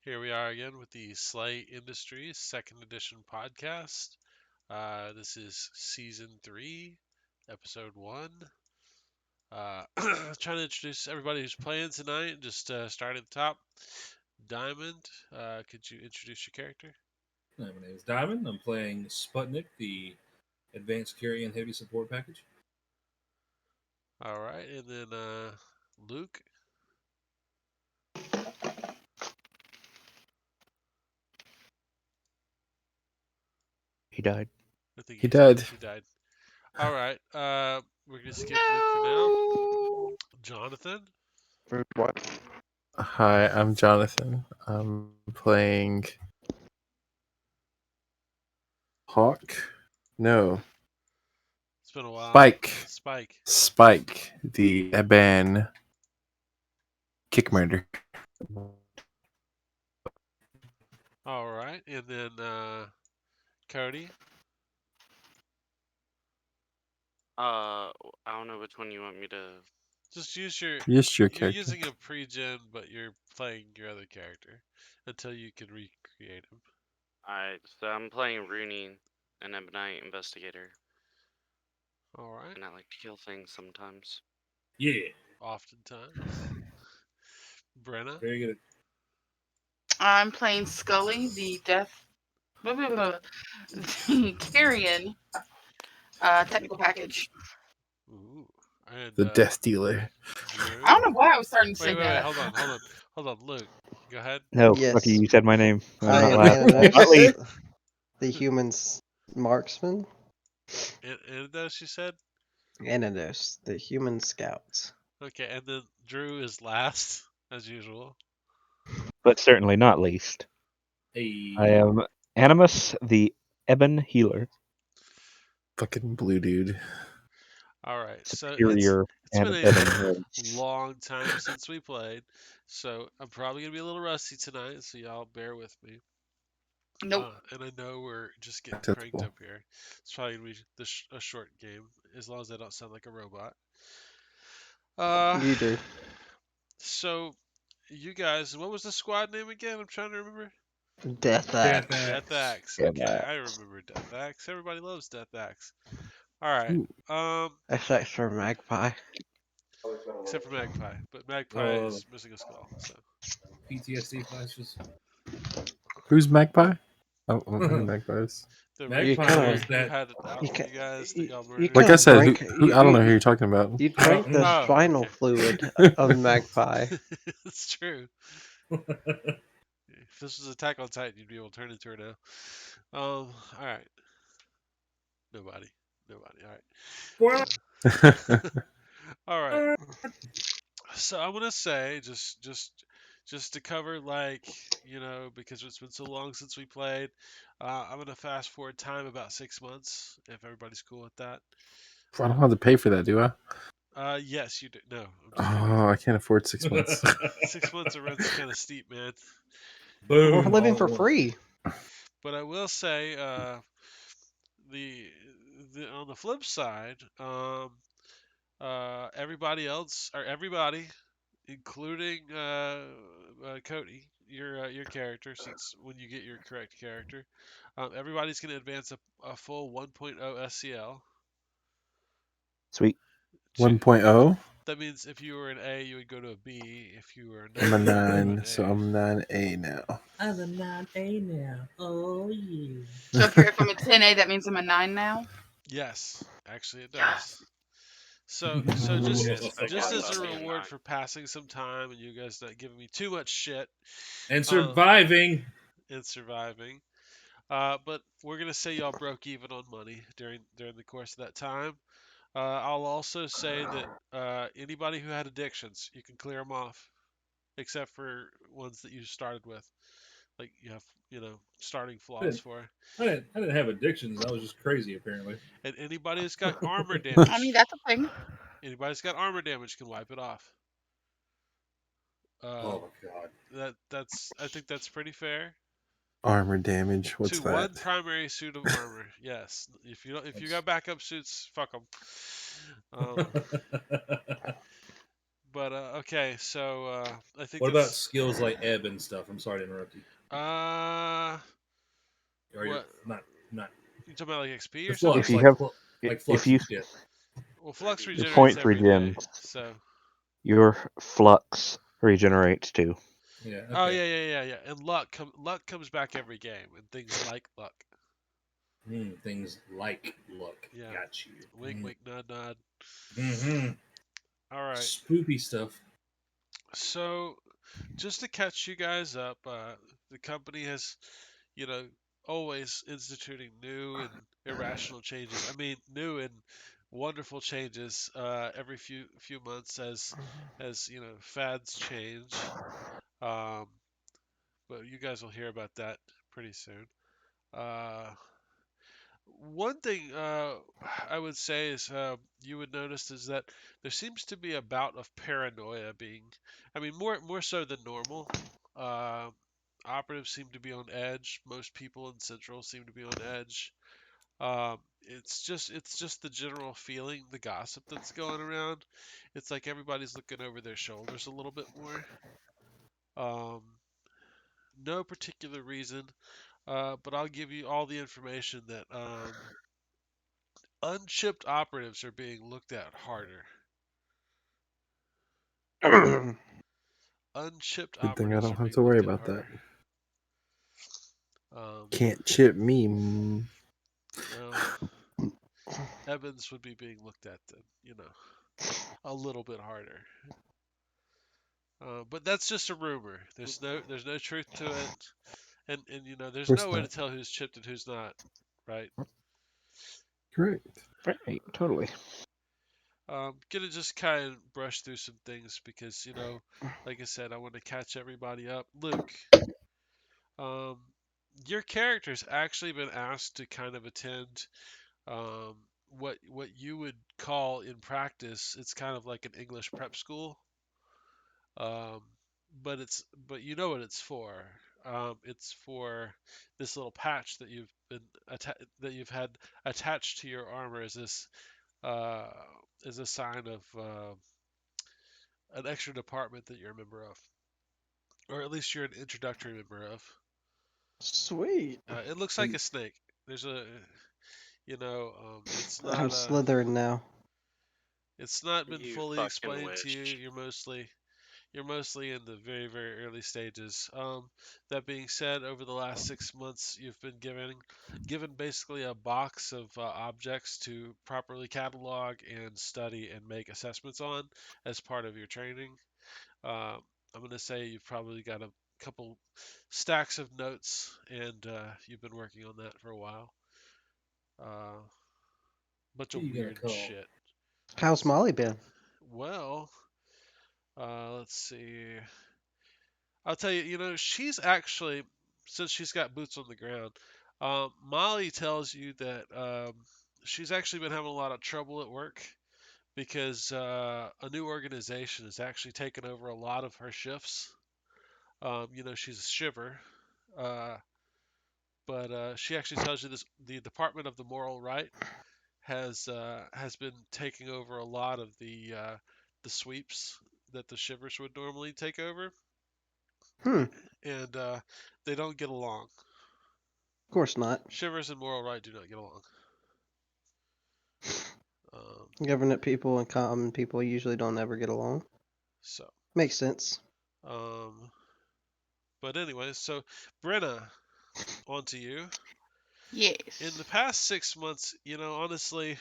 Here we are again with the SLA Industries second edition podcast. This is season 3, episode 1. Trying to introduce everybody who's playing tonight. Just starting at the top. Diamond, could you introduce your character? My name is Diamond. I'm playing Sputnik, the Advanced Carry and Heavy Support Package. All right, and then Luke. He died. I think He died. He died. All right, we're gonna skip Luke for now. Jonathan. For what? Hi, I'm Jonathan. I'm playing Hawk. No, It's been a while. Spike. Spike, the Eban kick murder. All right, and then Cody. I don't know which one you want me to. Just use your. Just your You're character. using a pre-gen, but you're playing your other character until you can recreate him. Alright, so I'm playing Rooney, an Ebonite investigator, All right. and I like to kill things sometimes. Yeah, Oftentimes. Brenna. very good. I'm playing Scully, the the Carrion technical package. Ooh. And The Death Dealer. Drew. I don't know why I was starting to say Wait, that. hold on, Luke. Go ahead. No, Yes. fuck you said my name. I'm I not am laughing. Anados, Not leave. the human's marksman. And those you said? Anados, the human scouts. Okay, and then Drew is last, as usual. But certainly not least. Hey, I am Animus, the Ebon Healer. Fucking blue dude. All right, so Superior it's been Ebon. a long time since we played, so I'm probably gonna be a little rusty tonight. So y'all bear with me. Nope. And I know we're just getting That's cranked cool. up here. It's probably gonna be a short game, as long as I don't sound like a robot. You do. So, you guys, what was the squad name again? I'm trying to remember. Deathaxe. Deathaxe. Yeah, Okay, I remember Deathaxe. Everybody loves Deathaxe. All right. Ooh. Except for Magpie. Except for Magpie, but Magpie is missing a skull. So. PTSD flashes. Who's Magpie? Oh, I don't know who Magpie is. The Magpie Reaper was who that- had it out for you guys that y'all you murdered. Like I said, Drink- who, I don't know who you're talking about. You drank the Oh, spinal okay. fluid of Magpie. It's true. If this was Attack on Titan, you'd be able to turn into her now. All right. Nobody. All right. All right. So I want to say just to cover, like, because it's been so long since we played, I'm gonna fast forward time about 6 months if everybody's cool with that. I don't have to pay for that, do I? Yes, you do. No. Oh, I can't afford 6 months. 6 months of rent's kind of steep, man. Boom. We're living all for at once. free. But I will say, the on the flip side, everybody, including Cody, your character, since when you get your correct character, everybody's going to advance a full 1.0 SCL. Sweet. 1.0? That means if you were an A, you would go to a B. If you were I'm a you would go to an 9, A. so I'm 9A now. I'm a 9A now. Oh, yeah. So if I'm a 10A, that means I'm a 9 now? Yes, actually it does. Yes. So Yes, I just got as a that, man. reward for passing some time and you guys not giving me too much shit And surviving. and surviving, but we're gonna say y'all broke even on money during the course of that time. I'll also say that anybody who had addictions, you can clear them off, except for ones that you started with, like you have starting flaws for. I didn't have addictions. I was just crazy, apparently. And anybody who's got armor damage, I mean, that's a thing. anybody's got armor damage can wipe it off. Oh my god. I think that's pretty fair. Armor damage. What's to that? one primary suit of armor. Yes. If you got backup suits, fuck them. But okay, so I think What about that's skills like ebb and stuff? I'm sorry to interrupt you. Or you're what not you talking about, like XP the or something? If flux, you like have, like if flux you and shit. Well, flux Your your regenerates points every day, regen, so. your flux regenerates too. Yeah. Oh Okay. yeah. And luck comes back every game, and things like luck. Things like luck. Yeah. Got you. Wink, wink, nod, nod. Mm-hmm. All right. Spooky stuff. So, just to catch you guys up, the company has, you know, always instituting new and irrational changes. I mean, new and wonderful changes every few months as fads change. Um, but you guys will hear about that pretty soon. Uh, One thing I would say is you would notice is that there seems to be a bout of paranoia being, I mean, more so than normal. Uh, Operatives seem to be on edge. Most people in Central seem to be on edge. It's just the general feeling, the gossip that's going around. It's like everybody's looking over their shoulders a little bit more. Um, no particular reason, but I'll give you all the information that unchipped operatives are being looked at harder. Unchipped Good thing I operatives don't are have being to worry looked at about that. harder. Um, Can't chip me. well, Evans would be being looked at then, a little bit harder. But that's just a rumor. There's no truth to it, and Of there's course no way to not. tell who's chipped and who's not, right? Correct. Right, totally. Gonna just kind of brush through some things because like I said, I want to catch everybody up. Luke, um, your character's actually been asked to kind of attend um, what you would call in practice, it's kind of like an English prep school, um, but you know what it's for. It's for this little patch that you've had attached to your armor uh, as a sign of an extra department that you're a member of, or at least you're an introductory member of. Sweet. It looks like a snake. There's a, it's I'm not Slytherin now. it's not been You fully fucking explained to you. wish. You're mostly in the very, very early stages. That being said, over the last 6 months, you've been given basically a box of objects to properly catalog and study and make assessments on as part of your training. Uh, I'm going to say you've probably got a couple stacks of notes, and you've been working on that for a while. Bunch Who of you gonna weird call? shit. How's Molly been? Well, let's see. I'll tell you, she's actually, since she's got boots on the ground, Molly tells you that she's actually been having a lot of trouble at work because a new organization has actually taken over a lot of her shifts. She's a shiver, uh, but she actually tells you this: the Department of the Moral Right has been taking over a lot of the sweeps that the shivers would normally take over, Hmm. and they don't get along. Of course not. Shivers and Moral Right do not get along. Um, Government people and common people usually don't ever get along. so, Makes sense. um, but anyway, so Brenna, on to you. In the Yes. past 6 months, honestly,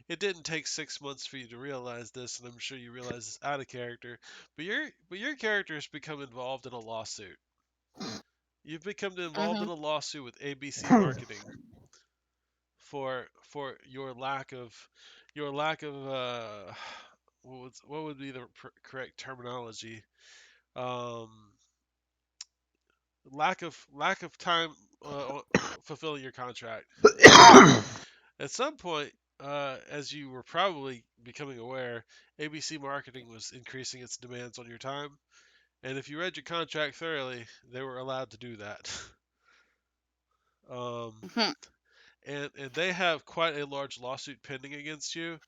it didn't take 6 months for you to realize this, and I'm sure you realize this out of character. But your character has become involved in a lawsuit. You've become involved in Mhm. a lawsuit with ABC Marketing for your lack of what would be the correct terminology? Um, lack of time fulfilling your contract. At some point, as you were probably becoming aware, ABC Marketing was increasing its demands on your time, and if you read your contract thoroughly, they were allowed to do that. um, Mhm. and they have quite a large lawsuit pending against you.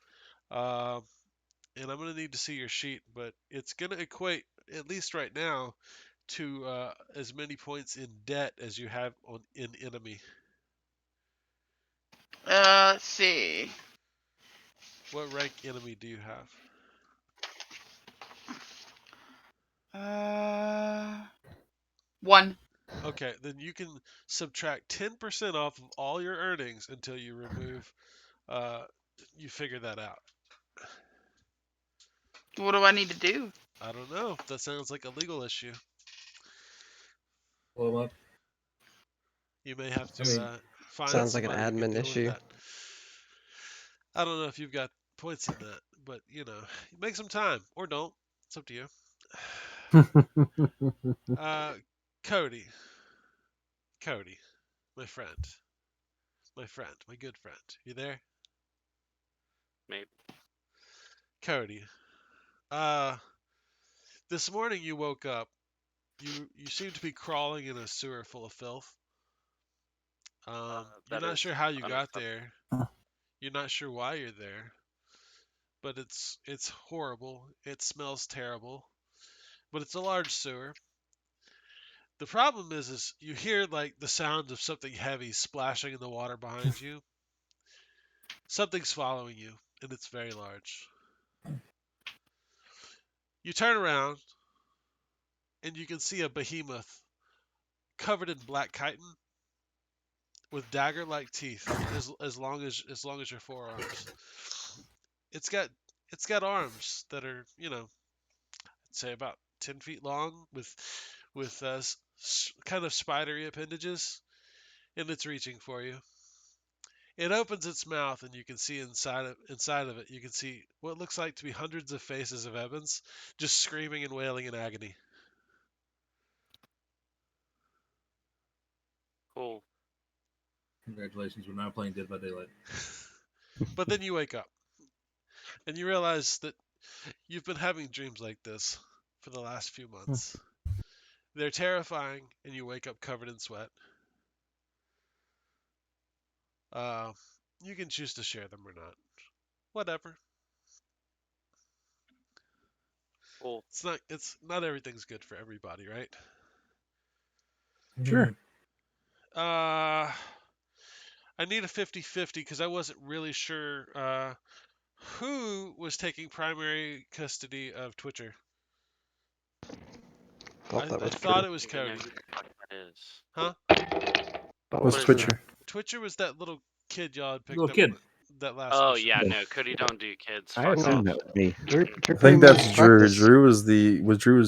Um, and I'm going to need to see your sheet, but it's going to equate, at least right now, to as many points in debt as you have in enemy. Let's see. What rank enemy do you have? One. Okay, then you can subtract 10% off of all your earnings until you remove, you figure that out. What do I need to do? I don't know. That sounds like a legal issue. Blow 'em up. You may have to I mean, find Sounds like an somebody who can admin deal with issue. that. I don't know if you've got points in that, but make some time or don't. It's up to you. Cody, my friend, my good friend. You there? Maybe. Cody. This morning you woke up. You seem to be crawling in a sewer full of filth. You're That not is sure how you got unacceptable. there. You're not sure why you're there. But it's horrible. It smells terrible. But it's a large sewer. The problem is you hear like the sound of something heavy splashing in the water behind you. Something's following you, and it's very large. You turn around, and you can see a behemoth covered in black chitin with dagger-like teeth as long as your forearms. It's got arms that are I'd say about 10 feet long with kind of spidery appendages, and it's reaching for you. It opens its mouth, and you can see inside of it. You can see what looks like to be hundreds of faces of Evans, just screaming and wailing in agony. Cool. Congratulations, we're not playing Dead by Daylight. But then you wake up, and you realize that you've been having dreams like this for the last few months. They're terrifying, and you wake up covered in sweat. You can choose to share them or not. Whatever. Cool. It's not everything's good for everybody, right? Sure. I need a 50-50 because I wasn't really sure who was taking primary custody of Twitcher. Thought that I was thought pretty. it was Even know Cody. who the fuck that is. Huh? Thought What's What is Twitcher? Twitcher was that little kid y'all had picked Little up kid. that last Oh mission. yeah, no, Cody don't do kids. I Fuck assume off. that would be. Drew I pretty think much that's Drew. practiced. Drew was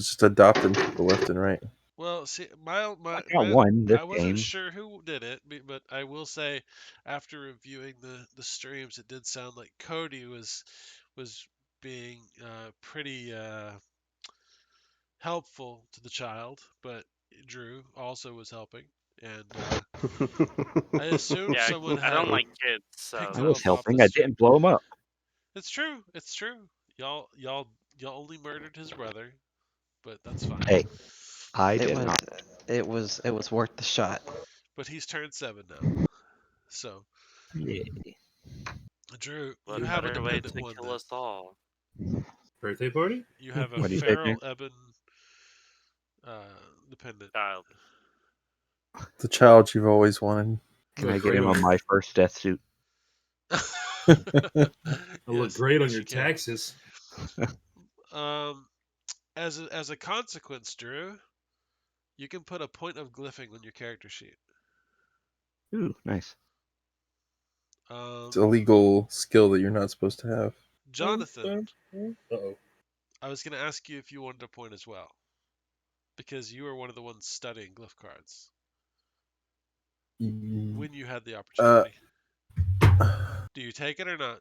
just adopting people left and right. Well, see, I got one this I wasn't game. sure who did it, but I will say, after reviewing the streams, it did sound like Cody was being pretty helpful to the child, but Drew also was helping, and I assumed Yeah, someone I had don't like kids, picked so I it was up off the helping. I street. didn't blow him up. It's true. It's true. Y'all only murdered his brother, but that's fine. Hey, I It did was not. it was worth the shot. But he's turned 7 now, so Yeah. Drew, what you have a better way dependent to one kill then. us all? Birthday party? You have a What do you say, feral Jane? Eben dependent. Child. The child you've always wanted. Can Look I get great him on on your, my first death suit? it'll look Yes, great on yes, your you can. taxes. As a consequence, Drew, you can put a point of glyphing on your character sheet. Ooh, nice. It's a legal skill that you're not supposed to have. Jonathan, Uh-oh. I was going to ask you if you wanted a point as well, because you were one of the ones studying glyph cards when you had the opportunity. Do you take it or not?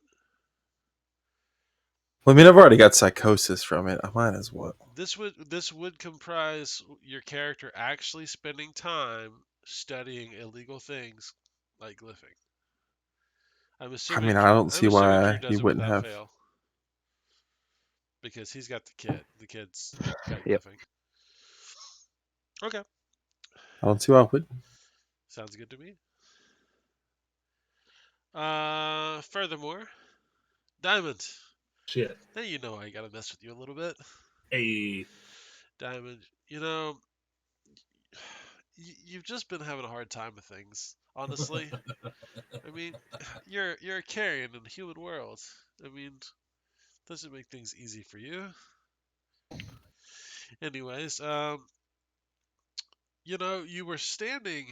Well, I mean, I've already got psychosis from it. I might as well. This would comprise your character actually spending time studying illegal things like glyphing. I'm I assuming. mean, I don't see Drew why does he it wouldn't without have. fail because he's got the kid. The kid's got Yep. glyphing. Okay, I don't see why I wouldn't. sounds good to me. Furthermore, Diamond, Shit. Now you know I gotta mess with you a little bit. Hey. Diamond, you've just been having a hard time with things, honestly. I mean, you're a carrion in the human world. I mean, doesn't make things easy for you. Anyways, you were standing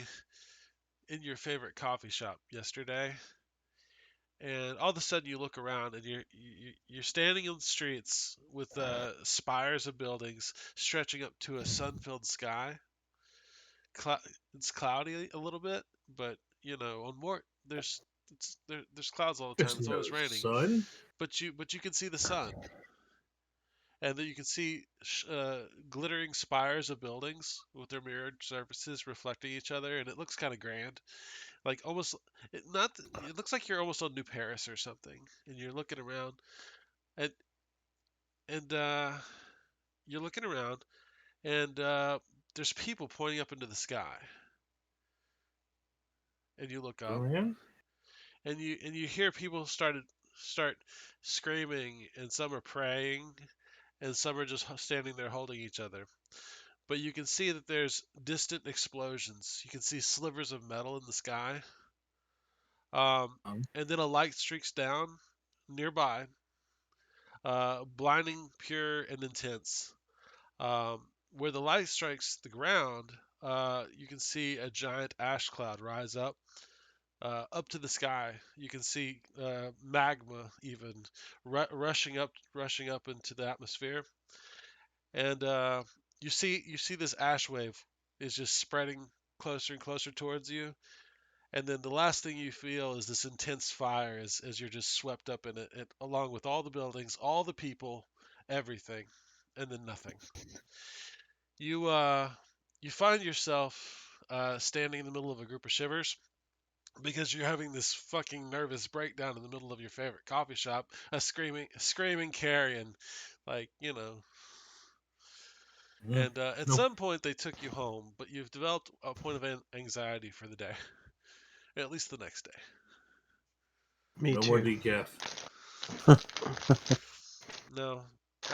in your favorite coffee shop yesterday, and all of a sudden you look around and you're standing in the streets with spires of buildings stretching up to a sun-filled sky. It's cloudy a little bit, but on more there's clouds all the time. There's It's no always raining, sun. but you can see the sun, and then you can see glittering spires of buildings with their mirrored surfaces reflecting each other, and it looks kind of grand. Like almost it looks like you're almost on New Paris or something, and you're looking around, and and you're looking around, and there's people pointing up into the sky, and you look up, Man. and you hear people start screaming, and some are praying, and some are just standing there holding each other. But you can see that there's distant explosions. You can see slivers of metal in the sky. And then a light streaks down nearby, blinding, pure, and intense. Where the light strikes the ground, you can see a giant ash cloud rise up to the sky. You can see magma even rushing up into the atmosphere, and you see this ash wave is just spreading closer and closer towards you. And then the last thing you feel is this intense fire as you're just swept up in it, along with all the buildings, all the people, everything, and then nothing. You you find yourself standing in the middle of a group of shivers because you're having this fucking nervous breakdown in the middle of your favorite coffee shop, a screaming carrion, like And at some point they took you home, but you've developed a point of anxiety for the day, at least the next day. Me No too. more decaf. No,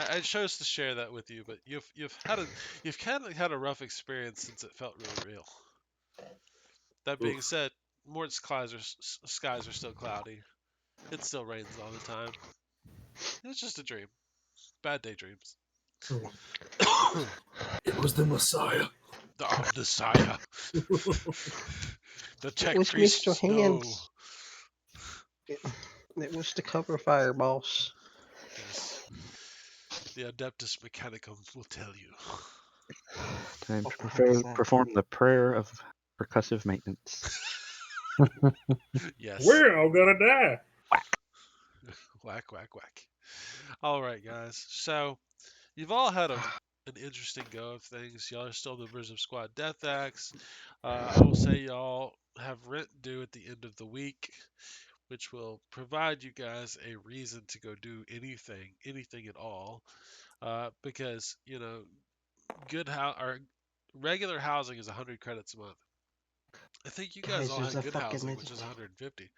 I chose to share that with you, but you've kind of had a rough experience since it felt really real. That being said, Mort's skies are still cloudy. It still rains all the time. It's just a dream. Bad daydreams. It was the Messiah. The Messiah. The tech was priests Mr. know. Hands. It was the cover fire, boss. Yes. The Adeptus Mechanicum will tell you. Time What to the heck is that? perform the prayer of percussive maintenance. Yes. We're all gonna die. Whack, whack, whack. All right, guys. So you've all had an interesting go of things. Y'all are still members of Squad Deathaxe. I will say y'all have rent due at the end of the week, which will provide you guys a reason to go do anything at all. Because or regular housing is 100 credits a month. I think you guys Guys, all there's had a good fucking housing, which is 150.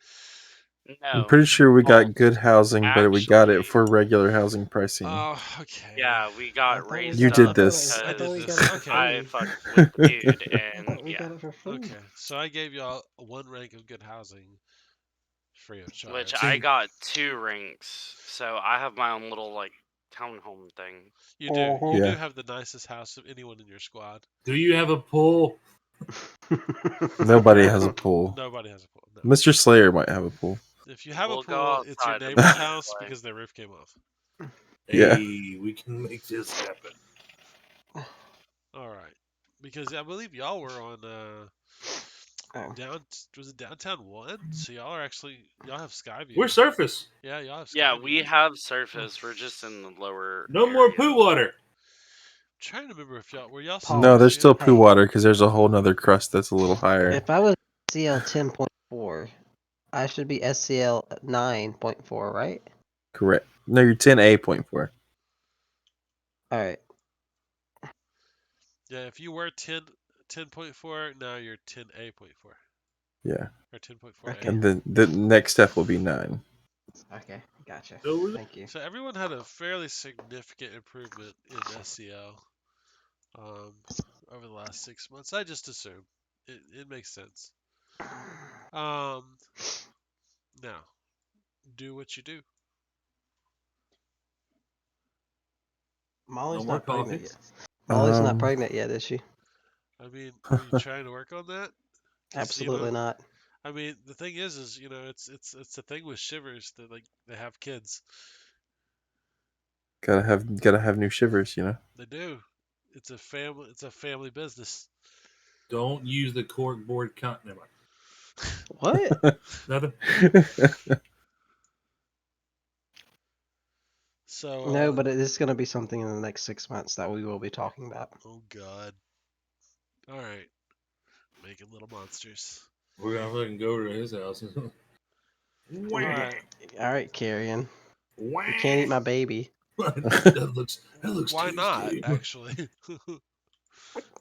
I'm No. pretty sure we Well, got good housing, but we got it actually, for regular housing pricing. Oh, okay. yeah, we I got thought we raised You got- did up this. I did we because this. got it for Okay. I free. fucked with the dude, I and thought we yeah, got it for free. Okay. So I gave y'all one rank of good housing free of charge. which I got 2 ranks, so I have my own little like townhome thing. You do. You Uh-huh. do Yeah. have the nicest house of anyone in your squad. Do you have a pool? Nobody has a pool. Nobody has a pool. No. Mr. Slayer might have a pool. If you have We'll a go pool, it's your outside the neighbor's pool house play. because their roof came off. Yeah. Hey, we can make this happen. All right. Because I believe y'all were on was it downtown 1? So y'all have Skyview. We're surface. Yeah, y'all have Skyview. Yeah, we have surface. We're just in the lower. No more area. poo water. I'm trying to remember if y'all were y'all. No, there's still Hey. poo water because there's a whole nother crust that's a little higher. If I was SCL 10.4, I should be SCL 9.4, right? Correct. No, you're 10A.4. Alright. Yeah, if you were 10.4, now you're 10A.4. Yeah. Or 10.4A. Okay. And then the next step will be 9. Okay, gotcha. So Thank you. So everyone had a fairly significant improvement in SCL over the last 6 months. I just assume it makes sense. Now, do what you do. Molly's no more not pregnant coffee. yet. Molly's not Um, pregnant yet, is she? I mean, are you trying to work on that? 'Cause, Absolutely not. I mean, the thing is, it's a thing with shivers that like they have kids. gotta have new shivers, you know. They do. It's a family business. Don't use the corkboard cunt. Never mind. What? Nothing. So, No, but it is going to be something in the next 6 months that we will be talking about. oh god. All right, making little monsters. We're gonna fucking go to his house. All right. All right, Carrion. Wah. You can't eat my baby that looks Why not? tasty. Actually,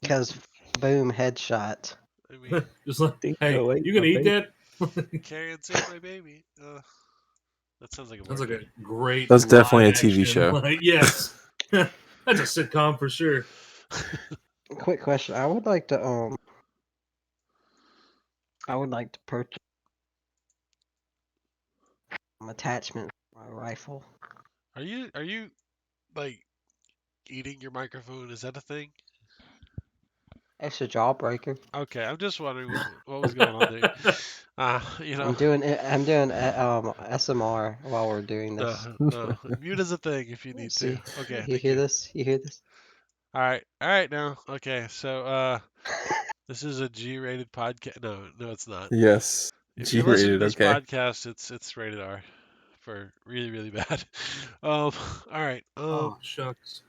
because boom, headshot. I mean, Just like, Think hey, away you gonna my eat baby. that? carrying safe my baby. That sounds like a Sounds like movie. a great. That's definitely a live TV action, show. Like, yes, that's a sitcom for sure. Quick question. I would like to purchase an attachment for my rifle. Are you like eating your microphone? Is that a thing? It's a jawbreaker. Okay, I'm just wondering what was going on there. I'm doing SMR while we're doing No, this. no. Mute is a thing if you need to. See, Okay, you thank hear you. this? You hear this? All right now. Okay, so this is a G-rated podcast. No, it's not. Yes, If you're listening to G-rated. this Okay. podcast, it's rated R for really really bad. All right. Oh shucks.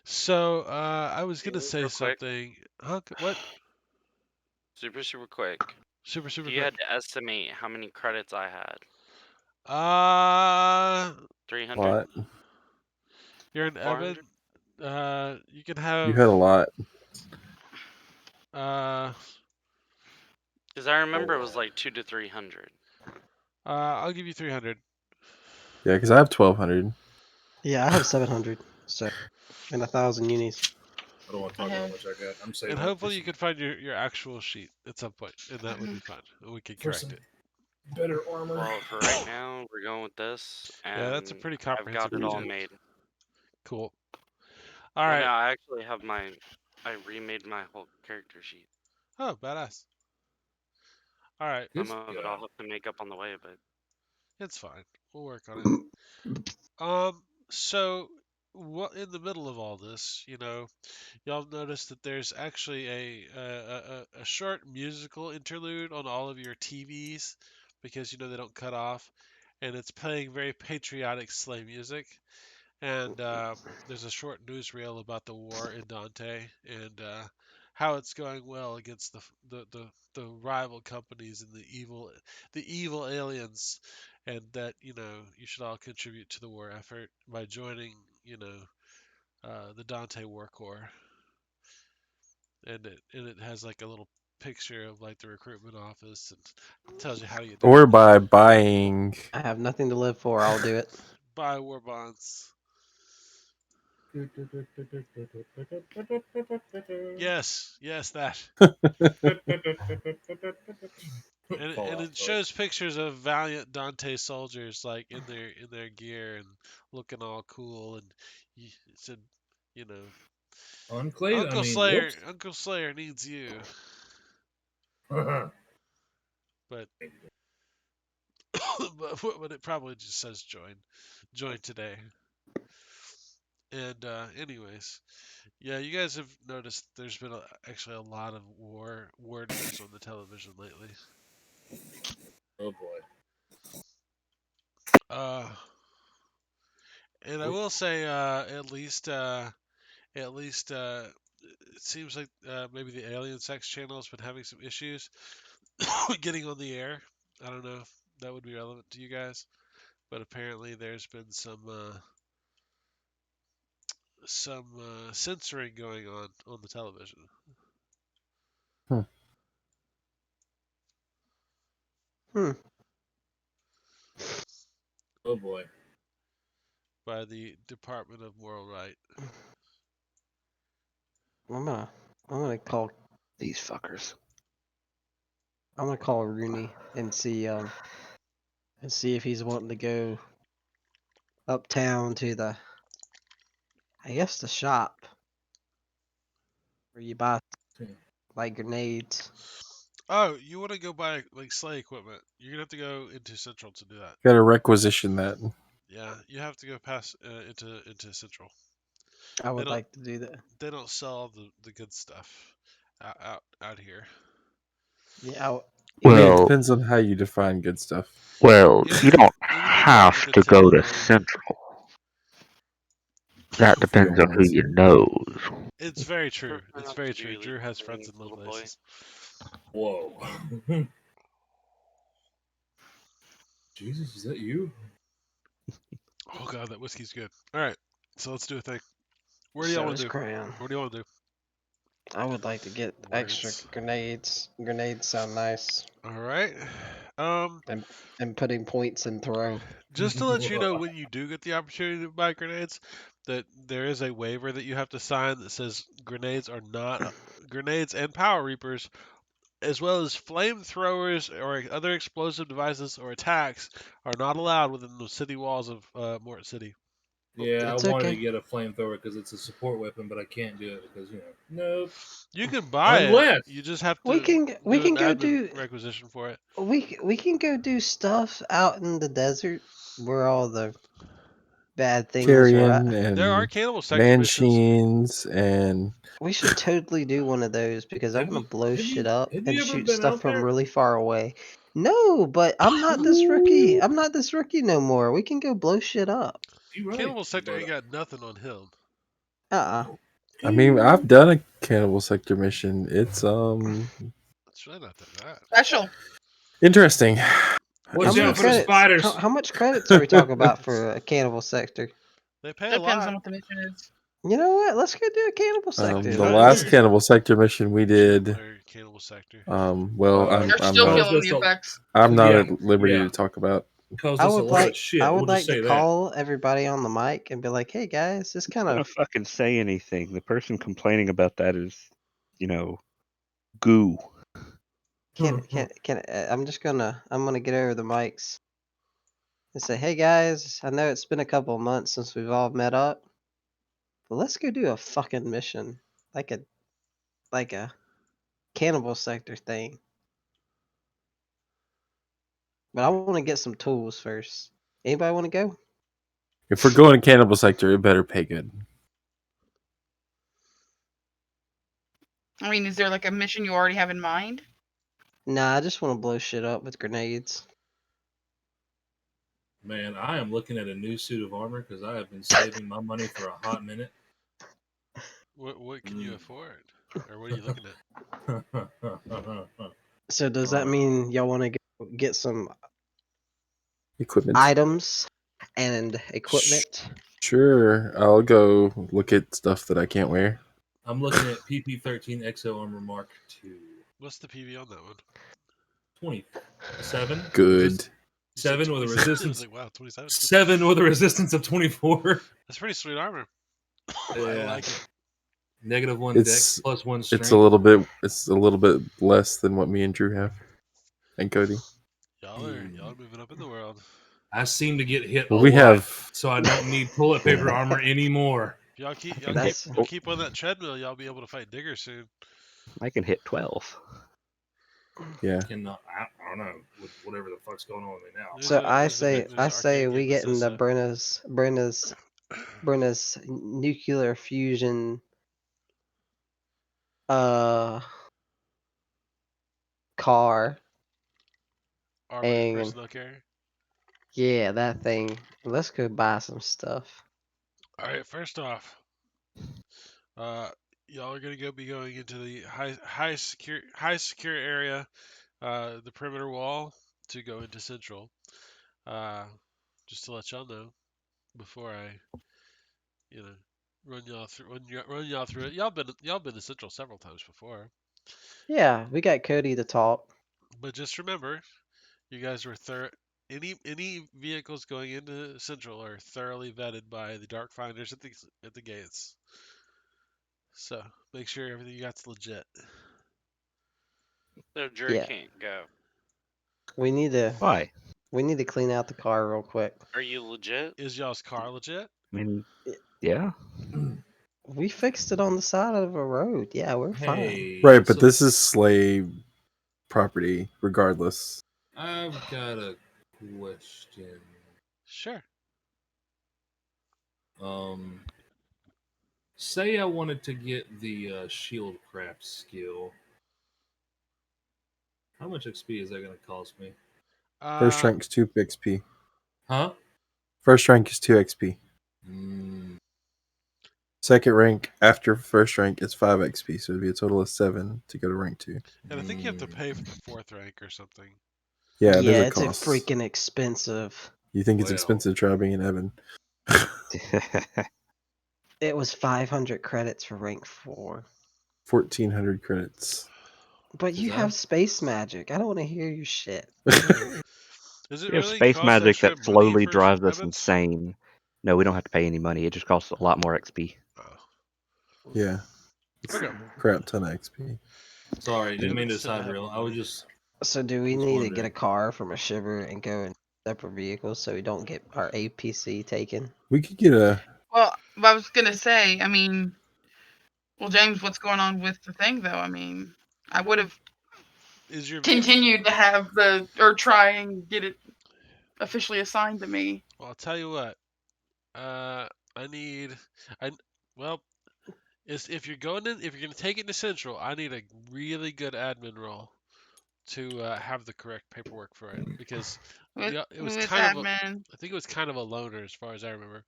So I was gonna Real say quick. something. Huh? What? Super quick. Super If super you quick. had to estimate how many credits I had, Uh, 300, Lot. you're an Evan. 400? You can You have had a lot. uh Because I remember it was like 2 to 300. I'll give you 300. Yeah, because I have 1,200. Yeah, I have 700. So, and 1,000 unis. I don't want to talk about how much I got. I'm saving And it hopefully you can find your actual sheet at some point, and that would be fun. And we can for correct some it. better armor. Well, for right now, we're going with this, Yeah, that's a and pretty I've got comprehensive it all regen. made. Cool. All Well, right. no, I actually have I remade my whole character sheet. Oh, badass. All right. This Some of it guy. I'll have to make up on the way, but It's fine. We'll work on it. So what in the middle of all this, y'all notice that there's actually a short musical interlude on all of your TVs because they don't cut off, and it's playing very patriotic sleigh music. And there's a short newsreel about the war in Dante and how it's going well against the rival companies and the evil aliens, and that you should all contribute to the war effort by joining the Dante War Corps, and it has like a little picture of like the recruitment office and tells you how to get down Or there. by buying. I have nothing to live for. I'll do it. Buy war bonds. Yes, that. And it shows pictures of valiant Dante soldiers like in their gear and looking all cool, and it said, you know, Unclade. I Uncle mean, Slayer, whoops. Uncle Slayer needs you. But but it probably just says join today. And anyways, yeah, you guys have noticed there's been actually a lot of war news on the television lately. Oh boy. Uh, and I will say, it seems like maybe the Alien Sex channel has been having some issues getting on the air. I don't know if that would be relevant to you guys, but apparently there's been some censoring going on the television. Hmm. Hmm. Oh boy. by the Department of Moral Right. I'm gonna call These fuckers. I'm gonna call Rooney and see if he's wanting to go uptown to the the shop where you buy like grenades. Oh, you want to go buy like sleigh equipment? You're gonna have to go into Central to do that. Gotta requisition that. Yeah, you have to go past into Central. I would don't- like to do that. They don't sell the good stuff out here. Yeah. I mean, it Well, depends on how you define good stuff. well, you don't Anything like have the to go to continually- Central. That If you depends don't on who want you to. know. It's very true. Prefer It's not very to true. be Drew has illegal, friends in low little boy. places. Whoa. Jesus, is that you? Oh god, that whiskey's good. All right, so let's do a thing. Where do So y'all want is to do? Crayon. What do you want to do? I would like to get extra Words. grenades. Grenades sound nice. All right. And putting points in throw. Just to let you know, when you do get the opportunity to buy grenades, that there is a waiver that you have to sign that says grenades are not grenades and power reapers, as well as flamethrowers or other explosive devices or attacks, are not allowed within the city walls of Mort City. Yeah, It's I wanted okay. to get a flamethrower because it's a support weapon, but I can't do it because nope. You can buy Unless- it. You just have to We can do we an can go admin do requisition for it. we can go do stuff out in the desert where all the bad things are Carrion at. There are and cannibal sector missions. Manchines and We should totally do one of those because I Have want you- to blow have shit you- up have and you ever shoot been stuff out from there? really far away. No, but I'm not this rookie. I'm not this rookie no more. We can go blow shit up. You're right. Cannibal sector but- ain't got nothing on him. I mean, I've done a cannibal sector mission. It's It's really not that bad. Special. interesting. Watch How many out for the credits? spiders. How much credits are we talking about for a cannibal sector? They pay a Depends lot. on what the mission is. You know what? Let's go do a cannibal sector. The Try then. last to- cannibal sector mission we did. Chandler, cannibal sector. Well, Uh, They're I'm still not. feeling the effects. I'm not Yeah, at liberty yeah. to talk about. Caused I us a would lot like of shit. I we'll would just like say to that. call everybody on the mic and be like, "Hey guys, this kind I'm of not gonna fucking say anything. The person complaining about that is, goo. can I'm gonna get over the mics and say, "Hey guys, I know it's been a couple of months since we've all met up, but let's go do a fucking mission, like a cannibal sector thing. But I want to get some tools first. Anybody want to go? If we're going to cannibal sector, it better pay good. I mean, is there like a mission you already have in mind? Nah, I just want to blow shit up with grenades. Man, I am looking at a new suit of armor because I have been saving my money for a hot minute. What can you afford? Or what are you looking at? So does that mean y'all want to go get some Equipment. items and equipment? Sure, I'll go look at stuff that I can't wear. I'm looking at PP13 Exo Armor Mark II. What's the PV on that one? 27. Good. You said 7 with a 27? I was resistance. like, wow, 27. 7 with a resistance of 24. That's pretty sweet armor. I Yeah. like it. -1 It's- dex plus 1 strength. It's a little bit less than what me and Drew have, and Cody. Y'all are moving up in the world. I seem to get hit Well, a we lot, have. so I don't need toilet paper armor anymore. If y'all keep That's- keep on that treadmill, y'all be able to fight diggers soon. I can hit 12. Yeah. I don't know whatever the fuck's going on with me now. There's So a- I there's a say big- there's an we arcade game get that into says, Brenna's nuclear fusion car. armored and- personnel carrier. Yeah, that thing. Let's go buy some stuff. All right, first off, y'all are gonna be going into the high secure area, the perimeter wall to go into Central. Just to let y'all know before I, run y'all through it. Y'all been to Central several times before, Yeah, we got Cody to talk. but just remember, you guys were any vehicles going into Central are thoroughly vetted by the dark finders at the gates. So make sure everything you got's legit. So Drew Yeah. can't go. We need to Why? clean out the car real quick. Are you legit? Is y'all's car legit? I mean, yeah. We fixed it on the side of a road. Yeah, we're fine. Hey, Right, but so this is slave property, regardless. I've got a question. Sure. Say I wanted to get the shield craft skill. How much XP is that going to cost me? First rank is 2 XP. Huh? First rank is 2 XP. Mm, Second rank after first rank is 5 XP, so it'd be a total of 7 to go to rank 2. And I think you have to pay for the 4th rank or something. Yeah, Yeah, there's a it's cost. freaking expensive. You think it's Well. expensive? Try being an Evan. It was 500 credits for rank 4. 1,400 credits. But Is you that- have space magic. I don't want to hear your shit. Does it We have really space cost magic extra that money slowly for drives us Evans? insane. No, we don't have to pay any money. It just costs a lot more XP. Oh. Yeah. It's Okay. a crap ton of XP. Sorry, didn't mean to Evans shouldn't side have rail. no I was money. just So do we Just need to wondering. get a car from a shiver and go in separate vehicles so we don't get our APC taken? We could get a. Well, I was gonna say, I mean, well, James, what's going on with the thing though? I mean, I would have Is your continued to have or try and get it officially assigned to me. Well, I'll tell you what. I need. I well, if you're going in, if you're gonna take it to Central, I need a really good admin role to have the correct paperwork for it because it was With kind of a. admin. I think it was kind of a loner as far as I remember.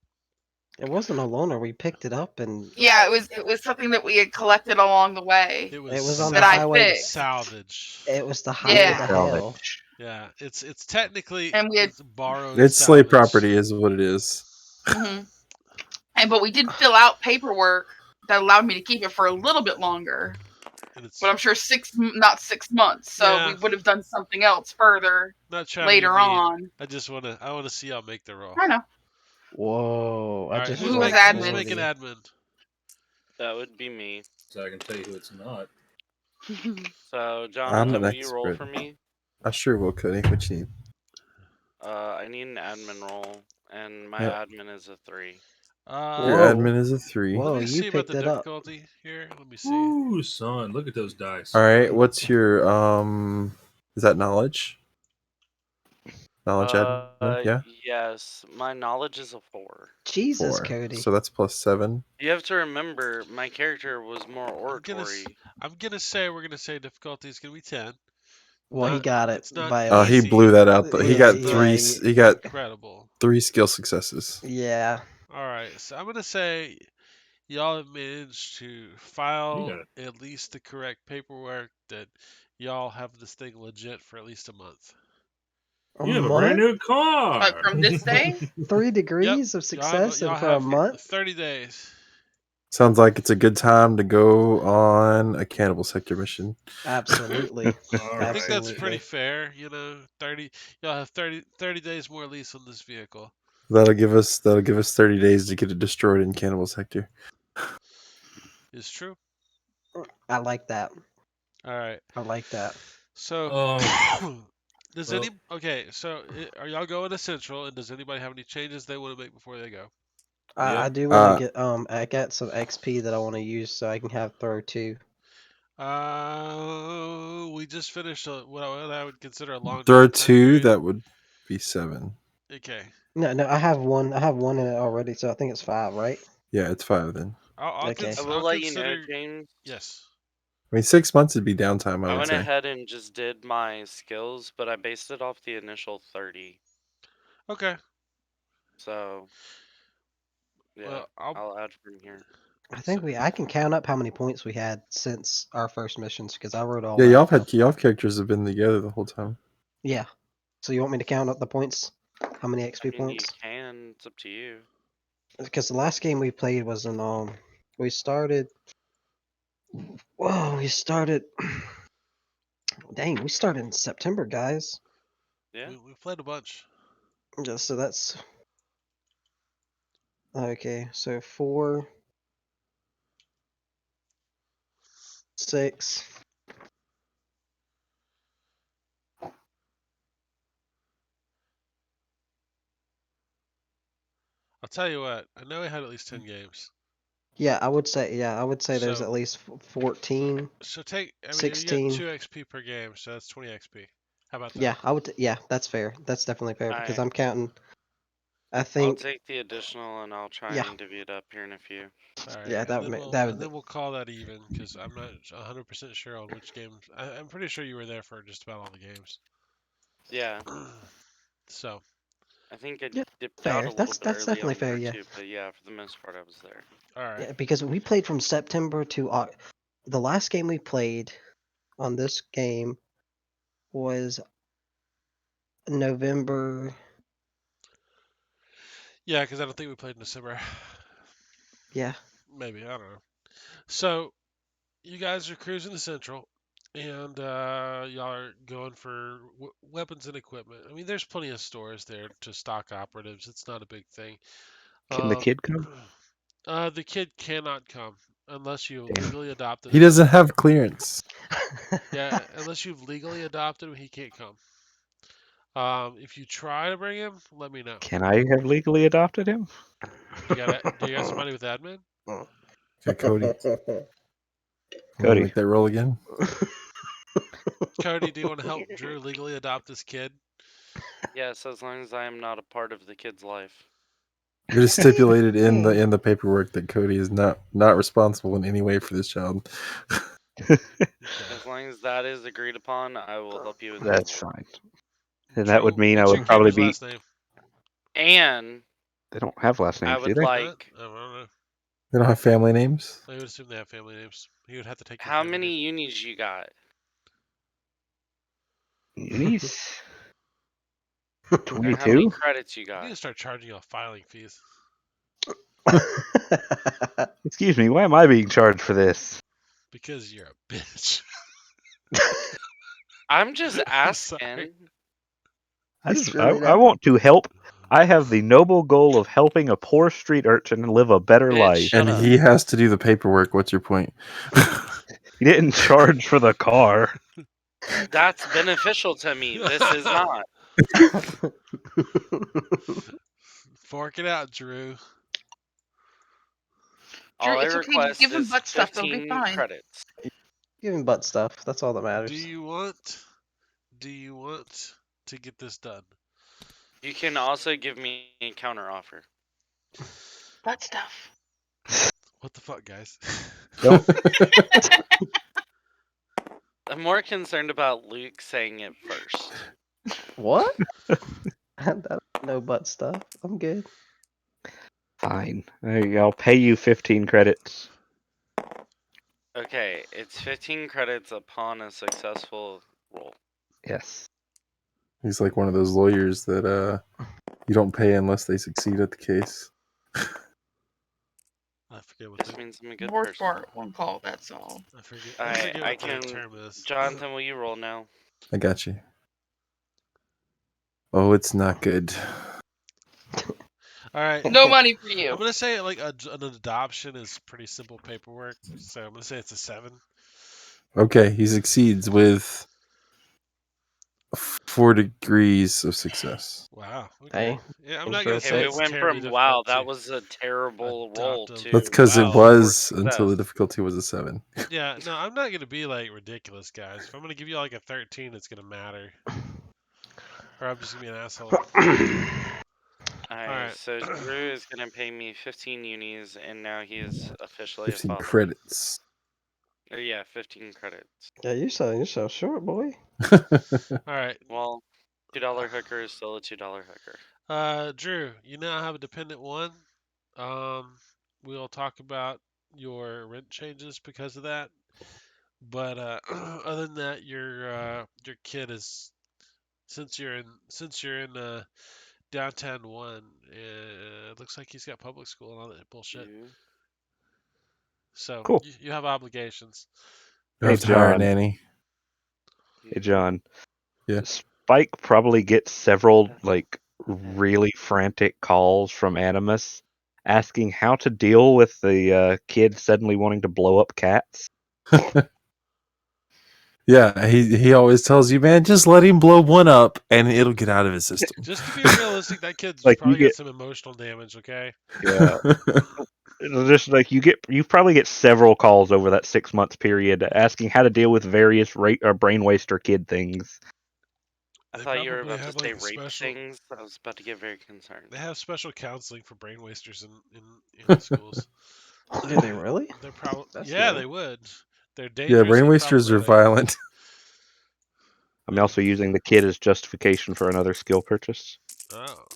It wasn't a loaner. We picked it up and Yeah, it was something that we had collected along the way. It it was on That the I highway. fixed. salvage. It was the highway Yeah. to hell. Yeah, it's technically And we had it's borrowed. It's slave salvage. property, is what it is. but we did fill out paperwork that allowed me to keep it for a little bit longer. And it's But I'm sure not 6 months. So Yeah. we would have done something else further not trying to be later mean. on. I just want to see y'all make the roll. I know. Whoa! All I right, just who's Who was rolled making admin? 40. admin? That would be me. so I can tell you who it's not. So I'm Jonathan, an will you roll expert. for me? I sure will, Cody. What you need? I need an admin roll, and my Yep. admin is a 3. Your Whoa. admin is a 3. Whoa. Let me you see about picked the it up. difficulty here. Let me see. Ooh, son, look at those dice. All right. What's your Is that knowledge? Knowledge admin? Yeah. Yes, my knowledge is a 4. Jesus, 4. Cody. So that's plus 7. You have to remember, my character was more oratory. I'm gonna say we're gonna say difficulty is gonna be 10. Well, he got it It's not by Oh, he easy, blew that out. He Yeah, got yeah, three. he- He got incredible. 3 skill successes. Yeah. All right, so I'm gonna say y'all have managed to You file got it. at least the correct paperwork that y'all have this thing legit for at least a month. You have a brand new car. But from this day, 3 degrees of success Y'all and for a have month. 30 days. Sounds like it's a good time to go on a cannibal sector mission. Absolutely. All I think that's Absolutely. pretty fair. 30. Y'all have 30 days more lease on this vehicle. That'll give us 30 days to get it destroyed in cannibal sector. It's true. I like that. All right. I like that. So, does well- so are y'all going to Central, and does anybody have any changes they want to make before they go? Yeah. I do want to get I got some XP that I want to use so I can have throw 2. We just finished what I would consider a long Throw time 2, period. that would be 7. Okay. No, I have one. I have one in it already, so I think it's 5, right? Yeah, it's 5 then. Okay. I will I'll let you know, consider. James. Yes. I mean, 6 months would be downtime, I I would went say. ahead and just did my skills, but I based it off the initial 30. Okay. So, yeah, Well, I'll add from here. I think I can count up how many points we had since our first missions because I wrote all Yeah, that y'all down. characters have been together the whole time. Yeah. So you want me to count up the points? How many XP I mean, points? you can. It's up to you. Because the last game we played was in we started. Whoa, we started. Dang, we started in September, guys. Yeah. We've played a bunch. Just so that's okay. So 4, 6. I'll tell you what. I know we had at least 10 games. Yeah, I would say. Yeah, I would say there's So- at least 14. So take. I mean, 16. you got 2 XP per game, so that's 20 XP. How about that? Yeah, I would. Yeah, that's fair. That's definitely fair because Alright. I'm counting. I I'll think. take the additional and I'll try Yeah. and divvy it up here in a few. All right. Yeah, that and would then ma- that would- and then we'll call that even because I'm not 100% sure on which games. I'm pretty sure you were there for just about all the games. Yeah. So. I think I Yeah, dipped fair. out a little That's bit early definitely on fair. there Yeah. too, but yeah, for the most part I was there. All right. Yeah, because we played from September to the last game we played on this game was November. Yeah, because I don't think we played in December. Yeah. Maybe, I don't know. So, you guys are cruising to Central, and y'all are going for weapons and equipment. I mean, there's plenty of stores there to stock operatives. It's not a big thing. Can the kid come? The kid cannot come unless you Damn. legally adopted He him. doesn't have clearance. Yeah, unless you've legally adopted him, he can't come. If you try to bring him, let me know. Can I have legally adopted him? Do you got somebody with admin? Okay, Cody. Cody. Wanna make that roll again? Cody, do you want to help Drew legally adopt this kid? Yes, as long as I am not a part of the kid's life. It is stipulated in the paperwork that Cody is not responsible in any way for this child. As long as that is agreed upon, I will help you with That's paperwork. fine. And that would mean I What's would your probably kid's be. last name? And They don't have last I names, do would they? like I don't know. They don't have family names. I would assume they have family names. He would have to take your how family many name. unis you got? Unis? Or how many 22? credits you You got? need to start charging y'all filing fees Excuse me, why am I being charged for this? because you're a bitch. I'm just I'm sorry. asking. I want to help. I have the noble goal of helping a poor street urchin live a better Bitch, life. shut And up. he has to do the paperwork. What's your point? He didn't charge for the car. That's beneficial to me. This is not. Fork it out, Drew. Drew, All I it's okay. request Just give him is butt stuff. They'll be 15 fine. credits. Give him butt stuff. That's all that matters. Do you want to get this done? You can also give me a counter offer. Butt stuff. What the fuck, guys? Don't. I'm more concerned about Luke saying it first. What? No butt stuff. I'm good. Fine. I'll pay you 15 credits. Okay, it's 15 credits upon a successful roll. Yes. He's like one of those lawyers that you don't pay unless they succeed at the case. I forget what This the means I'm a good More person. sport, one call. That's all. I forget. Alright, I forget I what the can. term is. Jonathan, will you roll now? I got you. Oh, it's not good. All right. No money for I'm you. gonna say like an adoption is pretty simple paperwork, so I'm gonna say it's a 7. Okay, he succeeds with 4 degrees of success. Wow. Okay. Hey, Yeah, I'm thanks not for gonna the Okay, say we it's went terribly from wow, difficult that to was a terrible roll adopt 'em. to That's because wow, it was success. until the difficulty was a 7. Yeah, no, I'm not gonna be like ridiculous, guys. If I'm gonna give you like a 13, it's gonna matter, or I'm just gonna be an asshole. Alright, Alright. so Drew is gonna pay me 15 unis, and now he is officially a 15 father. credits. Or yeah, 15 credits. Yeah, you're so short, boy. Alright. Well, $2 hooker is still a $2 hooker. Drew, you now have a dependent 1. We'll talk about your rent changes because of that. But other than that, your kid is since you're in downtown 1, it looks like he's got public school and all that bullshit. So Cool. you have obligations. You have to hire a nanny. Hey, John. Yeah. Spike probably gets several like really frantic calls from Animus asking how to deal with the kid suddenly wanting to blow up cats. Yeah, he always tells you, man, just let him blow one up and it'll get out of his system. Just to be realistic, that kid's Like, you probably got get- some emotional damage. Okay. Yeah. It'll just like you probably get several calls over that 6 month period asking how to deal with various brain waster kid things. I They thought you were probably about to have, say like, a rape special- things. I was about to get very concerned. They have special counseling for brain wasters in schools. Do they really? They're probably That's yeah, new. they would. They're dangerous. Yeah, brain and wasters are problematic. violent. I'm also using the kid as justification for another skill purchase. Oh.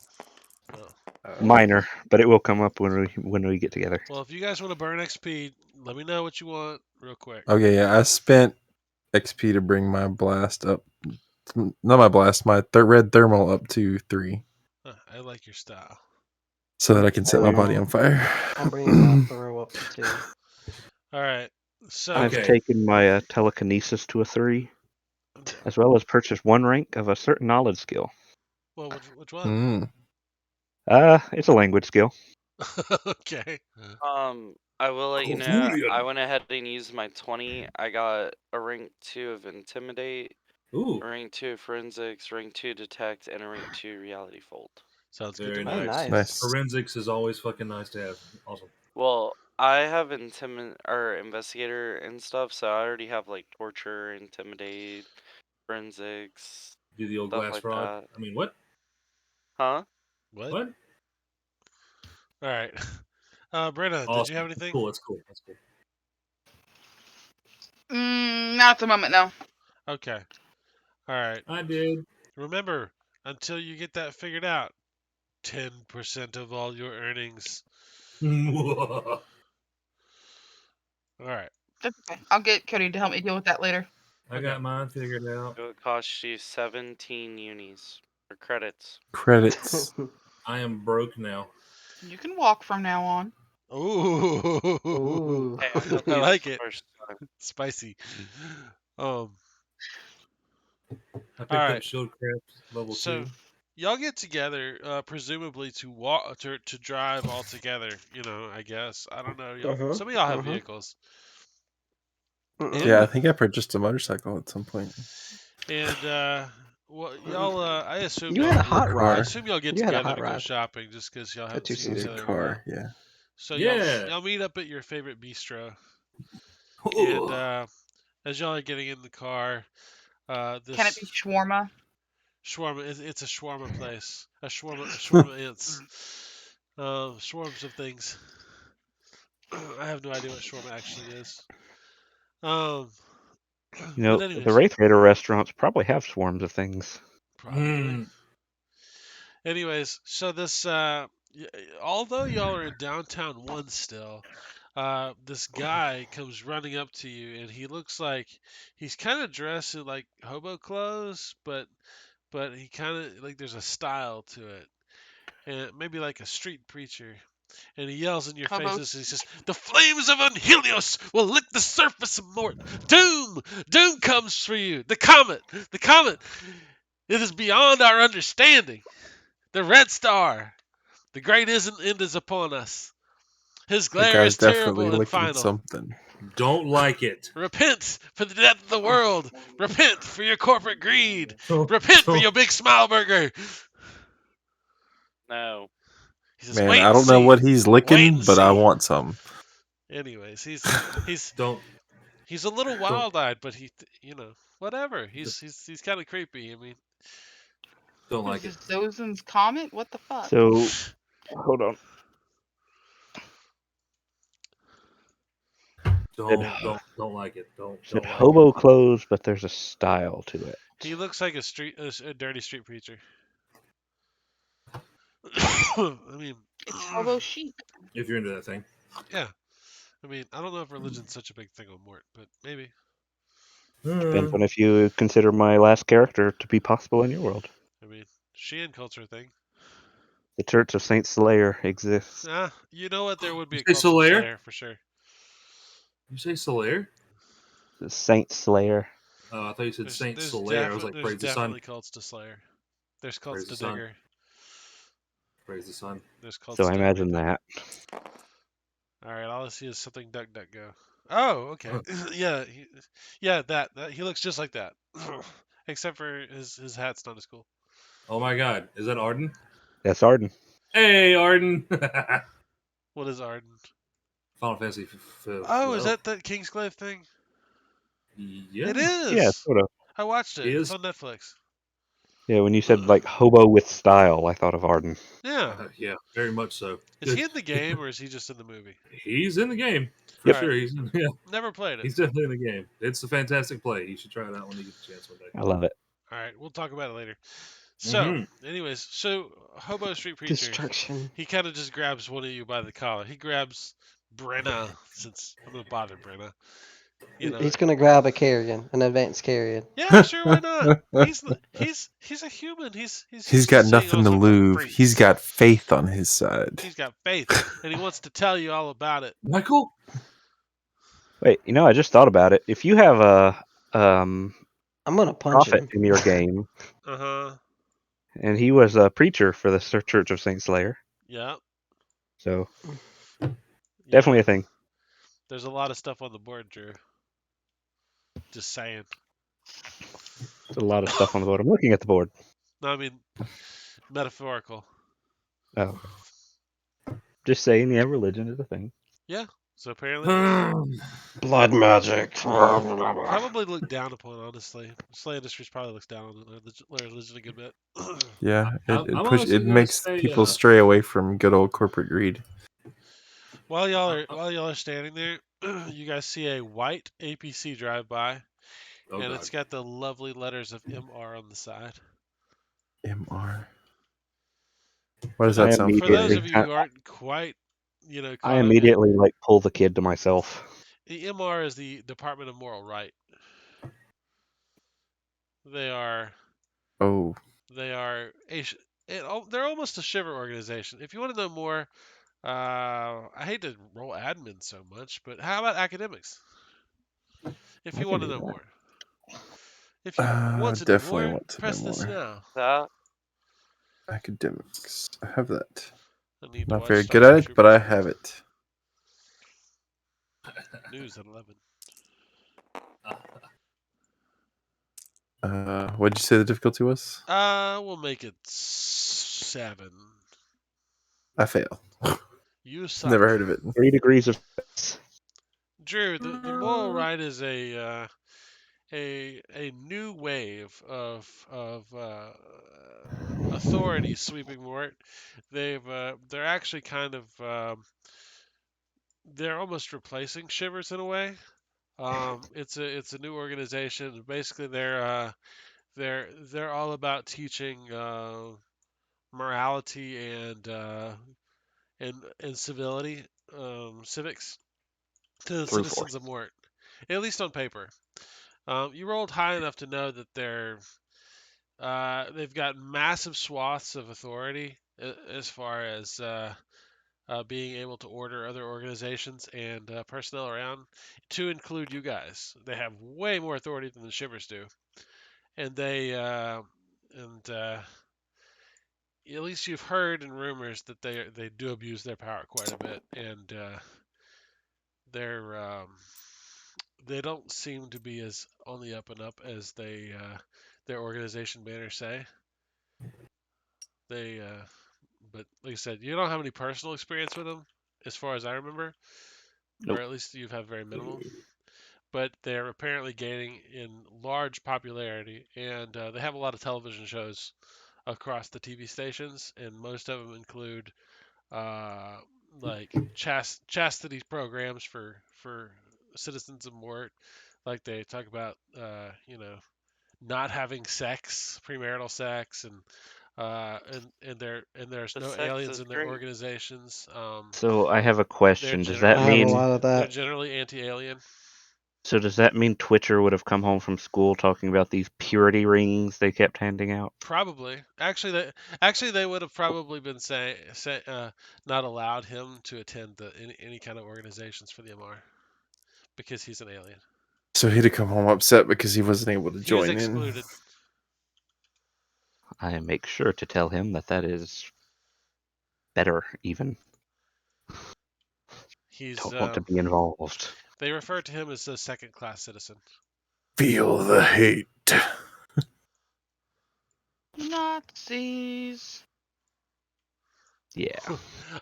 Minor, but it will come up when we get together. Well, if you guys want to burn XP, let me know what you want real quick. Okay, yeah, I spent XP to bring my blast up. Not my blast, my red thermal up to 3. Huh, I like your style. So that I can set my body on fire. I'm bringing my throw up to 2. All right. So I've Okay. taken my telekinesis to a 3, as well as purchased 1 rank of a certain knowledge skill. well, which one? It's a language skill. Okay. I will let you know. Confusion. I went ahead and used my 20. I got a rank 2 of Intimidate, Ooh, a rank 2 of Forensics, rank 2 Detect, and a rank 2 Reality Fold. Sounds good very to Oh, me. nice. nice. Forensics is always fucking nice to have. Awesome. Well, I have Investigator and stuff, so I already have like Torture, Intimidate, Forensics, Do the old stuff glass like frog. that. I mean, what? Huh? What? What? All right. Brenna, Awesome. did you have anything? Cool. That's cool. That's cool. Not at the moment, no. Okay. All right. I did. Remember, until you get that figured out, 10% of all your earnings. All right. That's okay. I'll get Cody to help me deal with that later. I Okay. got mine figured out. It would cost you 17 unis or credits. Credits. I am broke now. You can walk from now on. Ooh. Ooh. Hey, I'm gonna I use like the it. first time. Spicy. I picked Alright. up Shieldcraft level So 2. y'all get together, presumably to walk to drive all together. You know, I guess. I don't know. Uh-huh, Some of y'all have uh-huh. vehicles. Mm-mm. Yeah, I think I purchased a motorcycle at some point. And well, y'all. I assume You y'all. had a hot I rod. assume y'all get You had a together hot to go rod. shopping, just because y'all haven't two seen each seater. other in a while. Car, yeah. So Yeah. y'all meet up at your favorite bistro, Ooh. and as y'all are getting in the car, this Can it be shawarma? shawarma. It's a shawarma place. A shawarma ants. Swarms of things. I have no idea what shawarma actually is. But The anyways, Wraith Raider restaurants probably have swarms of things. probably. Mm. Anyways, so this, although y'all are in downtown one still, this guy comes running up to you, and he looks like he's kind of dressed in like hobo clothes, but he kind of like there's a style to it, and maybe like a street preacher. And he yells in your Hobo. faces, and he says, "The flames of Unhelios will lick the surface of Mort. Doom comes for you. The comet. It is beyond our understanding. The red star. The great end is upon us. His That glare guy's is definitely terrible and licking final. something. Don't like it. Repent for the death of the world. Repent for your corporate greed. Don't- Repent for don't- your big smile burger." No. He says, Man, "Wait I and don't know see. what he's Wait licking, and but I see." want some. Anyways, he's Don't. a little wild-eyed, but whatever. He's kind of creepy. I mean, Don't What like is it. this, Zozen's Comet? What the fuck? So, hold on. Don't like it. Don't Said like hobo clothes, but there's a style to it. he looks like a dirty street preacher. I mean, It's hobo chic. it. If you're into that thing. yeah. I mean, I don't know if religion's such a big thing on Mort, but maybe. Depends on if you consider my last character to be possible in your world. I mean, Sheehan culture thing. The Church of Saint Slayer exists. You know what? There would be a You say culture Solaire? Slayer for sure. You say Solaire? The Saint Slayer. I thought you said Saint There's Solaire. I was like, there's praise the sun. definitely cults to Slayer. There's cults Praise to the sun. Digger. Praise the sun. There's cults So I to imagine everything. that. All right, all I see is something DuckDuckGo. Oh, okay. Yeah, that he looks just like that, except for his hat's not as cool. Oh my God, is that Arden? That's Arden. Hey, Arden. What is Arden? Final Fantasy. Oh, is that Kingsglaive thing? Yeah. It is. Yeah, sort of. I watched it. It's Is. on Netflix. Yeah, when you said like hobo with style, I thought of Arden. Yeah. Yeah, very much so. Is he in the game or is he just in the movie? He's in the game for Yep. sure. He's yeah. Never played it. He's definitely in the game. It's a fantastic play. You should try it out when you get the chance one day. I love it. All right, we'll talk about it later. So, anyways, Hobo Street Preacher, Destruction. he kind of just grabs one of you by the collar. He grabs Brenna, since I'm gonna bother Brenna. You know. He's gonna grab a carrion, an advanced carrion. Yeah, sure, why not? He's a human. He's He's got nothing to lose. He's got faith on his side. He's got faith, and he wants to tell you all about it. Michael. Wait, I just thought about it. If you have a I'm gonna punch prophet him. in your game, And he was a preacher for the Church of Saint Slayer. Yeah. So definitely a thing. There's a lot of stuff on the board, Drew. Just saying. There's a lot of stuff on the board. I'm looking at the board. No, I mean metaphorical. Oh. Just saying, yeah, religion is a thing. Yeah. So apparently blood magic. Probably looked down upon, honestly. Slay Industries probably looks down on religion a good bit. Yeah, I'm it honestly gonna makes say, people stray away from good old corporate greed. While y'all are standing there, you guys see a white APC drive by, and it's got the lovely letters of MR on the side. MR. What does that sound? For those of you who aren't quite, I immediately pull the kid to myself. The MR is the Department of Moral Right. They are. Oh. They are they're almost a shiver organization. If you want to know more, I hate to roll admin so much, but how about academics? If you want to know more. If you want to definitely know more, want to press know this more. now. Academics. I have that. I need Not very good at it, but I have it. News at 11. What'd you say the difficulty was? We'll make it 7. I fail. You suck. Never heard of it. 3 degrees of. Drew, the moral right is a new wave of authority sweeping Mort. They're actually kind of they're almost replacing Shivers in a way. It's a new organization. Basically, they're all about teaching morality and civility, civics to the citizens of Mort, at least on paper. You rolled high enough to know that they've got massive swaths of authority as far as being able to order other organizations and personnel around, to include you guys. They have way more authority than the Shivers do, and at least you've heard in rumors that they do abuse their power quite a bit, and they don't seem to be as on the up and up as their organization banners say. But like I said, you don't have any personal experience with them, as far as I remember, Nope. or at least you've had very minimal. But they're apparently gaining in large popularity, and they have a lot of television shows across the TV stations, and most of them include like chastity programs for citizens of Mort. Like they talk about not having sex, premarital sex, and there's no aliens in their organizations. So I have a question. Does that I have mean a lot of that. They're generally anti-alien? So does that mean Twitcher would have come home from school talking about these purity rings they kept handing out? Probably. Actually, they would have probably been not allowed him to attend any kind of organizations for the MR because he's an alien. So he'd have come home upset because he wasn't able to He was join in. excluded. I make sure to tell him that is better, even. He's Don't want to be involved. they refer to him as a second-class citizen. Feel the hate. Nazis. Yeah.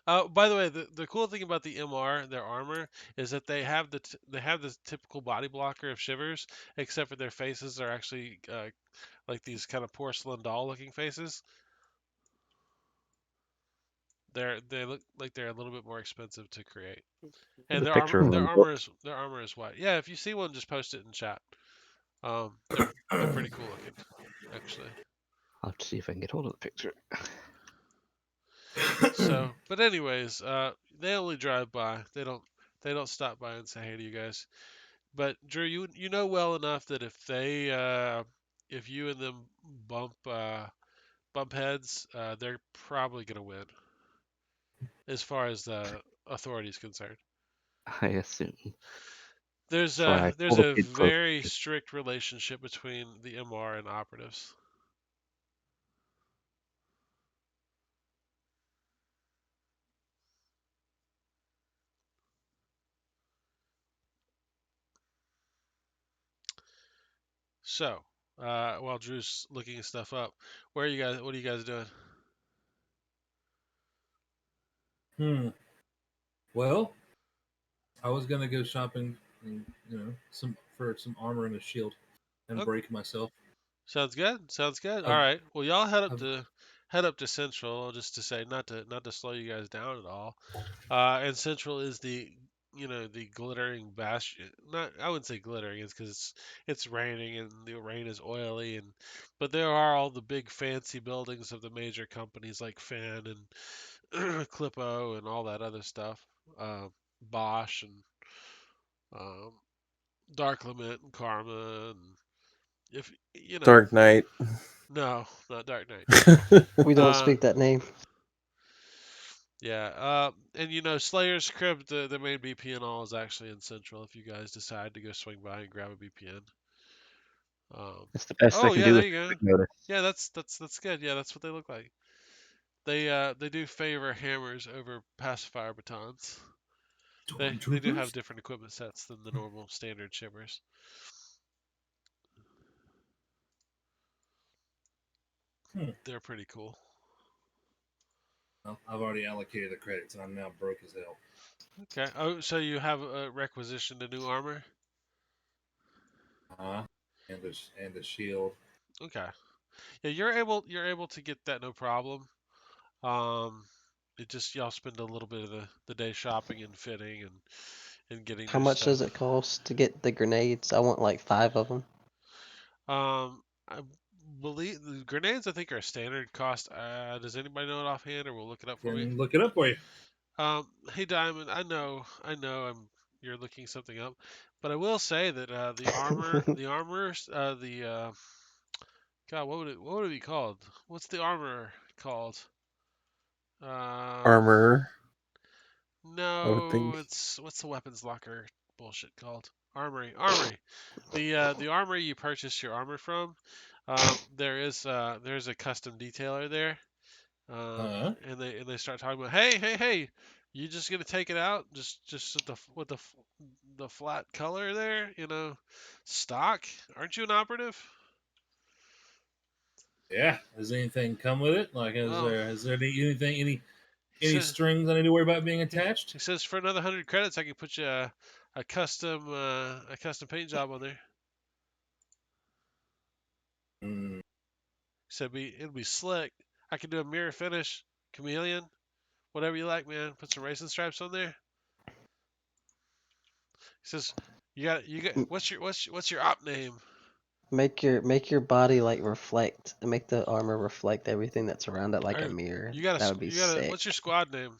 By the way, the cool thing about the MR, their armor, is that they have the typical body blocker of shivers, except for their faces are actually like these kind of porcelain doll-looking faces. They look like they're a little bit more expensive to create, and There's a picture of them. their armor is white. Yeah, if you see one, just post it in chat. They're pretty cool looking, actually. I'll have to see if I can get hold of the picture. So, but anyways, they only drive by. They don't stop by and say hey to you guys. But Drew, you know well enough that if you and them bump heads, they're probably gonna win, as far as the authority is concerned. I assume. There's That's why I there's pull the a kid close. very strict relationship between the MR and operatives. So, while Drew's looking stuff up, where are you guys? What are you guys doing? Well, I was gonna go shopping, and, for some armor and a shield, and Okay. break myself. Sounds good. Sounds good. All I've- right. Well, y'all I've- head up to Central, just to say not to slow you guys down at all. And Central is the the glittering bastion. Not I wouldn't say glittering, it's because it's raining and the rain is oily, but there are all the big fancy buildings of the major companies like Fan and Clippo and all that other stuff. Bosch and um, Dark Lament and Karma and if Dark Knight. No, not Dark Knight. We don't Uh, speak that name. Yeah, and Slayer's Crib, the main BP and all is actually in Central. If you guys decide to go swing by and grab a BPN. It's the best I Oh can yeah, do there with you go. quick notice. Yeah, that's good. Yeah, that's what they look like. They do favor hammers over pacifier batons. They do have different equipment sets than the normal standard shimmers. They're pretty cool. Well, I've already allocated the credits, and I'm now broke as hell. Okay. Oh, so you have requisitioned a new armor? And the shield. Okay. Yeah, you're able to get that no problem. It just y'all spend a little bit of the day shopping and fitting and getting How new much does stuff. it cost to get the grenades? I want like 5 of them. I believe the grenades I think are standard cost. Does anybody know it offhand, or we'll look it up for me? Can look it up for you. Hey Diamond, you're looking something up, but I will say that the God, what would it be called? What's the armor called? Armor. I would No, think. what's the weapons locker bullshit called? Armory. The armory you purchase your armor from, there's a custom detailer there, and they start talking about hey, you just gonna take it out just with the flat color there, stock? Aren't you an operative? Yeah. Does anything come with it? Like, Well, is there any he any said, strings I need to worry about being he, attached? he says for another 100 credits I can put you a custom paint job on there. Mm, So it'll be slick. I can do a mirror finish, chameleon, whatever you like, man. Put some racing stripes on there. He says, you got M- what's your op name? Make your body like reflect, make the armor reflect everything that's around it like a Or mirror. you got That would be sick. what's your squad name?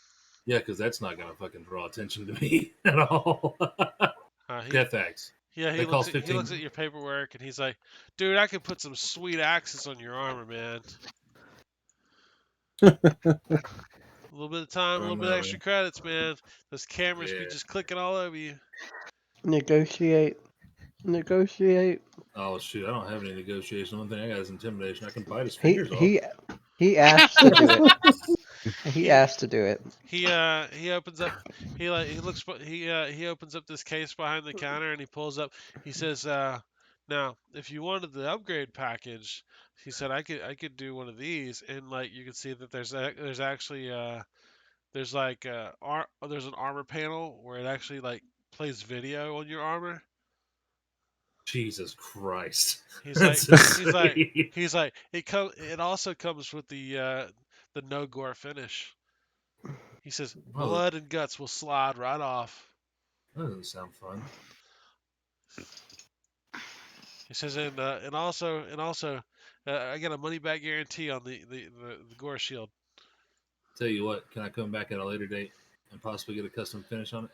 yeah, because that's not gonna fucking draw attention to me at all. He Deathaxe. yeah That costs he 15. looks at your paperwork and he's like, dude, I can put some sweet axes on your armor, man. A little bit of time, a I little don't bit of know, extra man. credits, man. Those cameras be Yeah. just clicking all over you. Negotiate. Negotiate. Oh shoot, I don't have any negotiation. The only thing I got is intimidation. I can bite his He fingers off. he asked to do it. He asked to do it. He opens up he looks he opens up this case behind the counter and he pulls up. He says, now if you wanted the upgrade package, he said I could do one of these, and like you can see that there's actually there's like there's an armor panel where it actually like plays video on your armor. Jesus Christ. He's like That's he's like insane. he's like it also comes with the no gore finish. He says Oh, blood and guts will slide right off. that doesn't sound fun. He says and also I got a money back guarantee on the gore shield. Tell you what, can I come back at a later date and possibly get a custom finish on it?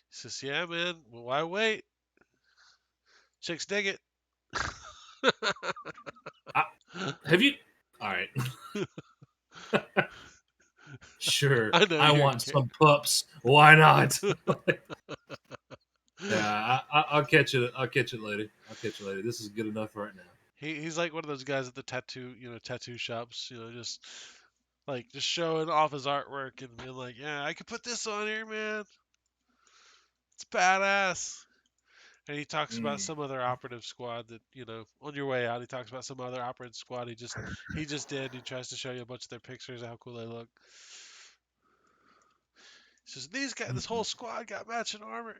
He says, yeah, man. Well, why wait? Chicks dig it. Have you? All right. Sure. I know I you're want some pups. Why not? Yeah, I'll catch it. I'll catch it later. I'll catch it later. This is good enough right now. He's like one of those guys at the tattoo shops, just like just showing off his artwork and being like, yeah, I could put this on here, man. It's badass. And he talks about some other operative squad that, on your way out, he talks about some other operative squad he just did. He tries to show you a bunch of their pictures of how cool they look. He says, these guys, this whole squad got matching armor.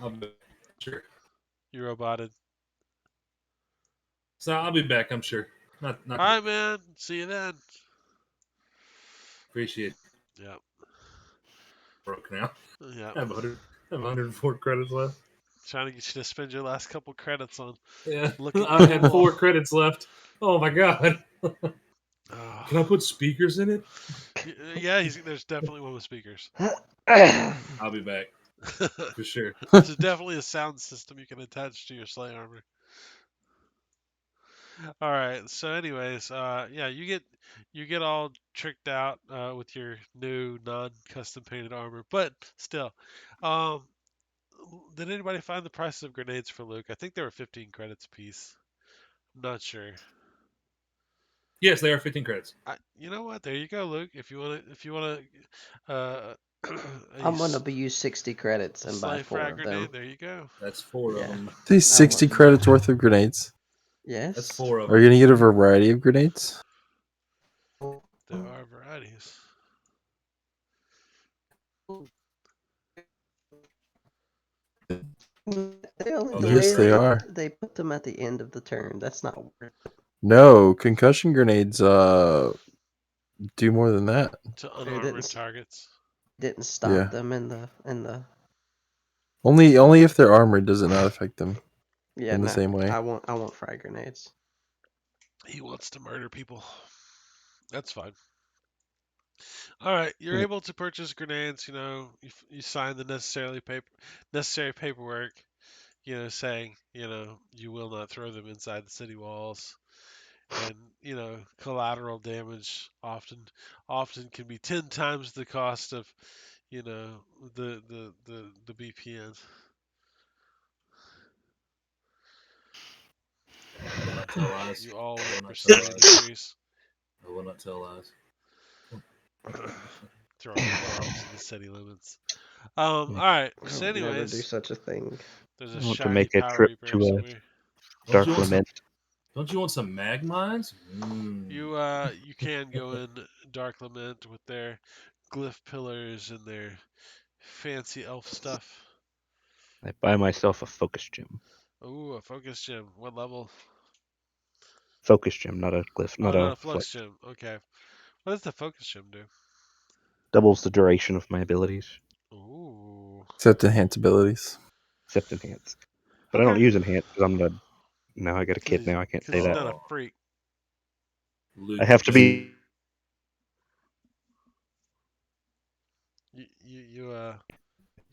I'll be sure. You roboted. So I'll be back. I'm sure. Not. All right, man. See you then. Appreciate it. Yep. Broke now. Yep. I have 104 credits left. Trying to get you to spend your last couple credits on. Yeah. Looking I had cool. 4 credits left. Oh my god. Oh. Can I put speakers in it? Yeah, there's definitely one with speakers. I'll be back for sure. There's definitely a sound system you can attach to your sleigh armor. All right. So, anyways, yeah, you get all tricked out with your new non-custom painted armor, but still, did anybody find the prices of grenades for Luke? I think they were 15 credits a piece. I'm not sure. Yes, they are 15 credits. You know what? There you go, Luke. If you want to, I'm gonna use 60 credits and buy sleigh 4 frag of grenade. them. There you go. That's 4 Yeah. of them. These 60 credits worth of grenades. Yes. That's 4 of Are you them. gonna get a variety of grenades? There are varieties. Yes, they are. They put them at the end of the turn. That's not worth it. No, concussion grenades do more than that. To unarmored targets. Didn't stop them in the. Only if they're armored does it not affect them. Yeah, in the same way. I want frag grenades. He wants to murder people. That's fine. All right, you're able to purchase grenades. You sign the necessary paperwork. Saying you will not throw them inside the city walls, and collateral damage often can be 10 times the cost of the BPN. I will not tell lies. You all I will with not percentage tell lies. increase. I will not tell lies. Throwing bombs in the city limits. All right. So, anyways, never do such a thing. There's I a want to shiny make a Power trip Reaper to somewhere. Dark Lament. Don't you want some mag mines? You can go in Dark Lament with their glyph pillars and their fancy elf stuff. I buy myself a focus gem. Ooh, a focus gem. What level? Focus gem, not a glyph, not a a flux gem. Okay. What does the focus gem do? Doubles the duration of my abilities. Ooh. Except enhance abilities. Except enhance. But I don't use enhance because I'm not. Now I got a kid now. I can't say Because that. he's not a freak. I have to be. You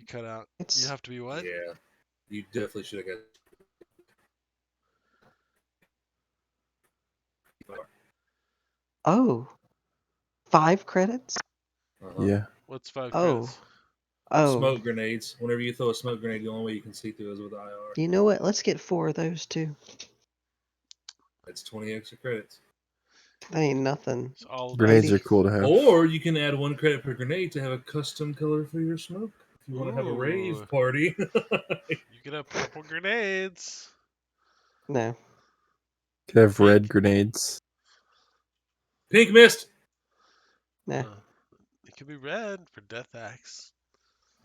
cut out. You have to be what? Yeah. You definitely should have got. Oh, 5 credits? Uh-huh. Yeah. What's 5 Oh. credits? Oh, Smoke grenades. Whenever you throw a smoke grenade, the only way you can see through is with IR. you know what? Let's get 4 of those too. That's 20 extra credits. That ain't nothing. It's all Grenades 80. are cool to have. Or you can add 1 credit per grenade to have a custom color for your smoke. If you want to have a Ooh. rave party. You can have purple grenades. No. Could have red Pink. grenades. Pink mist. Nah. It could be red for Deathaxe.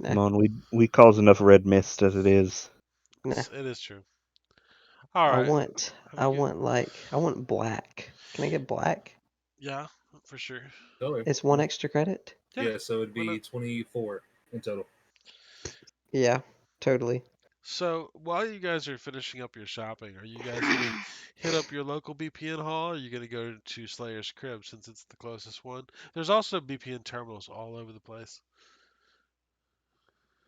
Nah. Come on, we cause enough red mist as it is. Nah. It is true. All right. I want black. Can I get black? Yeah, for sure. Color. It's 1 extra credit? Yeah, so it'd why be not? 24 in total. Yeah, totally. So while you guys are finishing up your shopping, are you guys gonna hit up your local BPN hall? Or are you gonna go to Slayer's Crib since it's the closest one? There's also BPN terminals all over the place.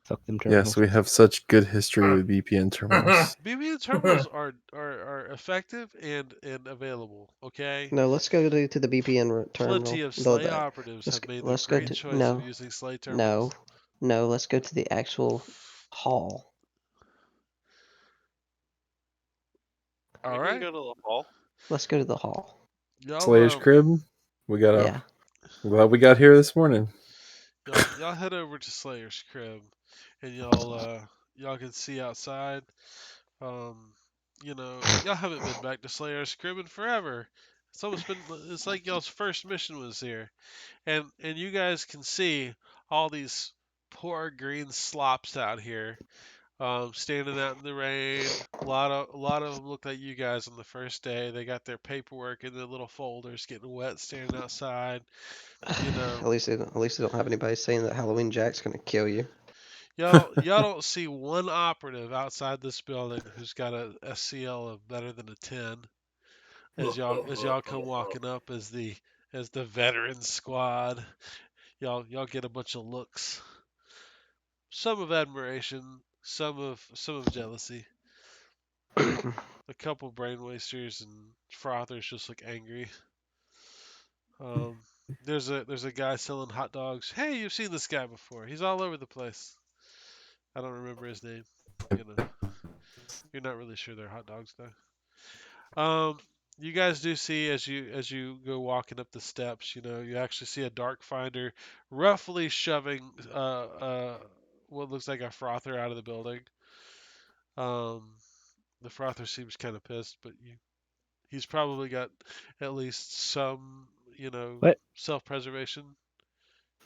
Fuck them terminals. Yes, we have such good history with VPN terminals. BPN terminals are effective and available. Okay. No, let's go to the BPN terminal. Plenty of The- Slay the- operatives let's have made the let's go great to choice no of using Slay terminals. no. Let's go to the actual hall. All We right. can go to the hall. Let's go to the hall. Y'all, Slayer's Crib. We got Yeah. I'm glad we got here this morning. y'all head over to Slayer's Crib, and y'all can see outside. Y'all haven't been back to Slayer's Crib in forever. It's like y'all's first mission was here, and you guys can see all these poor green slops out here, standing out in the rain. A lot of them look like you guys on the first day. They got their paperwork in their little folders, getting wet, standing outside. You know, At least they don't have anybody saying that Halloween Jack's gonna kill you. y'all don't see one operative outside this building who's got a SCL of better than a 10. As y'all come walking up as the veteran squad, y'all get a bunch of looks, some of admiration, some of jealousy. A couple brain wasters and frothers just look angry. There's a guy selling hot dogs. Hey, you've seen this guy before. He's all over the place. I don't remember his name. You're not really sure they're hot dogs though. You guys do see as you go walking up the steps, you actually see a dark finder roughly shoving what looks like a frother out of the building. The frother seems kind of pissed, but he's probably got at least some, What? self-preservation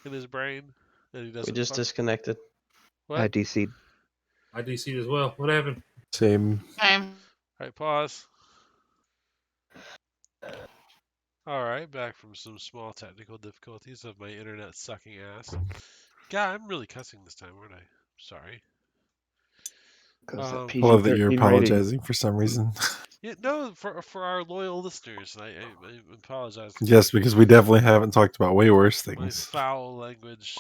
in his brain, and he We doesn't. just disconnected. What? I DC'd. I DC'd as well. What happened? Same. All right, pause. All right, back from some small technical difficulties of my internet sucking ass. God, I'm really cussing this time, aren't I? Sorry. That I love that you're PG-13 rating. apologizing for some reason. Yeah, no, for our loyal listeners, I apologize. Yes, because we definitely haven't talked about way worse My things. foul language.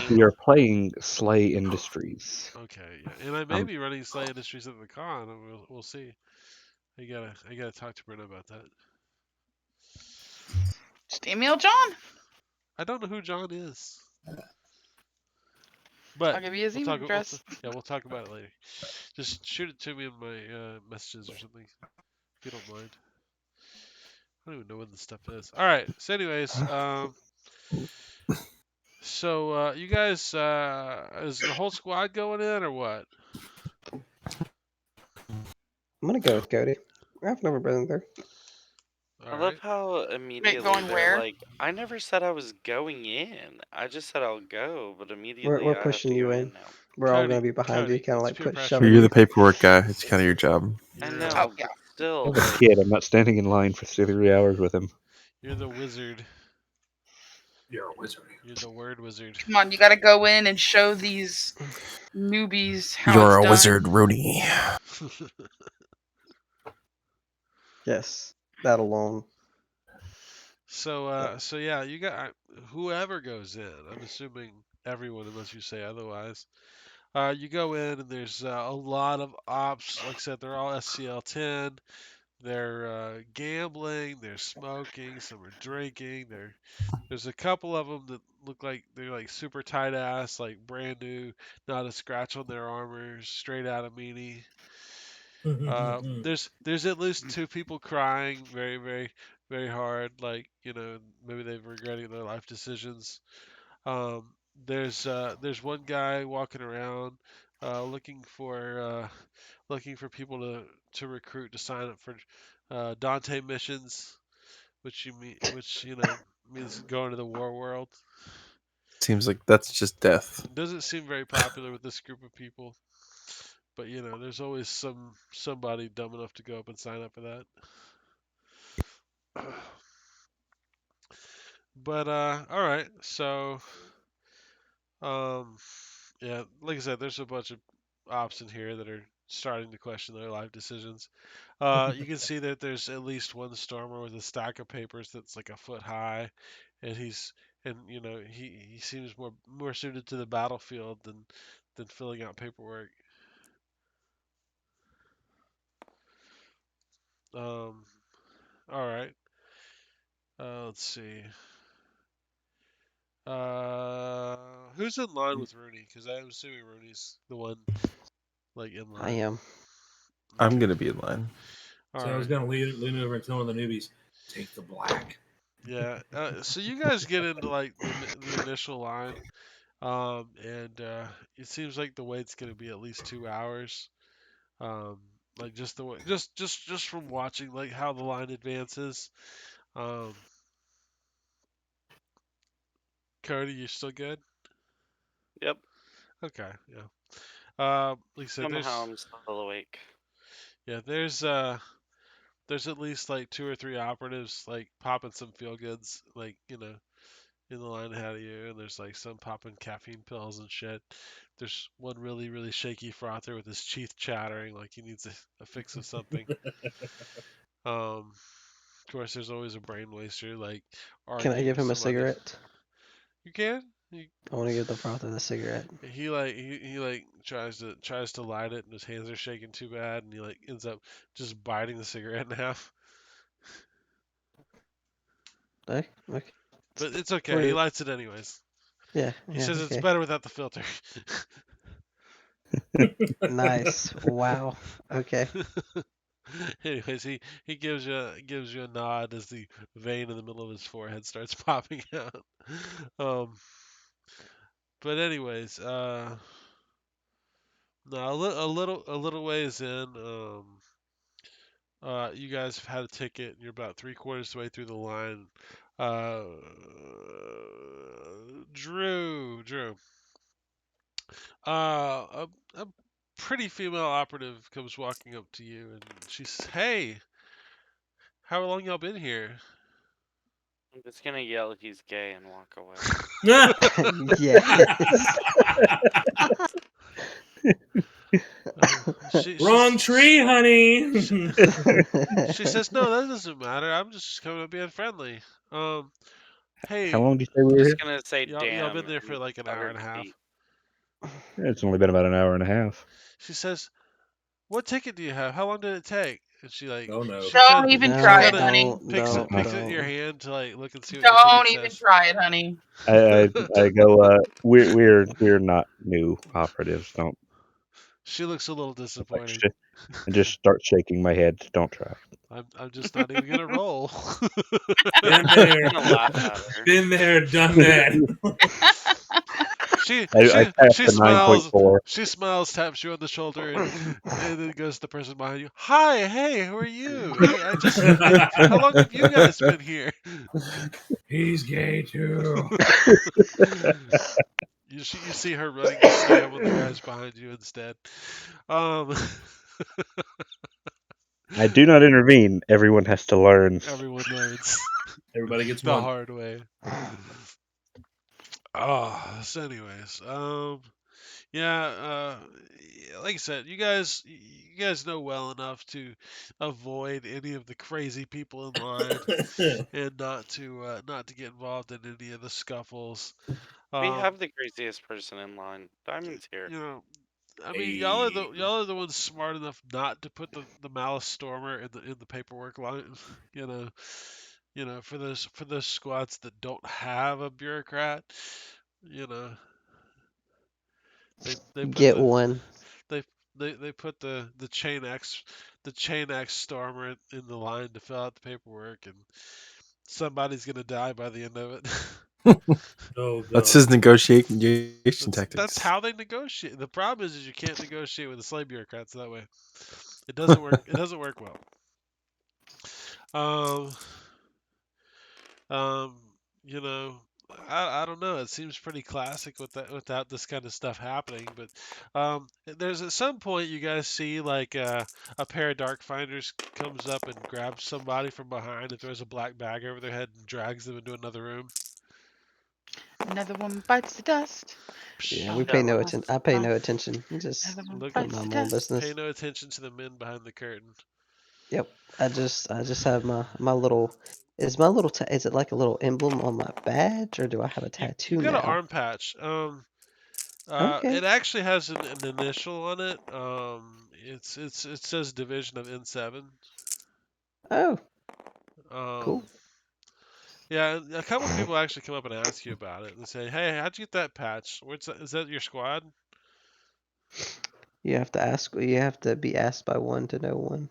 We are playing Slay Industries. Okay, yeah, and I may be running Slay Industries at the con. And we'll see. I gotta talk to Brenda about that. Just email John. I don't know who John is, but I'll give you his we'll email talk. address. We'll talk about it later. Just shoot it to me in my messages or something, if you don't mind. I don't even know when this stuff is. All right. So, anyways, so you guys, is the whole squad going in or what? I'm gonna go with Cody. I've never been there. All I love right. how immediately going they're where? like, I never said I was going in. I just said I'll go, but immediately We're I have pushing to you go in. in now. We're all Cody, gonna be behind you, Cody, kind of it's like peer pressure. shoving You're you. the paperwork guy. It's kind of your job. I You're, know, yeah. but still, I'm a like, kid. I'm not standing in line for 3 hours with him. you're the wizard. You're a wizard. You're the word wizard. Come on, you gotta go in and show these newbies how You're it's a done. wizard, Rudy. Yes, that alone. So yeah, you got whoever goes in. I'm assuming everyone, unless you say otherwise. You go in and there's a lot of ops. Like I said, they're all SCL 10. They're gambling, they're smoking, some are drinking. There's a couple of them that look like they're like super tight ass, like brand new, not a scratch on their armor, straight out of meanie. There's at least two people crying very, very, very hard, like maybe they're regretting their life decisions. Um, there's one guy walking around looking for people to recruit to sign up for Dante missions, which means going to the war world. Seems like that's just death. It doesn't seem very popular with this group of people, but there's always somebody dumb enough to go up and sign up for that. But all right, so um, yeah, like I said, there's a bunch of ops in here that are starting to question their life decisions. You can see that there's at least one stormer with a stack of papers that's like a foot high, and he seems more suited to the battlefield than filling out paperwork. All right. Let's see. Who's in line with Rooney? Because I'm assuming Rooney's the one like in line. I am. I'm Okay. gonna be in line. All So I was right. gonna lean over and tell one of the newbies, take the black. Yeah. So you guys get into like the initial line, and it seems like the wait's gonna be at least 2 hours. Like just the way, just from watching like how the line advances. Um, Cody, you still good? Yep. Okay. Yeah. Like I said, Somehow I'm still awake. there's at least like two or three operatives like popping some feel goods, like in the line ahead of you, and there's like some popping caffeine pills and shit. There's one really, really shaky frother with his teeth chattering like he needs a fix of something. Of course, there's always a brain waster like Can I arguing give with him a somebody. cigarette? You can. I want to give the frother the cigarette. He like tries to light it, and his hands are shaking too bad, and he like ends up just biting the cigarette in half. Okay. But it's okay. He Rude. lights it anyways. Yeah. He Yeah. says it's Okay. better without the filter. Nice. Wow. Okay. Anyways, he gives you a nod as the vein in the middle of his forehead starts popping out. Um, but anyways, no, a little ways in, you guys have had a ticket, and you're about 3/4 the way through the line. Uh, Drew, a pretty female operative comes walking up to you, and she says, "Hey, how long y'all been here?" I'm just gonna yell he's gay and walk away. Yes. Wrong tree, honey. She says, "No, that doesn't matter. I'm just coming up being friendly. Hey, How long did you say we I'm were here? just gonna say y'all damn been there for and like an tell hour her and a to half." eat. It's only been about an hour and a half. She says, "What ticket do you have? How long did it take?" And she like, Oh no. she Don't kind even she try kind it, of honey. picks it in your Don't. hand to like look and see what your ticket Don't even says. try it, honey. I go. We're not new operatives. Don't. She looks a little Like, disappointed. and just start shaking my head. Don't try. I'm just not even gonna roll. Been I'm there. gonna laugh at her. Been there, done that. She I she passed she the smiles. 9.4. She smiles, taps you on the shoulder, and then goes to the person behind you. Hi, hey, who are you? Hey, how long have you guys been here? He's gay too. You see her running to slam on the guys behind you instead. Um, I do not intervene. Everyone has to learn. everyone learns Everybody gets the one. hard way. Oh, so anyways, yeah, like I said, you guys know well enough to avoid any of the crazy people in line and not to get involved in any of the scuffles. We Um, have the craziest person in line. Diamond's here. you know, I mean, y'all are the ones smart enough not to put the Malice Stormer in the paperwork line. For those squads that don't have a bureaucrat, you know, they put Get one. they they put the Chain X Stormer in the line to fill out the paperwork, and somebody's gonna die by the end of it. Oh That's god. his negotiation That's tactics. how they negotiate. The problem is you can't negotiate with the slave bureaucrats that way. It doesn't work. It doesn't work well. Um, um, you know, I don't know. It seems pretty classic without this kind of stuff happening. But there's at some point you guys see like a pair of dark finders comes up and grabs somebody from behind and throws a black bag over their head and drags them into another room. Another one bites the dust. Yeah, Oh, we pay no no. attention. I pay no attention. I just Another one Look, mind bites my the own dust. business. pay no attention to the men behind the curtain. Yep. I just have my little. Is my little is it like a little emblem on my badge, or do I have a You tattoo got an now? arm patch. Okay. It actually has an initial on it. It says Division of N7. Oh, Um, cool. yeah, a couple people actually come up and ask you about it and say, "Hey, how'd you get that patch? Is that your squad?" You have to ask. You have to be asked by one to know one.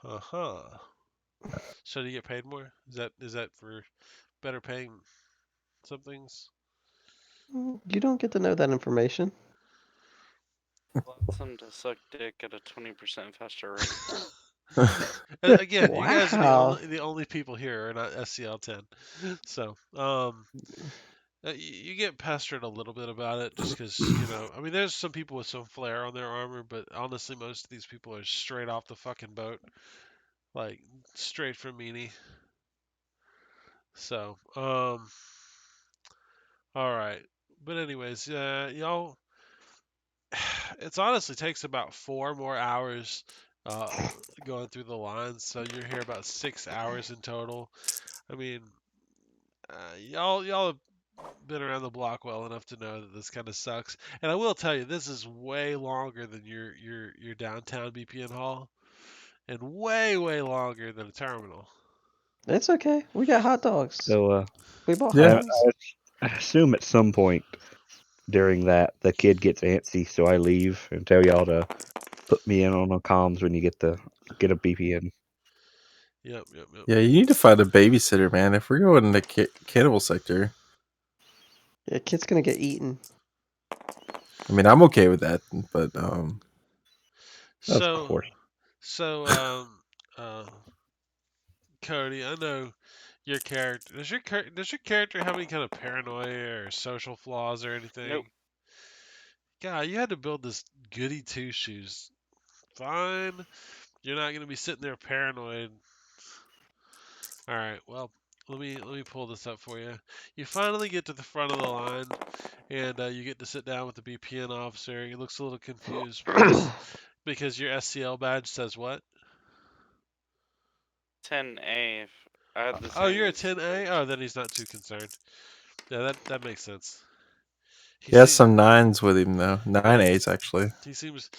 Uh huh. So do you get paid more? Is that for better paying some things? You don't get to know that information. Allows them to suck dick at a 20% faster rate. Again, you guys are Wow. the only people here who are not SCL 10. So, you get pestered a little bit about it just because, I mean, there's some people with some flair on their armor, but honestly, most of these people are straight off the fucking boat. Like, straight from meanie. So, alright. But anyways, y'all, it's honestly takes about 4 more hours going through the lines, so you're here about 6 hours in total. I mean, y'all have been around the block well enough to know that this kind of sucks. And I will tell you, this is way longer than your downtown BPN hall, and way longer than a terminal. It's okay. We got hot dogs. So We bought Yeah. hot dogs. I assume at some point during that the kid gets antsy, so I leave and tell y'all to put me in on the comms when you get a BPN. Yep. Yeah, you need to find a babysitter, man. If we're going in the cannibal sector, Yeah, kid's gonna get eaten. I mean, I'm okay with that, but Of So, course. Cody, I know your character. Does your character have any kind of paranoia or social flaws or anything? Nope. God, you had to build this goody two shoes. Fine, you're not gonna be sitting there paranoid. All right, well, let me pull this up for you. You finally get to the front of the line, and you get to sit down with the BPN officer. He looks a little confused because your SCL badge says what? 10A. I had the Oh, same you're a 10A. installation. Oh, then he's not too concerned. Yeah, that makes sense. he has some 9s with him though. 9As actually. He seems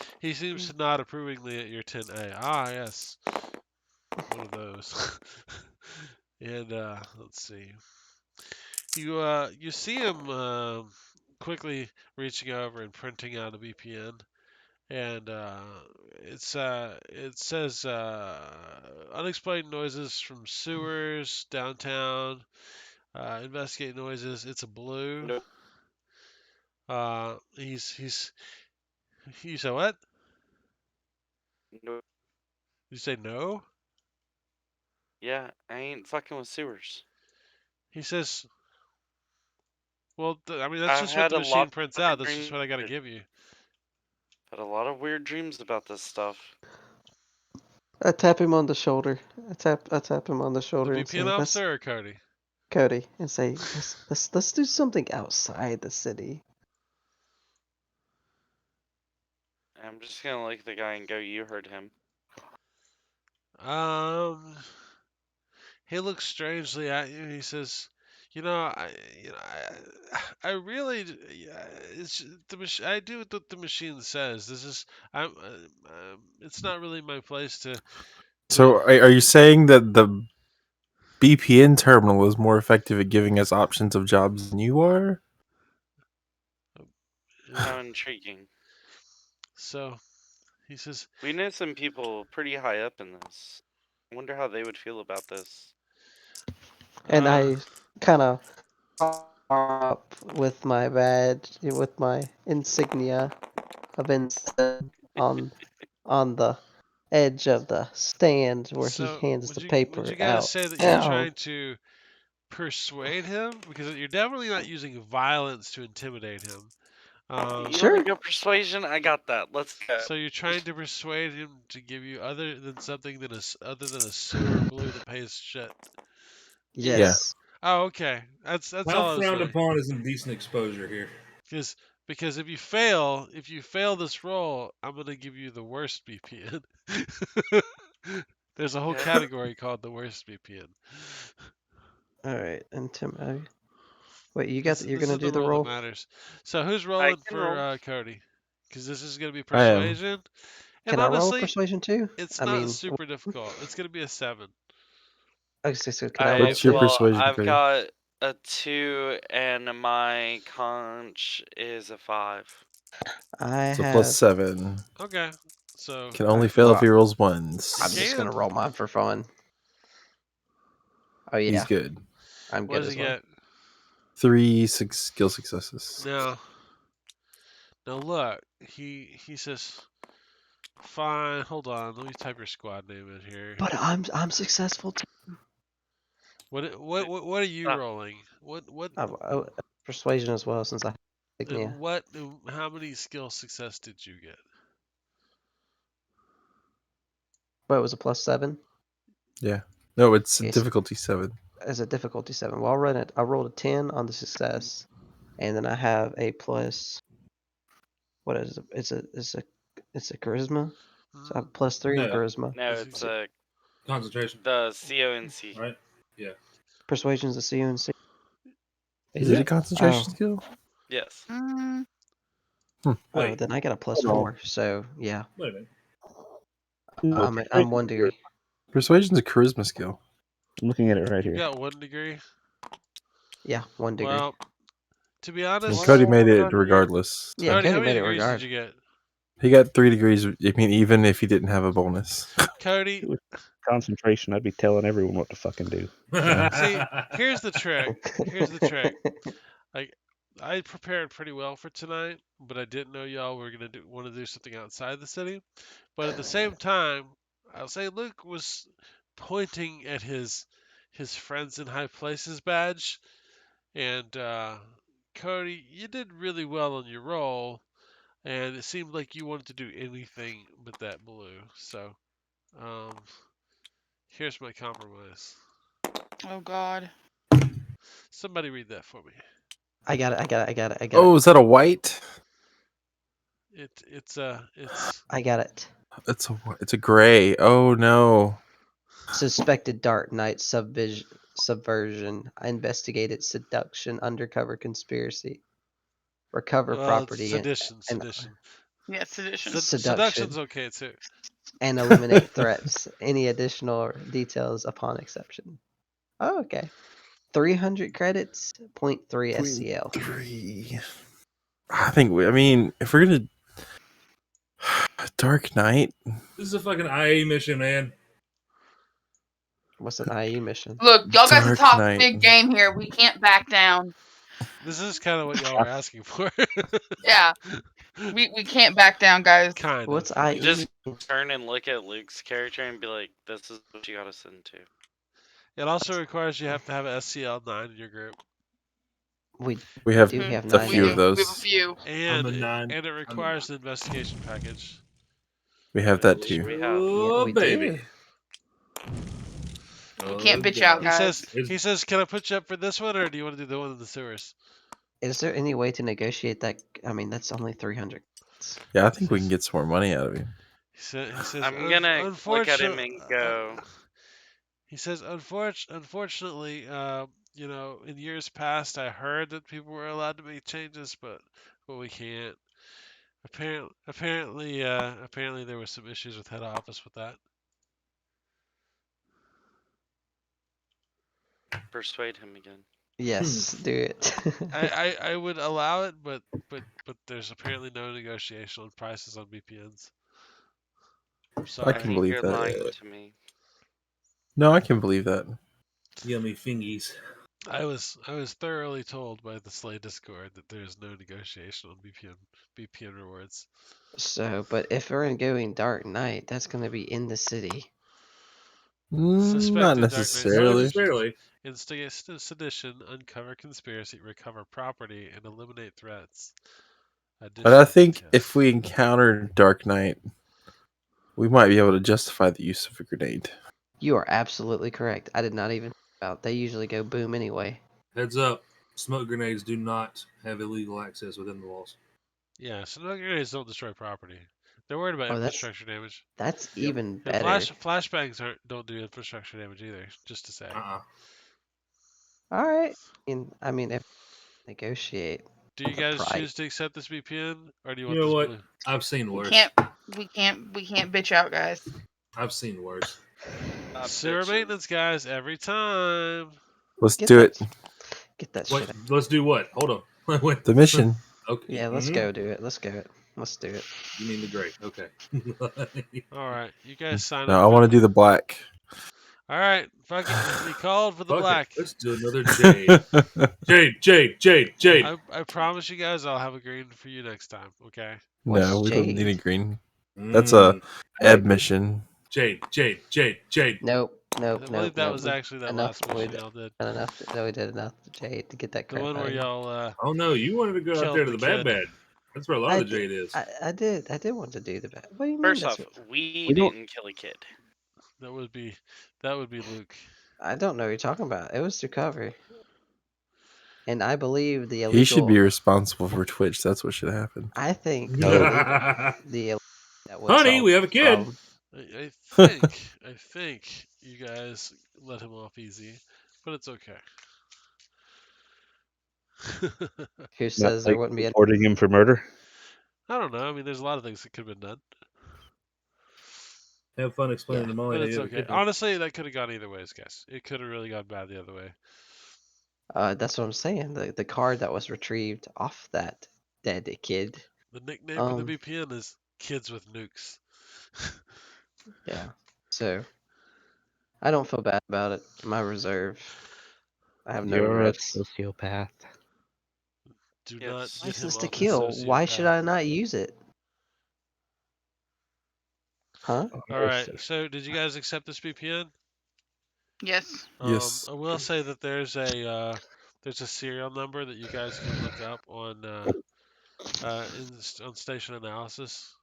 to nod approvingly at your 10A. Ah, yes, one of those. And let's see. You see him quickly reaching over and printing out a VPN, and it says unexplained noises from sewers downtown. Investigate noises. It's a blue. Nope. He's you say what? Nope. You say no? Yeah, I ain't fucking with sewers. He says, well, I mean that's I've just what had the a machine lot prints of out. weird That's just dreams. what I got to give you. Had a lot of weird dreams about this stuff. I tap him on the shoulder. I tap him on the The shoulder and VPN say, "Let's officer or Cody? Cody," and say, "Let's do something outside the city." I'm just gonna look at the guy and go, "You heard him." He looks strangely at you. He says, I really, yeah, it's I do what the machine says. This is, it's not really my place to. So are you saying that the BPN terminal is more effective at giving us options of jobs than you are? How intriguing. So he says, We know some people pretty high up in this. I wonder how they would feel about this. And I kind of up with my badge, with my insignia of instead on the edge of the stand where he so hands would the you paper guys out. say that you're trying to persuade him, because you're definitely not using violence to intimidate him. You want Sure. to go persuasion? I got that. Let's go. So you're trying to persuade him to give you other than other than a sewer blue that pays shit. Yes. Oh, okay. That's all I How was frowned really. upon is indecent exposure here? Because if you fail this roll, I'm gonna give you the worst BPN. There's a whole Okay. category called the worst BPN. All right, intimidate. Wait, you're This gonna is do the the roll roll? that matters. So who's rolling can for roll. Cody? Because this is gonna be I am. persuasion. And Can I roll honestly, persuasion too? it's I not mean, super difficult. It's gonna be a 7. okay, so can I roll What's your too? persuasion, I've Cody? got a 2 and my conch is a 5. I It's a have. +7. Okay. So Can only Alright, fail well, if he rolls ones. I'm just gonna can. roll mine for fun. Oh yeah, He's good. I'm What good does as he well. get? 3 skill successes. Now look, he says, fine. Hold on, let me type your squad name in here. But I'm successful too. What are you Ah. rolling? What Persuasion as well since I. Yeah. and how many skill success did you get? But it was a +7. Yeah. No, it's Yes. difficulty 7. As a difficulty 7. Well, I'll run it. I rolled a 10 on the success, and then I have a plus. What is it? It's a charisma. So I have +3 in No. charisma. No, Is it's it- a Concentration, the CONC. right? Yeah. Persuasion's a CUNC. Is it a concentration skill? Yes. Mm, Oh, Wait. then I got a Hold on. +4. So yeah, Wait a minute. I'm 1 degree. Persuasion's a charisma skill. I'm looking at it right You here. got 1 degree. Yeah, 1 degree. Well, to be And honest, Cody made Well, it regardless. Yeah, Cody, how Cody many made it degrees did regard. you get? He got 3 degrees. I mean, even if he didn't have a bonus. Cody, Concentration, I'd be telling everyone what to fucking do. see, here's the trick. Here's the trick. Like, I prepared pretty well for tonight, but I didn't know y'all were gonna want to do something outside the city. But at the same time, I'll say Luke was pointing at his friends in high places badge, and Cody, you did really well on your roll, and it seemed like you wanted to do anything but that blue. So, um, here's my compromise. oh God. Somebody read that for me. I got it. Oh, is that a white? It's I got it. It's a gray. Oh no. Suspected Dark Knight subversion. Investigated seduction, undercover conspiracy. Recover property sedition. Yeah, sedition. Seduction. Seduction's okay too. And eliminate threats. Any additional details upon exception. Oh, okay. 300 credits, 0.3 SCL. 3. I think I mean, if we're gonna Dark Knight. This is a fucking IA mission, man. What's an IE mission? Look, y'all guys are Dark talking Knight. big game here. We can't back down. This is kind of what y'all were asking for. Yeah, we can't back down, guys. Kind What's of. IE? Just turn and look at Luke's character and be like, "This is what you got us into." It also requires you have to have an SCL9 in your group, We have do Mhm. have a 9 few We of do. We have a those. few. and I'm a 9. it requires an investigation package. We have that Which too. we have. Oh, we baby. do. We can't bitch out, He guys. says, "Can I put you up for this one, or do you want to do the one in the sewers?" Is there any way to negotiate that? I mean, that's only 300. Yeah, I think we can get some more money out of him. He says, I'm gonna look at him and go. He says, unfortunately, in years past, I heard that people were allowed to make changes, but we can't. Apparently, there were some issues with head office with that. Persuade him again. Yes, do it. I would allow it, but there's apparently no negotiation on prices on VPNs. I'm I sorry. I can think believe you're that. lying to me. No, I can believe that. Yummy fingies. I was thoroughly told by the SLA Discord that there's no negotiation on VPN rewards. So, but if we're going Dark Knight, that's going to be in the city. Not Suspected Dark Knight necessarily. Necessarily. instigate sedition, uncover conspiracy, recover property, and eliminate threats. But I Additional think details. if we encounter Dark Knight, we might be able to justify the use of a grenade. You are absolutely correct. I did not even think about. They usually go boom anyway. Heads up. Smoke grenades do not have illegal access within the walls. Yeah, smoke grenades don't destroy property. They're worried about Oh, that's infrastructure damage. that's Yep. even And better. flashbangs don't do infrastructure damage either. Just to say. All right. I mean, if negotiate. Do you the guys price. choose to accept this VPN, or do you want You know this what? blue? I've seen We worse. can't bitch out, guys. I've seen worse. Sewer Bitches. maintenance, guys, every time. Let's Get do that, it. Get that Wait, shit. let's do what? Hold on. Wait. The mission. Okay. Yeah, let's mhm. go do it. Let's do it. You mean the gray? Okay. All right, you guys sign No, up. I want to do the black. All right, fuck it. He called for the Fuck it. black. Let's do another jade. Jade. I promise you guys, I'll have a green for you next time. Okay. What's No, we don't need a Jade? green. That's a ebb mission. Jade. Nope. I believe that was actually that enough. last mission y'all did. Not enough. No, we did enough to Jade to get that The crap one out where of here. y'all Oh no, you wanted to go out killed there to the the bad kid. bad. That's where a lot of the jade is. I did want to do the bad. What do you mean? First That's off, what, we We don't- didn't kill a kid. That would be Luke. I don't know what you're talking about. It was to cover. And I believe the illegal. He should be responsible for Twitch. That's what should happen. I think No. the illegal that would Honey, solve we have a the kid. problem. I think you guys let him off easy, but it's okay. Who Not says there like wouldn't be any? reporting him for murder. I don't know. I mean, there's a lot of things that could have been done, Have fun explaining Yeah, to Molly but how it's you have a okay. kid. now. Honestly, that could have gone either ways, guys. It could have really gone bad the other way. That's what I'm saying. The card that was retrieved off that dead kid. The nickname for the VPN is "Kids with Nukes." Yeah. So I don't feel bad about it. My reserve. I have no You're a regrets. sociopath. Do Yes. not get him License to off the kill. Why should sociopath. I not use it? Huh? All right. So, did you guys accept this VPN? Yes. Yes. I will say that there's a serial number that you guys can look up on on station analysis,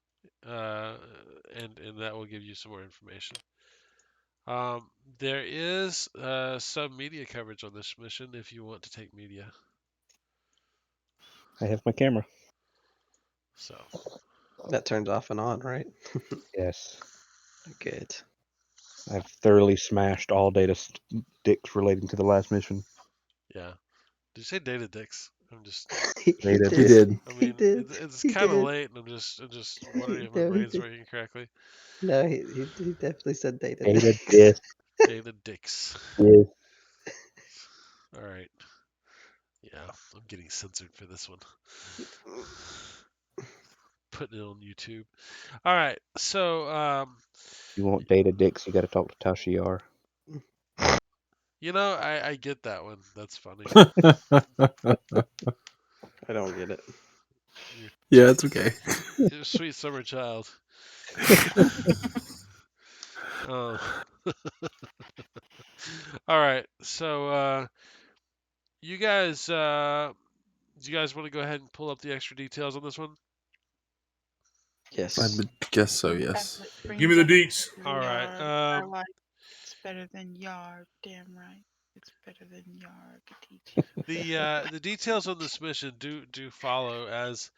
and that will give you some more information. There is some media coverage on this mission if you want to take media. I have my camera. So That turns off and on, right? Yes. Good. I've thoroughly smashed all data dicks relating to the last mission. yeah. Did you say data dicks? I'm just. he did. He did. I He mean, did. it's He kind of did. late, and I'm just wondering if my No, he brain's did. working correctly. No, he definitely said data. Data disc. Data dicks. Yes. All right. Yeah, I'm getting censored for this one. Putting it on YouTube. All right. So, You want data dicks, you got to talk to Tasha Yar. I get that one. That's funny. I don't get it. Yeah, it's okay. You're a sweet summer child. All right. So, you guys, do you guys want to go ahead and pull up the extra details on this one? Yes. I would guess so, yes. Give me the deets. All right. I like it's better than yard. Damn right. It's better than yard. The details on this mission do follow as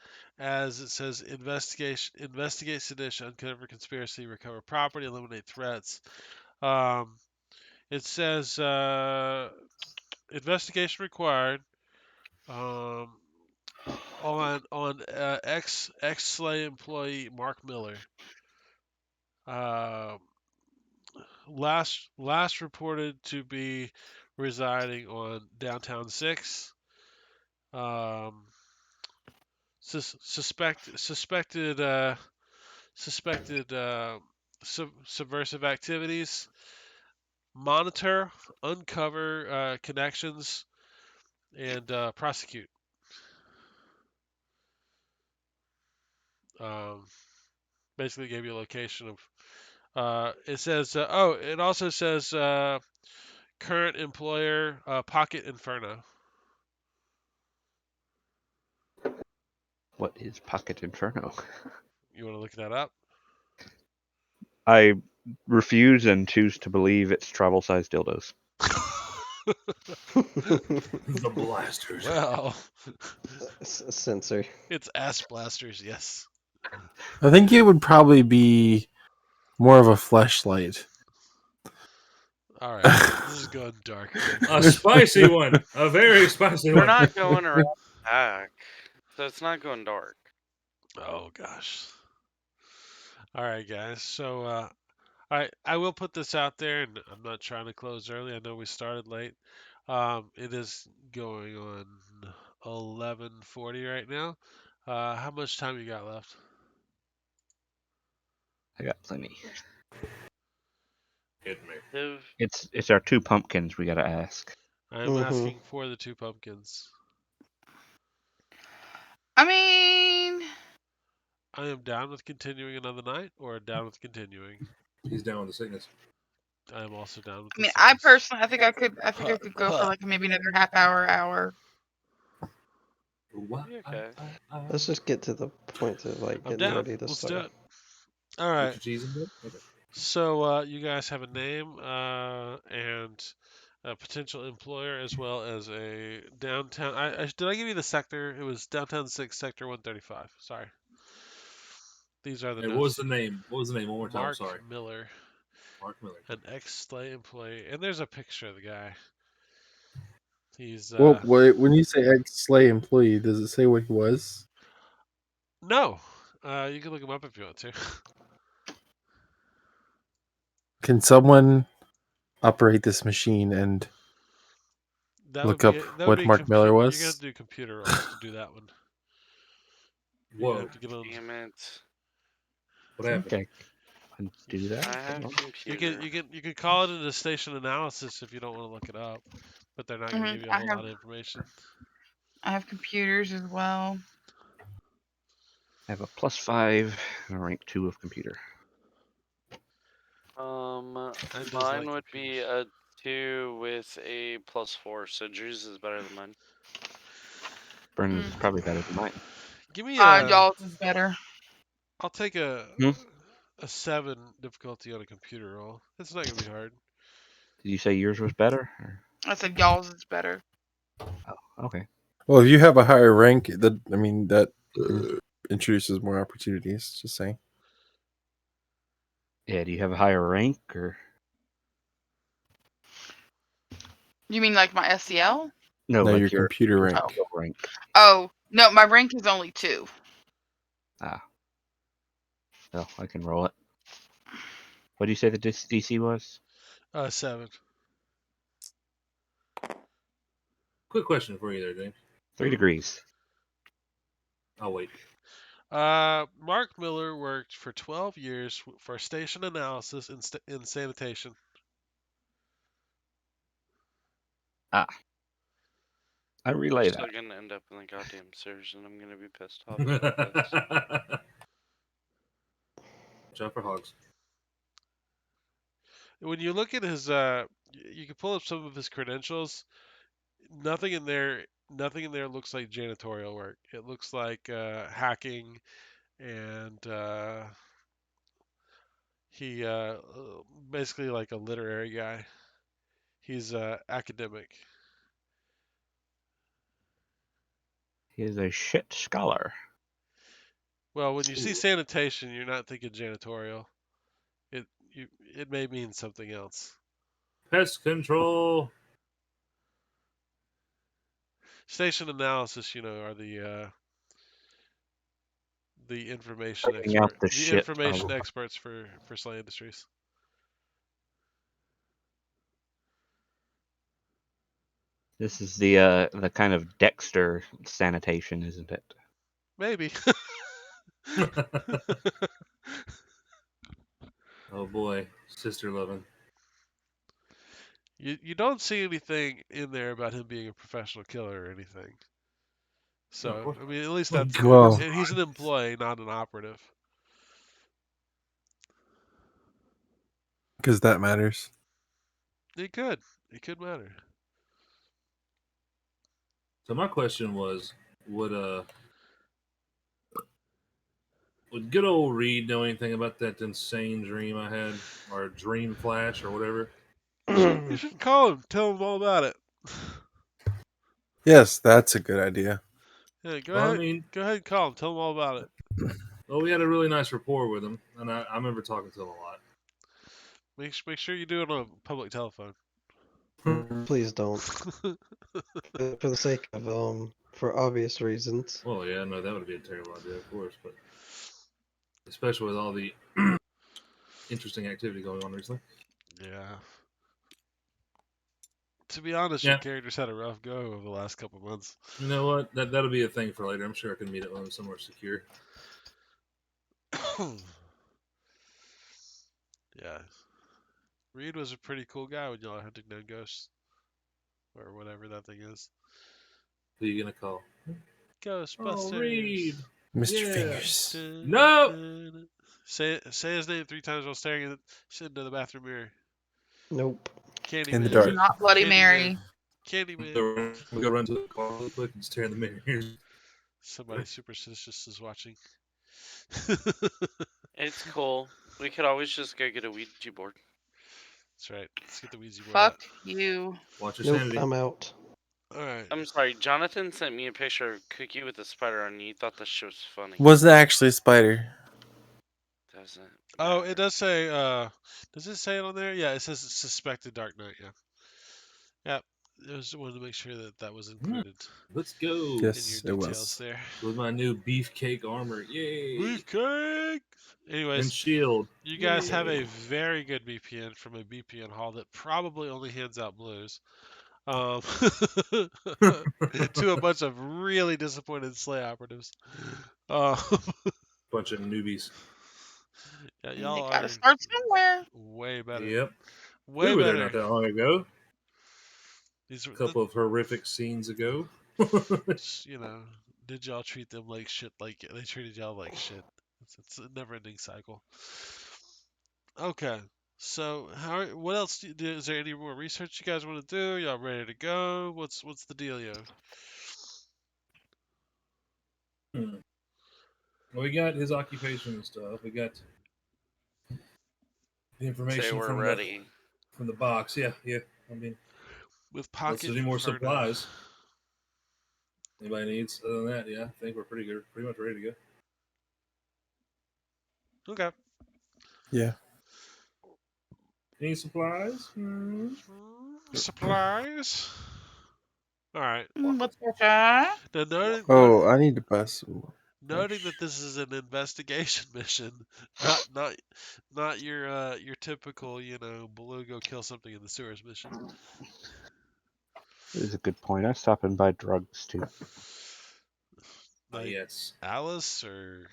it says investigate sedition, uncover conspiracy, recover property, eliminate threats. It says investigation required. On ex SLA employee Mark Miller. Last reported to be residing on downtown 6. Suspected subversive activities. Monitor, uncover connections, and prosecute. Basically gave you a location of. It says. It also says current employer Pocket Inferno. What is Pocket Inferno? You want to look that up? I refuse and choose to believe it's travel-sized dildos. The blasters. Well, Censor. it's ass blasters. Yes. I think it would probably be more of a fleshlight. All right. This is going dark again. A spicy one. A very spicy We're one. not going around back, so it's not going dark. Oh gosh. All right, guys. So I will put this out there, and I'm not trying to close early. I know we started late. It is going on 11:40 right now. How much time you got left? I got plenty. Hit me. It's our 2 pumpkins we gotta ask. I'm asking for the 2 pumpkins. I mean, I am down with continuing another night, or down with continuing. He's down with the sickness. I am also down with. I mean, I personally, I think I could go for like maybe another half hour. What? Okay. Let's just get to the point of like I'm getting down. ready to Let's do start. it. All right. Get your cheese in there? Okay. So you guys have a name and a potential employer, as well as a downtown. Did I give you the sector? It was downtown 6, sector 135. Sorry. These are the Hey, notes. what was the name? What was the name? One more time. Mark Sorry. Miller, Mark Miller. an ex-SLA employee, and there's a picture of the guy. He's Well, wait, when you say ex-slay employee, does it say what he was? no. You can look him up if you want to. Can someone operate this machine and That look would be up that would what be Mark Miller You're gonna was? have to do computer rolls to do that one. You're gonna Whoa. have to get on. Damn it. What happened? Okay. Do that. I have You computer. can call it a station analysis if you don't want to look it up, but they're not going to give you a whole lot of information. I have computers as well. I have a +5 and a rank 2 of computer. Mine would be a 2 with a +4, so Drew's is better than mine. Brennan's is probably better than mine. Give me y'all's is better. I'll take a 7 difficulty on a computer roll. It's not going to be hard. Did you say yours was better? Or? I said y'all's is better. Oh, okay. Well, if you have a higher rank, that introduces more opportunities. Just saying. Yeah, do you have a higher rank or? You mean like my SCL? No, No, like your computer rank. rank. Oh no, my rank is only 2. Well, I can roll it. What do you say the DC was? 7. Quick question for you there, James. 3 degrees. I'll wait. Mark Miller worked for 12 years for station analysis in sanitation. I relay We're that. still gonna end up in the goddamn sewers, and I'm gonna be pissed off about this. Jump for hogs. When you look at his, you can pull up some of his credentials. Nothing in there looks like janitorial work. It looks like hacking, and he basically like a literary guy. He's academic. He is a shit scholar. Well, when you see sanitation, you're not thinking janitorial. It may mean something else. Pest control. station analysis, are the information Taking out the shit information of- experts for Slay Industries. This is the kind of Dexter sanitation, isn't it? Maybe. Oh boy, sister loving. You don't see anything in there about him being a professional killer or anything. So, I mean, at least that's good. Well- And he's an employee, not an operative. Because that matters. It could. It could matter. So my question was, would good old Reed know anything about that insane dream I had, or dream flash, or whatever? You should call him. Tell him all about it. Yes, that's a good idea. Yeah, go Well, I ahead. mean, Go ahead and call him. Tell him all about it. well, we had a really nice rapport with him, and I remember talking to him a lot. Make sure you do it on a public telephone. Please don't. For the sake of for obvious reasons. Well, yeah, no, that would be a terrible idea, of course, but especially with all the interesting activity going on recently. Yeah. To be honest, Yeah. your character's had a rough go over the last couple months. You know what? That'll be a thing for later. I'm sure I can meet up with him somewhere secure. Yeah. Reed was a pretty cool guy when y'all hunting down ghosts. Or whatever that thing is. Who are you gonna call? Ghostbusters. Oh, Reed. Mr. Yeah. Fingers. No! Say his name 3 times while staring into the bathroom mirror. Nope. Candyman. In the dark. Not Bloody Candyman. Mary. Candyman. We go run to the car real quick and stare in the mirror. Somebody superstitious is watching. It's cool. We could always just go get a Ouija board. That's right. Let's get the Ouija board Fuck out. you. Watch your Nope, sanity. I'm out. Alright. I'm sorry, Jonathan sent me a picture of Cookie with a spider on you. You thought this shit was funny. Was actually a spider. Doesn't Oh, matter. it does say, does it say it on there? Yeah, it says suspected Dark Knight, yeah. Yep. I just wanted to make sure that was included Let's go. Yes, in your it details was. there. With my new beefcake armor. Yay. Beefcake! Anyways, And shield. you guys have Yay. a very good VPN from a VPN hall that probably only hands out blues. To a bunch of really disappointed Slay operatives. Bunch of newbies. Yeah, They y'all gotta are start somewhere. way better. Yep. Way We were there better. not that long ago. These A were, couple of horrific scenes ago. did y'all treat them like shit? Like they treated y'all like shit. It's a never-ending cycle. Okay, so what else is there any more research you guys want to do? Y'all ready to go? What's the dealio? Well, we got his occupation and stuff. We got the Say information we're from ready. the box. Yeah. I mean, With unless Pocket there's any more Inferno. supplies anybody needs. Other than that, yeah, I think we're pretty good. Pretty much ready to go. Okay. Yeah. Any supplies? Supplies. All right. What's that? Now, Oh, I need to buy some. noting that this is an investigation mission, not your typical Baloo go kill something in the sewers mission. That is a good point. I stop and buy drugs too. Like Yes. Alice or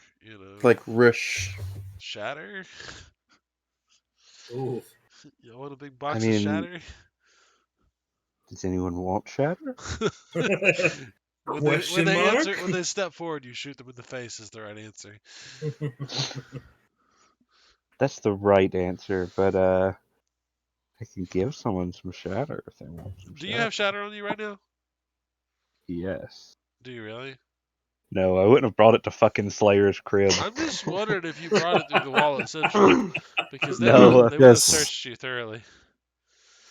Like Rush. Shatter. Ooh. You want a big box I mean- of Shatter? Does anyone want shatter? When Question they mark? answer, when they step forward, you shoot them in the face is the right answer. That's the right answer, but I can give someone some shatter if they want some Do you have Shatter on you right now? Yes. Do you really? No, I wouldn't have brought it to fucking Slayer's crib. I'm just wondering if you brought it through the wall at Central, because they No, would have yes. searched you thoroughly.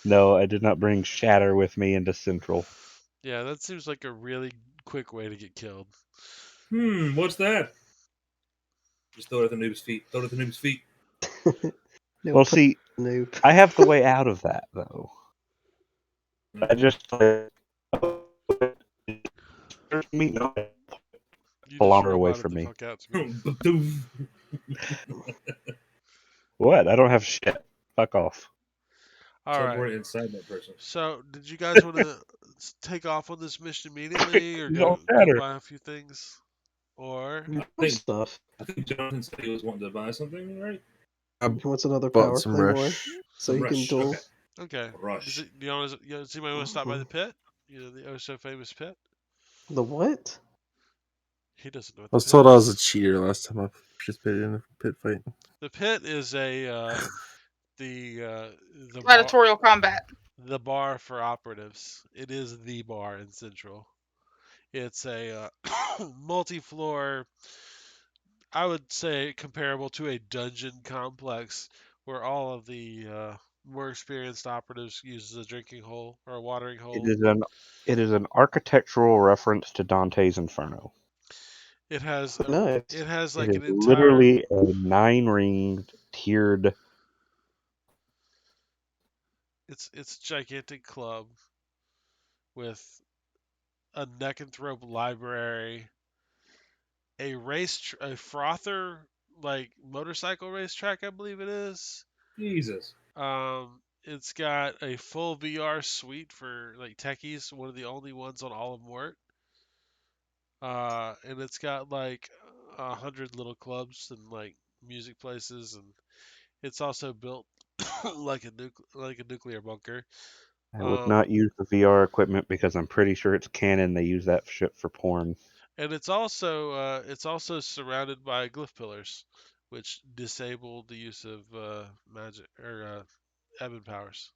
No, I did not bring shatter with me into Central. Yeah, that seems like a really quick way to get killed. What's that? Just throw it at the noob's feet. Throw it at the noob's feet. No, Well, put see, noob. I have the way out of that though. I just There's meat You just kilometer away roboted from the me. fuck out to me. What? I don't have shit. Fuck off. All right. Teleport inside that person. So, did you guys want to take off on this mission immediately, or You go don't matter. buy a few things, or I think Stuff. I think Jonathan said he was wanting to buy something, right? He wants another Bought power some claymore, rush. so Some you can rush. duel. Okay. okay? Rush. Does anybody want to stop by the pit? You know, the oh so famous pit. The what? He doesn't know what I was the pit told I was is. a cheater last time I participated in a pit fight. The pit is the bar Gladiatorial combat. the bar for operatives. It is the bar in Central. It's a multi-floor, I would say comparable to a dungeon complex where all of the more experienced operatives use a drinking hole or a watering hole. It is an architectural reference to Dante's Inferno. It has Nice. it has It like is an entire literally a 9-ringed tiered. it's a gigantic club with a neck and throat library, a a frother like motorcycle racetrack, I believe it is. Jesus. It's got a full VR suite for like techies, one of the only ones on all of Mort. And it's got like 100 little clubs and like music places, and it's also built like a nuclear bunker. I would not use the VR equipment because I'm pretty sure it's canon. They use that shit for porn. And it's also surrounded by glyph pillars, which disable the use of magic or admin powers.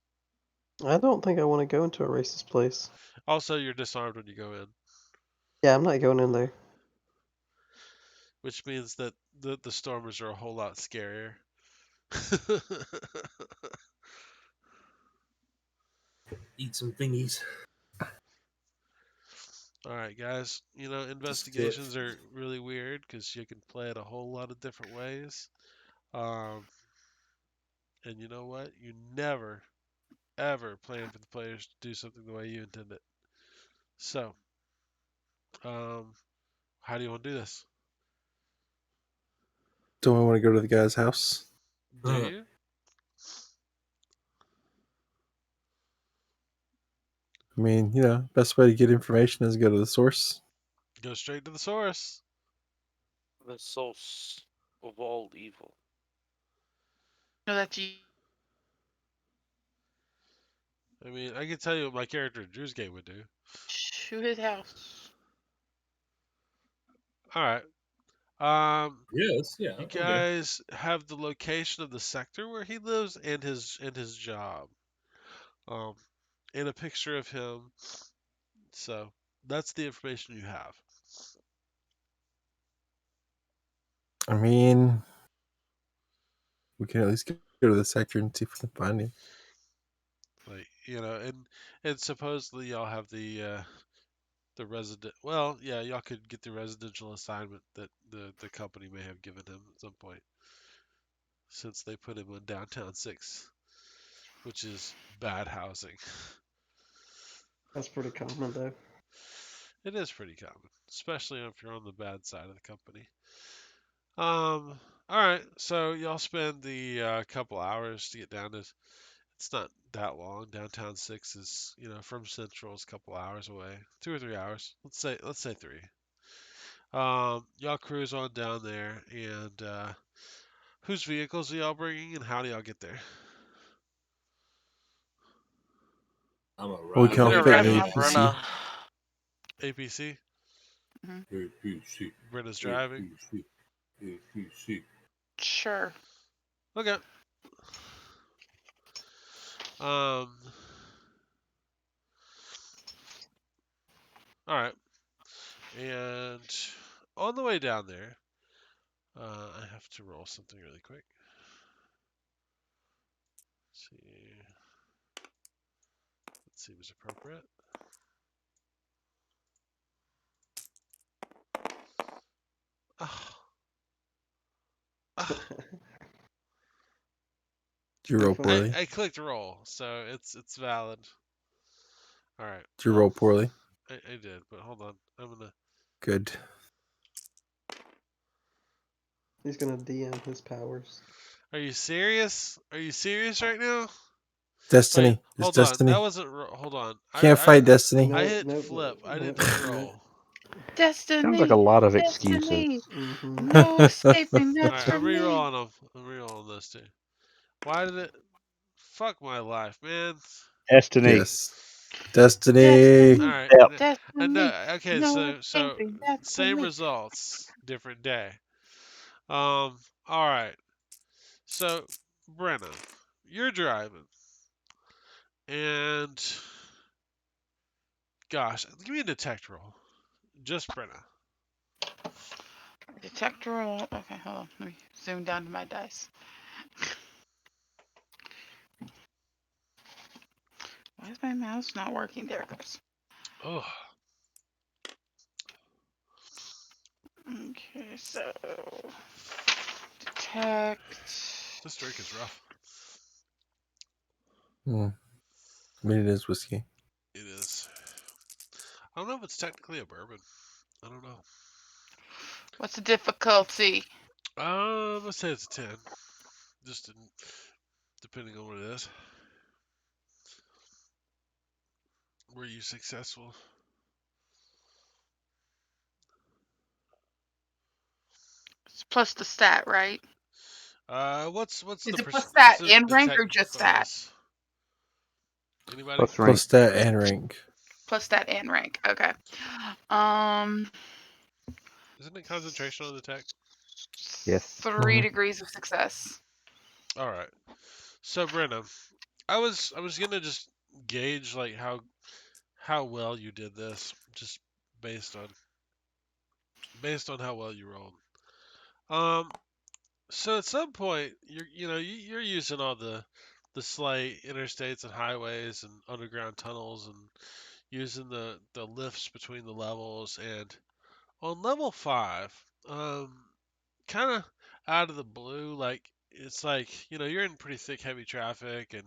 I don't think I want to go into a racist place. Also, you're disarmed when you go in, Yeah, I'm not going in there. which means that the stormers are a whole lot scarier. Eat some thingies. All right, guys. You know, investigations are really weird because you can play it a whole lot of different ways. Um, and you know what? You never, ever plan for the players to do something the way you intend it. So, um, how do you want to do this? Don't I want to go to the guy's house? Do you? I mean, best way to get information is go to the source. Go straight to the source. The source of all evil. No, that's you. I mean, I can tell you what my character in Drew's game would do. Shoot his house. All right. Yes, yeah. You Okay. guys have the location of the sector where he lives and his job. Um, and a picture of him. So that's the information you have. I mean, we can at least go to the sector and see if we can find him. Like, and supposedly y'all have the resident. Well, yeah, y'all could get the residential assignment that the company may have given him at some point, since they put him on downtown 6, which is bad housing. That's pretty common, though. It is pretty common, especially if you're on the bad side of the company. All right, so y'all spend the couple hours to get down to. It's not that long. Downtown 6 is, from Central is a couple hours away, 2 or 3 hours. Let's say 3. Y'all cruise on down there, and whose vehicles are y'all bringing, and how do y'all get there? I'm a Well, we can all They're fit in riding the off. APC. APC. APC. Brenda's driving. APC. Sure. Okay. All right. And on the way down there, I have to roll something really quick. Let's see if it's appropriate. Oh. Oh. Did you roll poorly? I clicked roll, so it's valid. All right. Did you roll poorly? I did, but hold on. I'm gonna. Good. He's gonna DM his powers. Are you serious? Are you serious right now? Destiny. Wait, It's hold on. Destiny. That wasn't. Hold on. Can't fight Destiny. No, I hit no, flip. I no, didn't hit no. roll. Destiny. Sounds like a lot of excuses. Destiny. Mm-hmm. No escaping that Alright, I'm from me. rerolling them. I'm rerolling this too. Why did it? Fuck my life, man. Destiny. Yes. Destiny. Destiny. Alright. Yep. I know. Destiny. Okay, No so escaping that from same me. results, different day. All right. So, Brenna, you're driving, and gosh, give me a detect roll. Just Brenna. Detect roll. Okay, hold on. Let me zoom down to my dice. Why is my mouse not working? There it goes. Oh, Okay, so detect. this drink is rough. I mean, it is whiskey. It is. I don't know if it's technically a bourbon. I don't know. What's the difficulty? Let's say it's a 10. Just depending on what it is. Were you successful? It's plus the stat, right? What's Is the it plus what's stat the and rank or detect just stat? bonus? Anybody? Plus rank. Plus stat and rank. Plus stat and rank. Okay. Isn't it concentration on the tech? Yes. 3 Mhm. degrees of success. All right. So Brenna, I was gonna just gauge like how well you did this, just based on how well you rolled. Um. So at some point, you're using all the SLA interstates and highways and underground tunnels and using the lifts between the levels. And on level 5, kind of out of the blue, like it's like you're in pretty thick, heavy traffic, and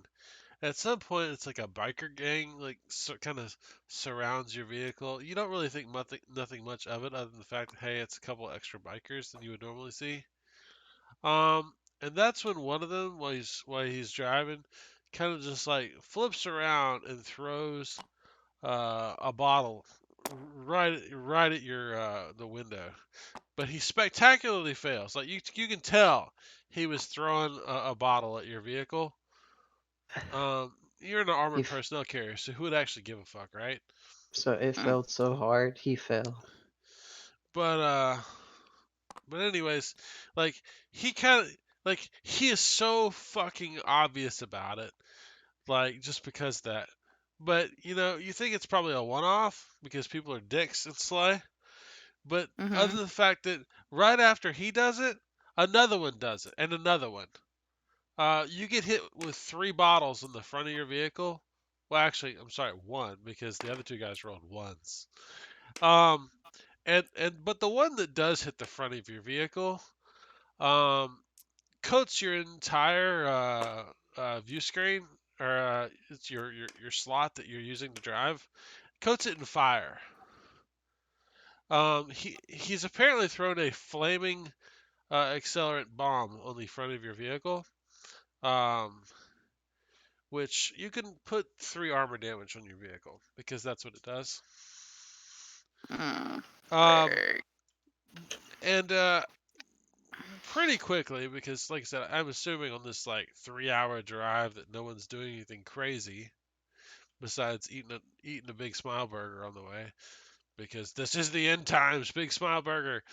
at some point it's like a biker gang like kind of surrounds your vehicle. You don't really think nothing much of it other than the fact that hey, it's a couple extra bikers than you would normally see. Um, and that's when one of them, while he's driving, kind of just like flips around and throws a bottle right at your the window. But he spectacularly fails. Like you can tell he was throwing a bottle at your vehicle. You're in an armored If personnel carrier, so who would actually give a fuck, right? so, it felt so hard. He fell. But anyways, like he kind of like he is so fucking obvious about it. Like just because that. But you think it's probably a one-off because people are dicks and slay. But other than the fact that right after he does it, another one does it, and another one. You get hit with 3 bottles in the front of your vehicle. Well, actually, I'm sorry, one because the other 2 guys rolled ones. Um, but the one that does hit the front of your vehicle, um, coats your entire view screen or it's your slot that you're using to drive. Coats it in fire. He's apparently thrown a flaming accelerant bomb on the front of your vehicle, um, which you can put 3 armor damage on your vehicle because that's what it does. Um, and pretty quickly because, like I said, I'm assuming on this like 3-hour drive that no one's doing anything crazy besides eating a big smile burger on the way because this is the end times, big smile burger.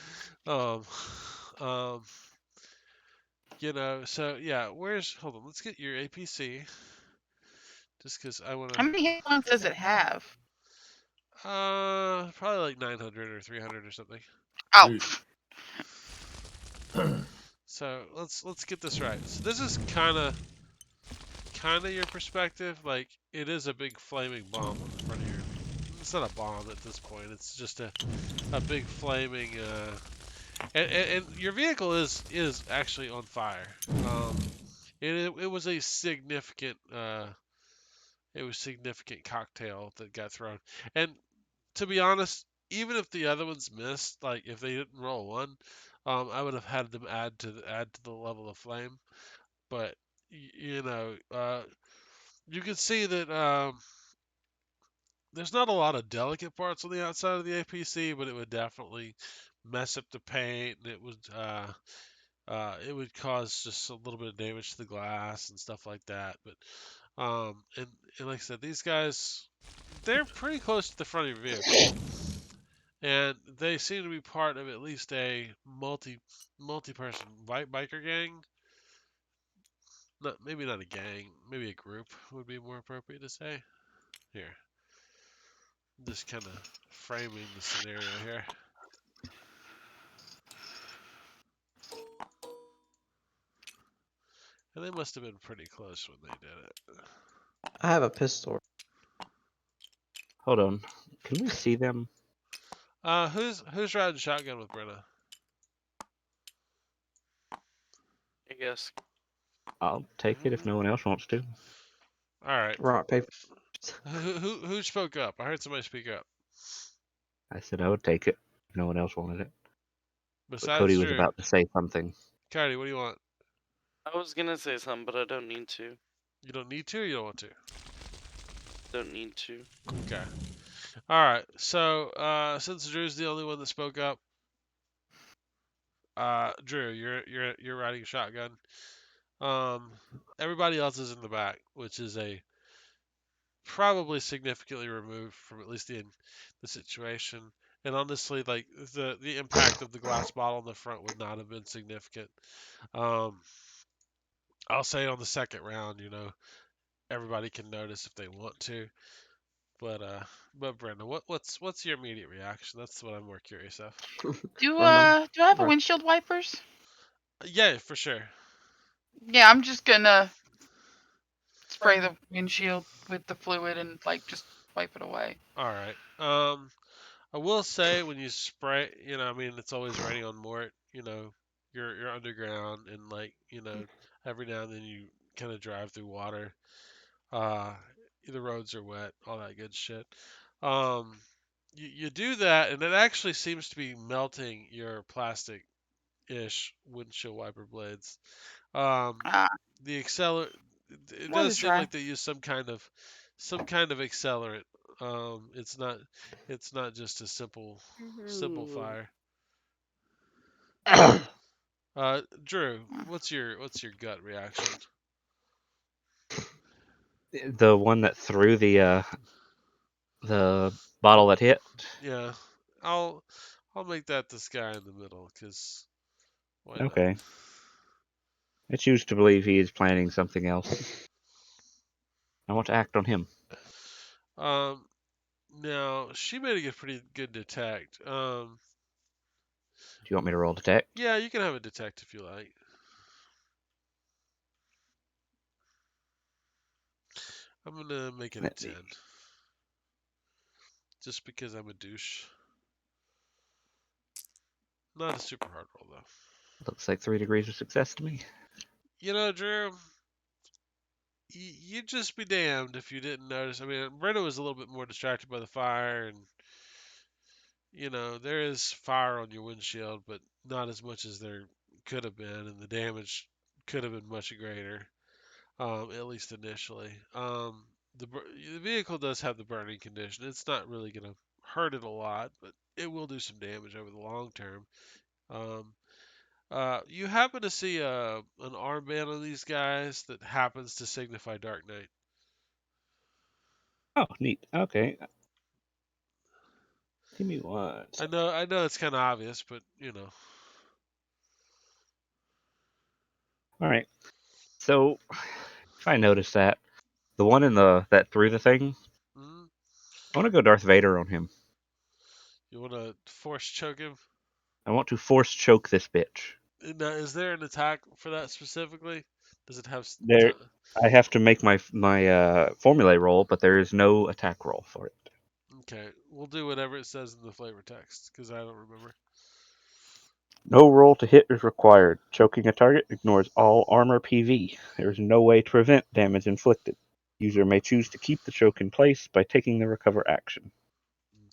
Um, um, so yeah, hold on, let's get your APC just because I want How to. many hit points does it have? Probably like 900 or 300 or something. Oh, So let's get this right. So this is kind of your perspective. Like it is a big flaming bomb on the front of your. It's not a bomb at this point. It's just a big flaming. And your vehicle is actually on fire. It was a significant. It was significant cocktail that got thrown. And to be honest, even if the other ones missed, like if they didn't roll one, I would have had them add to the level of flame. But you can see that there's not a lot of delicate parts on the outside of the APC, but it would definitely mess up the paint, and it would cause just a little bit of damage to the glass and stuff like that. But and like I said, these guys, they're pretty close to the front of your vehicle, and they seem to be part of at least a multi-person biker gang. Maybe not a gang, maybe a group would be more appropriate to say. Here, just kind of framing the scenario here. And they must have been pretty close when they did it. I have a pistol. Hold on. Can we see them? Who's riding shotgun with Brenna? I guess. I'll take it if no one else wants to. All right. Rock, paper. Who spoke up? I heard somebody speak up. I said I would take it if no one else wanted it. But Besides Cody was Drew. about to say something. Cody, what do you want? I was gonna say something, but I don't need to. You don't need to, or you don't want to? Don't need to. Okay. All right. So since Drew's the only one that spoke up, Drew, you're riding a shotgun. Everybody else is in the back, which is probably significantly removed from at least the situation. And honestly, like the impact of the glass bottle in the front would not have been significant. I'll say on the second round, everybody can notice if they want to. But Brenda, what's your immediate reaction? That's what I'm more curious of. Do I have a Right. windshield wipers? Yeah, for sure. Yeah, I'm just gonna spray the windshield with the fluid and just wipe it away. All right. I will say when you spray, I mean, it's always raining on Mort. You're underground, and every now and then you kind of drive through water. Uh, the roads are wet, all that good shit. Um, you do that, and it actually seems to be melting your plastic-ish windshield wiper blades. Um, Ah, the acceler, it worth does a seem try. like they use some kind of accelerant. It's not just a simple fire. Drew, what's your gut reaction? The one that threw the bottle that hit. Yeah, I'll make that this guy in the middle, cause why not? Okay. I choose to believe he is planning something else. I want to act on him. Now she made a pretty good detect. Do you want me to roll detect? Yeah, you can have a detect if you like. I'm gonna make it a 10. Just because I'm a douche. Not a super hard roll though. Looks like 3 degrees of success to me. Drew, you'd just be damned if you didn't notice. I mean, Brenda was a little bit more distracted by the fire, and there is fire on your windshield, but not as much as there could have been, and the damage could have been much greater, at least initially. The vehicle does have the burning condition. It's not really gonna hurt it a lot, but it will do some damage over the long term. Um, you happen to see an armband on these guys that happens to signify Dark Knight. Oh, neat. Okay. Give me one. I know it's kind of obvious, but All right. So, if I notice that, the one that threw the thing, mm, I want to go Darth Vader on him. you want to force choke him. I want to force choke this bitch. Now, is there an attack for that specifically? Does it have? There, I have to make my formulae roll, but there is no attack roll for it. Okay, we'll do whatever it says in the flavor text because I don't remember. No roll to hit is required. Choking a target ignores all armor PV. There is no way to prevent damage inflicted. User may choose to keep the choke in place by taking the recover action.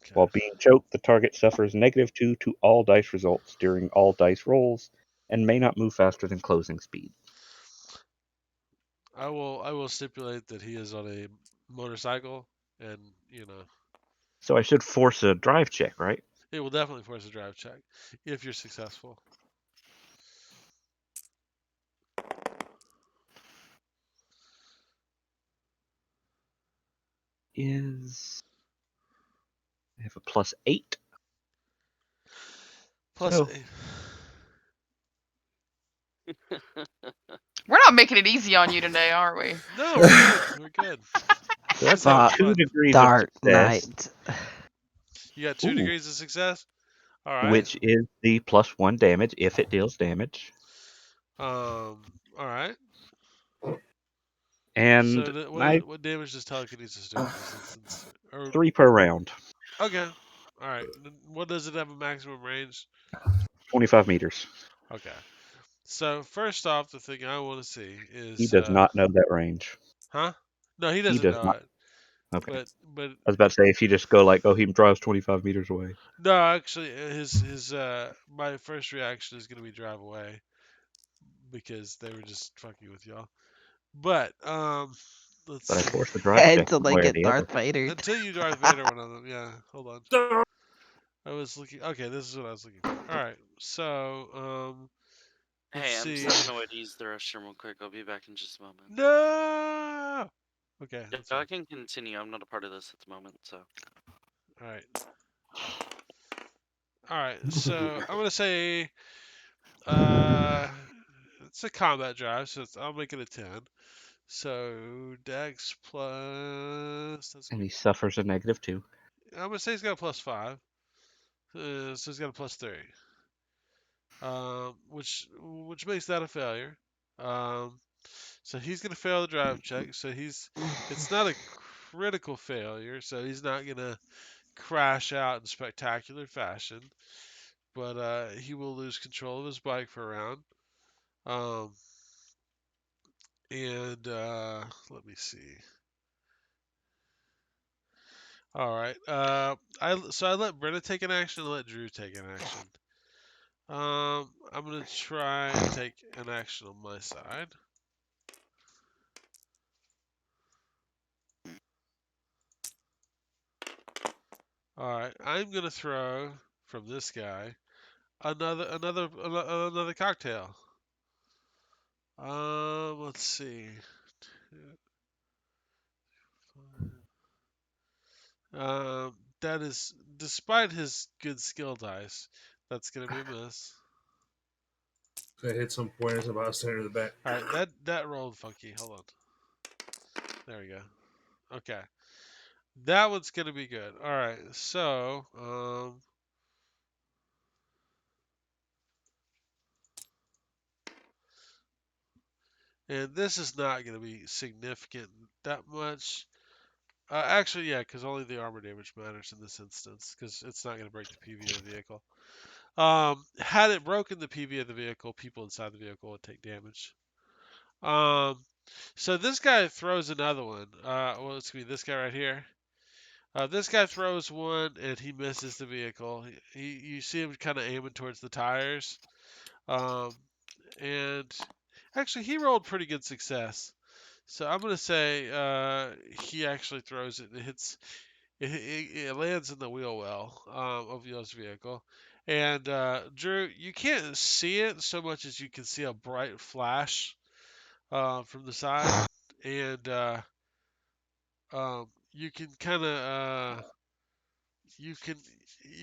Okay. While being choked, the target suffers -2 to all dice results during all dice rolls and may not move faster than closing speed. I will stipulate that he is on a motorcycle, and So I should force a drive check, right? it will definitely force a drive check if you're successful. I have a +8. Plus, So- We're not making it easy on you today, are we? no, we're good. We're good. So that's Just having a 2 fun. degrees Dark of success, Knight. You got 2 Ooh. degrees of success. All right. which is the +1 damage if it deals damage. All right. And So what damage does telekinesis do in this instance? 3 per round, Okay. All right. What does it have a maximum range? 25 meters. Okay. So first off, the thing I want to see He is does not know that range. huh? No, he He doesn't does know not. it. Okay. But I was about to say, if you just go like, oh, he drives 25 meters away. no, actually, his my first reaction is gonna be drive away because they were just fucking with y'all. But let's But I see. forced the drive check Until one they way or get the other. Darth Vader. Until you Darth Vader one of them, yeah. Hold on. I was looking. Okay, this is what I was looking for. All right, so let's Hey, I'm see. just gonna wait to use the restroom real quick. I'll be back in just a moment. No. Okay, Yeah, that's I fine. can continue. I'm not a part of this at the moment, so. All right. All right. So I'm gonna say it's a combat drive, so I'll make it a 10. So Dex plus. And he suffers a -2. I'm gonna say he's got a +5. So he's got a +3. Which makes that a failure. Um, so he's gonna fail the drive check. So it's not a critical failure. So he's not gonna crash out in spectacular fashion. But he will lose control of his bike for a round. Um, and let me see. All right. I let Brenna take an action and let Drew take an action. I'm gonna try and take an action on my side. All right. I'm gonna throw from this guy another cocktail. Let's see. That is, despite his good skill dice, that's gonna be a miss. I hit some pointers about center of the back. All right, that rolled funky. Hold on. There we go. Okay, that one's gonna be good. All right, so and this is not gonna be significant that much. Actually, yeah, because only the armor damage matters in this instance, because it's not gonna break the PV of the vehicle. Had it broken the PV of the vehicle, people inside the vehicle would take damage. So this guy throws another one. Well, it's gonna be this guy right here. This guy throws one and he misses the vehicle. You see him kind of aiming towards the tires. And actually, he rolled pretty good success. So I'm gonna say he actually throws it. It lands in the wheel well of Yo's vehicle. And Drew, you can't see it so much as you can see a bright flash from the side, and you can kind of you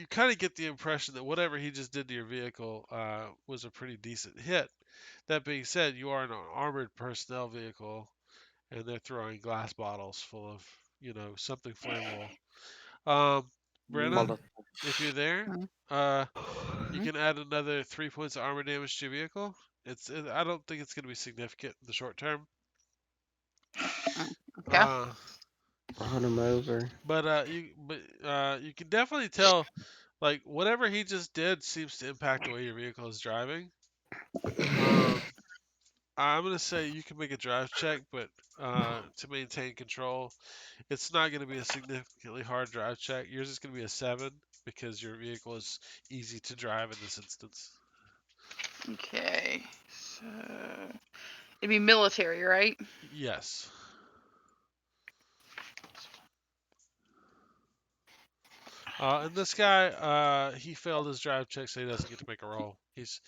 kind of get the impression that whatever he just did to your vehicle was a pretty decent hit. That being said, you are in an armored personnel vehicle, and they're throwing glass bottles full of something flammable. Brenna, Molotov. if you're there, you can add another 3 points of armor damage to your vehicle. I don't think it's going to be significant in the short term. Okay. Run him over. But you can definitely tell, like, whatever he just did seems to impact the way your vehicle is driving. I'm gonna say you can make a drive check, but to maintain control, it's not gonna be a significantly hard drive check. Yours is gonna be a 7 because your vehicle is easy to drive in this instance. Okay. So it'd be military, right? Yes. And this guy, he failed his drive check, so he doesn't get to make a roll. His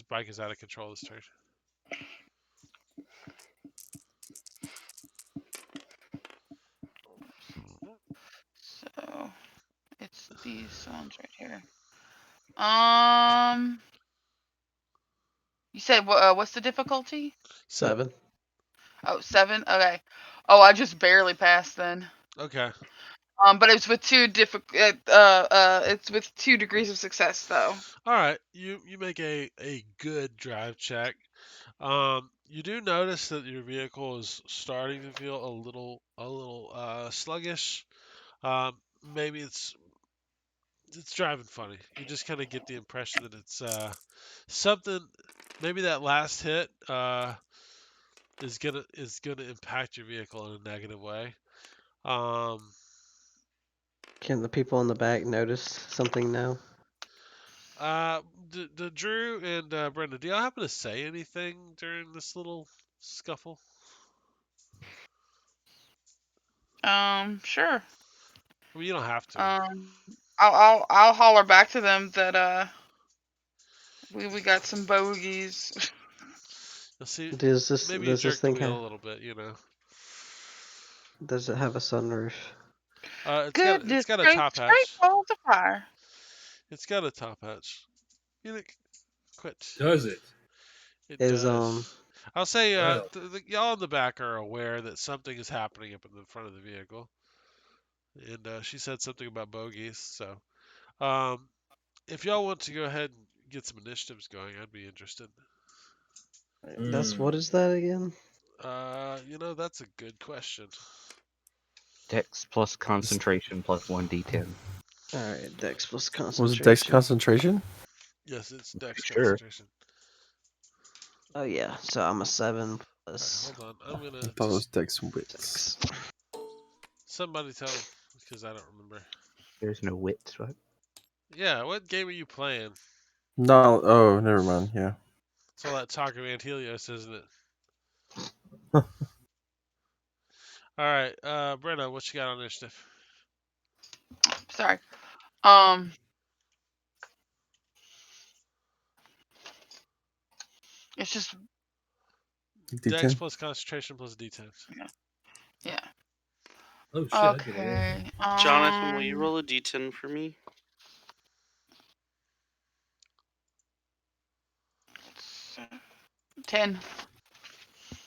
bike is out of control this turn. So it's these ones right here. You said what's the difficulty? 7. Oh, 7. Okay. Oh, I just barely passed then. Okay. But it's with it's with 2 degrees of success though. All right. You make a good drive check. You do notice that your vehicle is starting to feel a little sluggish. Maybe it's driving funny. You just kind of get the impression that it's something. Maybe that last hit is gonna impact your vehicle in a negative way. Um, Can the people in the back notice something now? Drew and Brenda, do y'all happen to say anything during this little scuffle? Sure. I mean, you don't have to. I'll holler back to them that we got some bogeys. You'll see. Does this Maybe you jerk the thing wheel have? a little bit. You know. Does it have a sunroof? It's Goodness, got a top straight hatch. balls of fire. It's got a top hatch. You know, quit. Does it? It Is does. I'll say Well. y'all in the back are aware that something is happening up in the front of the vehicle, and she said something about bogeys. So, um, if y'all want to go ahead and get some initiatives going, I'd be interested. That's what is that again? That's a good question. Dex plus concentration plus 1d10. All right, Dex plus Was it Dex concentration. concentration? Yes, it's Dex Sure. concentration. Oh yeah, so I'm a 7 All right, plus hold on. I'm I gonna thought it was just Dex wits. 6. somebody tell because I don't remember. There's no wits, right? Yeah, what game are you playing? No, oh, never mind. Yeah. It's all that talk of Helios, isn't it? All right, Brenna, what you got on initiative? Sorry. It's just Dex D10. plus concentration plus D10. yeah. Oh shit! I did it. Okay. Jonathan, will you roll a d10 for me? 10.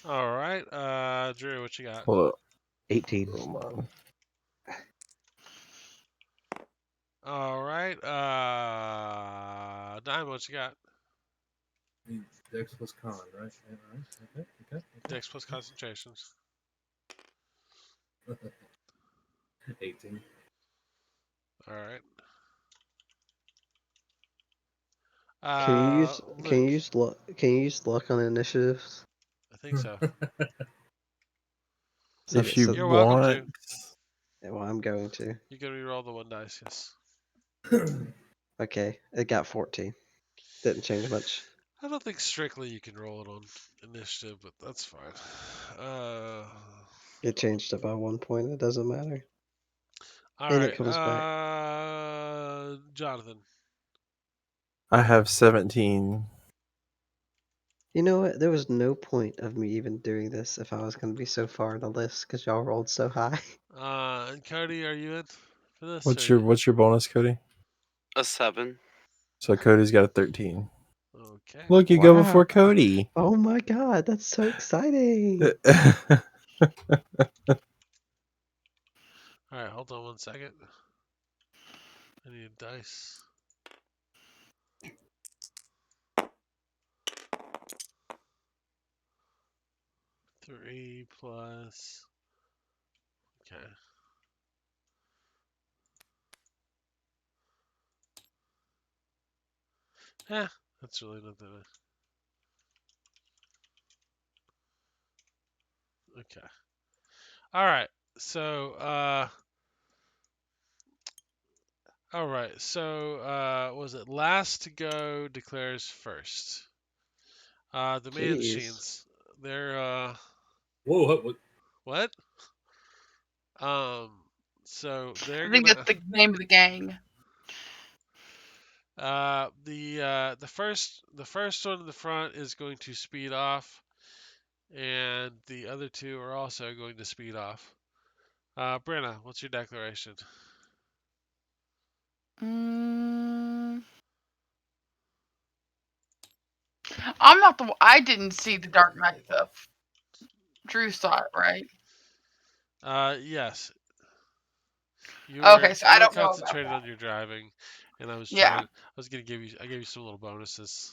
All right, Drew, what you got? Hold up. 18. Oh man. All right, Dime, what you got? Dex plus con, right? Yeah, okay. Dex plus concentrations. 18. All right. Can you use Luke, luck? Can you use luck on initiatives? I think so. If you You're welcome to. want, Yeah, well, I'm going to. You can re-roll the 1 dice, yes. Okay, it got 14. Didn't change much. I don't think strictly you can roll it on initiative, but that's fine. It changed it by 1 point. It doesn't matter. All And it right, comes back. Jonathan. I have 17. You know what? There was no point of me even doing this if I was going to be so far in the list because y'all rolled so high. And Cody, are you in for this? What's your bonus, Cody? A 7. So Cody's got a 13. Okay. Look, you go before Cody. Oh my god, that's so exciting. All right, hold on 1 second. I need a dice. 3 plus. Okay. Yeah, that's really not that. Okay. All right. So, all right. So, was it last to go declares first? The man Jeez. machines. They're Whoa, what? what? So they're I think gonna that's the name of the gang. the first one in the front is going to speed off, and the other two are also going to speed off. Brenna, what's your declaration? Mm, I'm not the. I didn't see the Dark Knight stuff. Drew saw it, right? Yes. You Okay, were so you I were don't know about concentrated that. on your driving, and I Yeah. was gonna give you I gave you some little bonuses.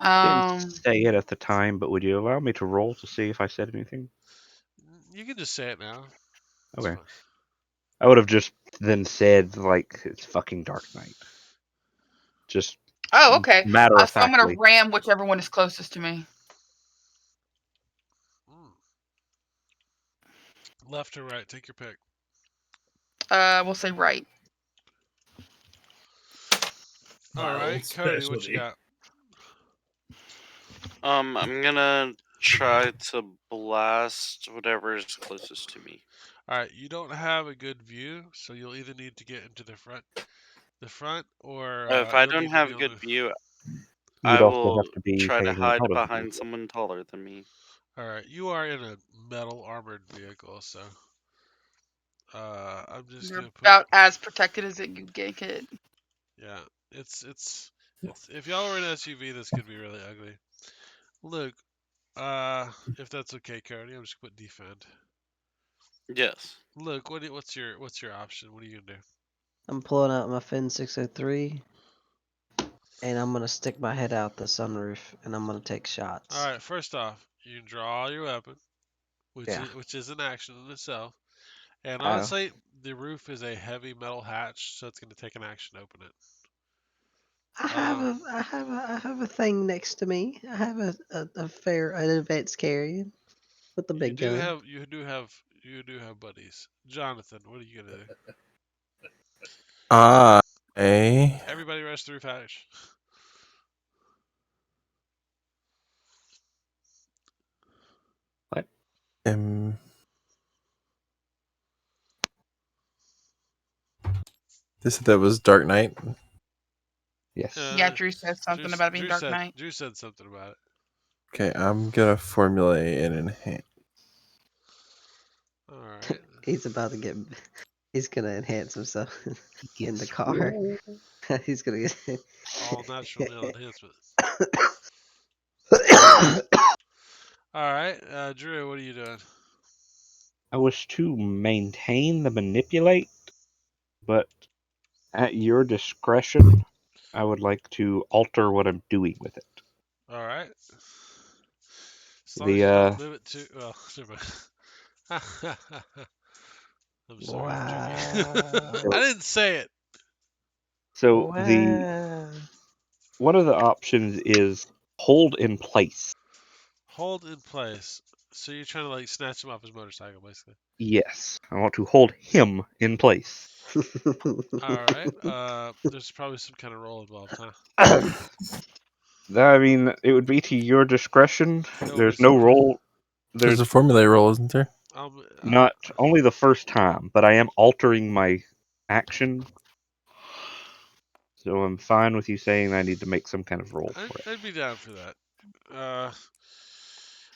Didn't say it at the time, but would you allow me to roll to see if I said anything? You can just say it now. It's Okay. fine. I would have just then said like it's fucking Dark Knight. Just Oh, okay. matter of So I'm gonna factly. ram whichever one is closest to me. Left or right, take your pick. We'll say right. All right, Cody, what you got? I'm gonna try to blast whatever is closest to me. All right, you don't have a good view, so you'll either need to get into the front, or If I you'll don't need to have be a on good the. view, You'd I also will have to be try to hanging hide out of the behind vehicle. someone taller than me. All right, you are in a metal armored vehicle, so I'm just You're gonna put. about as protected as it you get. Yeah, it's if y'all were in an SUV, this could be really ugly. Look, if that's okay, Cody, I'm just gonna put defend. Yes. Look, what's your option? What are you gonna do? I'm pulling out my Fin 603, and I'm gonna stick my head out the sunroof, and I'm gonna take shots. All right, first off, you can draw all your weapon, Yeah. which is an action in itself. And Oh. honestly, the roof is a heavy metal hatch, so it's going to take an action to open it. I have a thing next to me. I have an advanced carry with the big gun. You do have buddies. Jonathan, what are you gonna do? I Everybody rush the roof hatch. am. This that was Dark Knight. Yes. Yeah, Drew said something about it being Dark Knight. Drew said something about it. Okay, I'm gonna formulate an enhance. All right. He's about to get. He's gonna enhance himself in the car. He's gonna get. All natural male enhancement. All right, Drew, what are you doing? I wish to maintain the manipulate, but at your discretion, I would like to alter what I'm doing with it. All right. As long as you The don't move it too. Well, never mind. I'm sorry, Drew. I didn't say it. so the one of the options is hold in place. Hold in place. So you're trying to like snatch him off his motorcycle, basically. Yes, I want to hold him in place. All right. There's probably some kind of roll involved, huh? I mean, it would be to your discretion. There will be There's some no roll. roll. There's There's a formulate roll, isn't there? not only the first time, but I am altering my action. So I'm fine with you saying I need to make some kind of roll for it. I'd be down for that.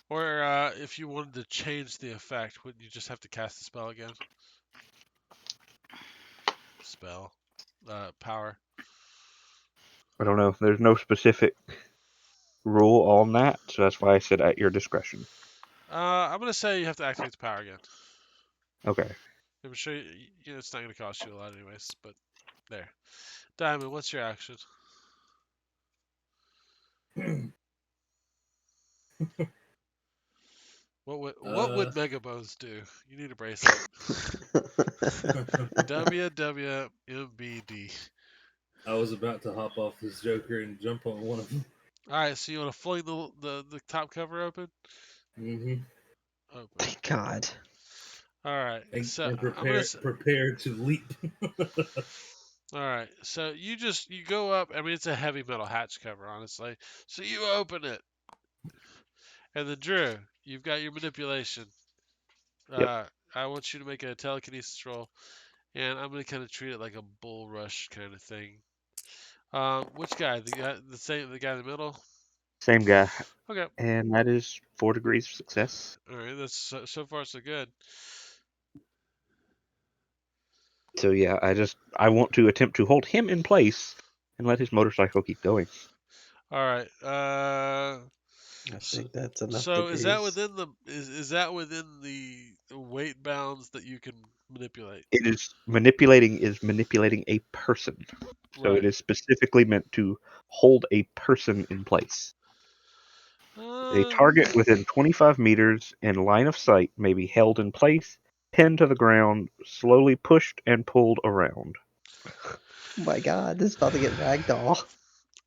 Or if you wanted to change the effect, wouldn't you just have to cast the spell again? Spell. Power. I don't know. There's no specific rule on that, so that's why I said at your discretion. I'm gonna say you have to activate the power again. Okay. I'm sure it's not gonna cost you a lot anyways, but there. Diamond, what's your action? What would Mega Bones do? You need a bracelet. WWMBD. I was about to hop off this Joker and jump on one of them. All right, so you want to fling the top cover open? Mm-hmm. open. Thank God. All right. So And I'm gonna. prepare to leap. All right. So you go up. I mean, it's a heavy metal hatch cover, honestly. So you open it, and then Drew, you've got your manipulation. Yep. I want you to make a telekinesis roll, and I'm gonna kind of treat it like a bull rush kind of thing. Which guy? The guy in the middle. Same guy. Okay. And that is 4 degrees of success. All right. That's so far so good. So yeah, I want to attempt to hold him in place and let his motorcycle keep going. All right. I think that's enough So degrees. is that within the is that within the weight bounds that you can manipulate? It is manipulating a person. So Right. it is specifically meant to hold a person in place. A Um, target within 25 meters in line of sight may be held in place, pinned to the ground, slowly pushed and pulled around. Oh my God, this is about to get ragdoll.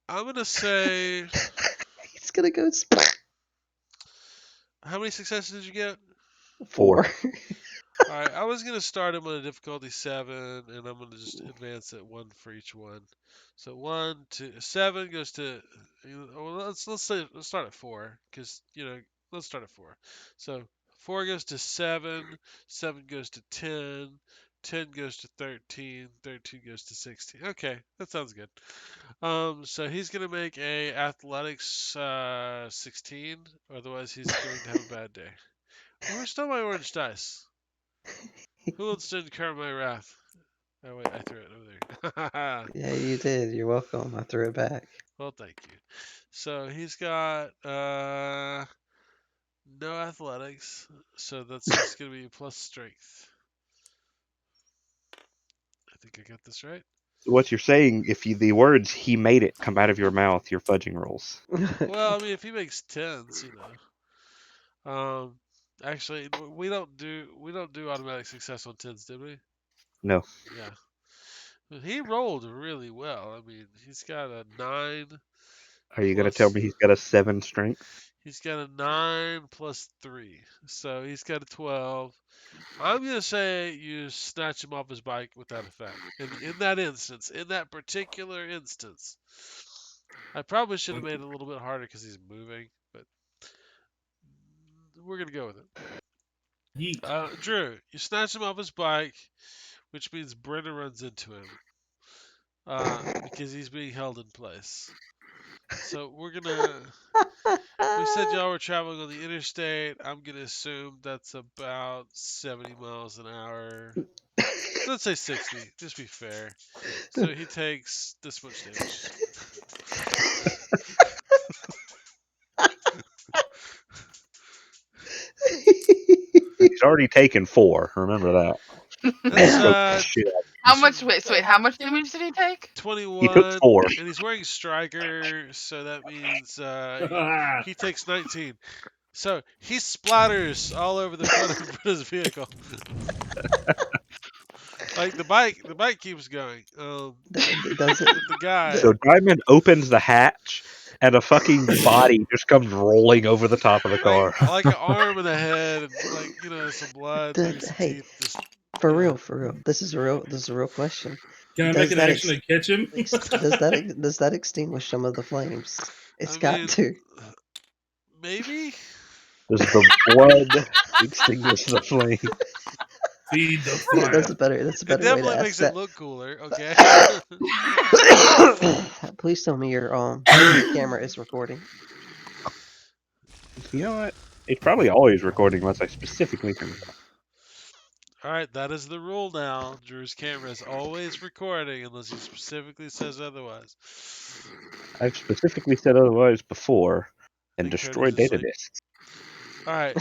I'm gonna say. He's gonna go How many successes did you get? 4. All right. I was gonna start him on a difficulty 7, and I'm gonna just advance it 1 for each one. So 1 to 7 goes to. Well, let's start at 4 because let's start at 4. So 4 goes to 7, 7 goes to 10, 10 goes to 13, 13 goes to 16. Okay, that sounds good. So he's gonna make a athletics 16, otherwise he's going to have a bad day. Where's still my orange dice? Who wants to incur my wrath? Oh wait, I threw it over there. Yeah, you did. You're welcome. I threw it back. Well, thank you. So he's got no athletics, so that's just gonna be plus strength. I think I got this right. So what you're saying, if the words "he made it" come out of your mouth, you're fudging rolls. Well, I mean, if he makes 10s, actually, we don't do automatic success on 10s, did we? No. Yeah. But he rolled really well. I mean, he's got a 9 Are you going to tell plus. me he's got a 7 strength? He's got a 9 plus 3, so he's got a 12. I'm gonna say you snatch him off his bike with that effect. In that instance, in that particular instance, I probably should have made it a little bit harder because he's moving, but we're gonna go with it. Yeet. Drew, you snatch him off his bike, which means Brenna runs into him because he's being held in place. So we're gonna. We said y'all were traveling on the interstate. I'm gonna assume that's about 70 miles an hour. Let's say 60, just be fair. So he takes this much damage. He's already taken 4. Remember that. That's Shit. How much? Wait, so wait, how much damage did he take? 21, He took 4. and he's wearing Striker, so that means he takes 19. So he splatters all over the front of his vehicle. Like the bike keeps going. Does it? The guy, So Diamond opens the hatch, and a fucking body just comes rolling over the top of the car. like an arm and a head, and some blood through some Hey, teeth. Just for yeah. real. This is a real question. Can I Does make an that action to catch him? does that extinguish some of the flames? It's I got mean, to. maybe. Does the blood extinguish the flame? Feed the Yeah, fire. that's a better It way to definitely ask makes it that. look cooler. Okay. Please tell me your camera is recording. You know what? It's probably always recording unless I specifically turn it off. All right, that is the rule now. Drew's camera is always recording unless he specifically says otherwise. I've specifically said otherwise before and And Cody's destroyed data asleep. disks. All right.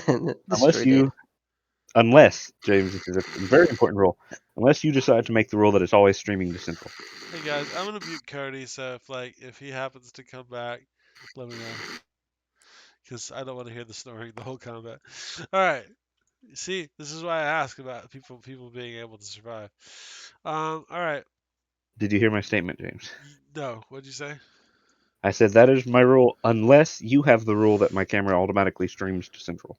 Unless, James, this is a very important rule, unless you decide to make the rule that it's always streaming to Central. Hey guys, I'm gonna mute Cody, so if he happens to come back, let me know. Because I don't want to hear the snoring the whole combat. All right. See, this is why I ask about people being able to survive. All right. Did you hear my statement, James? No, what'd you say? I said that is my rule unless you have the rule that my camera automatically streams to Central.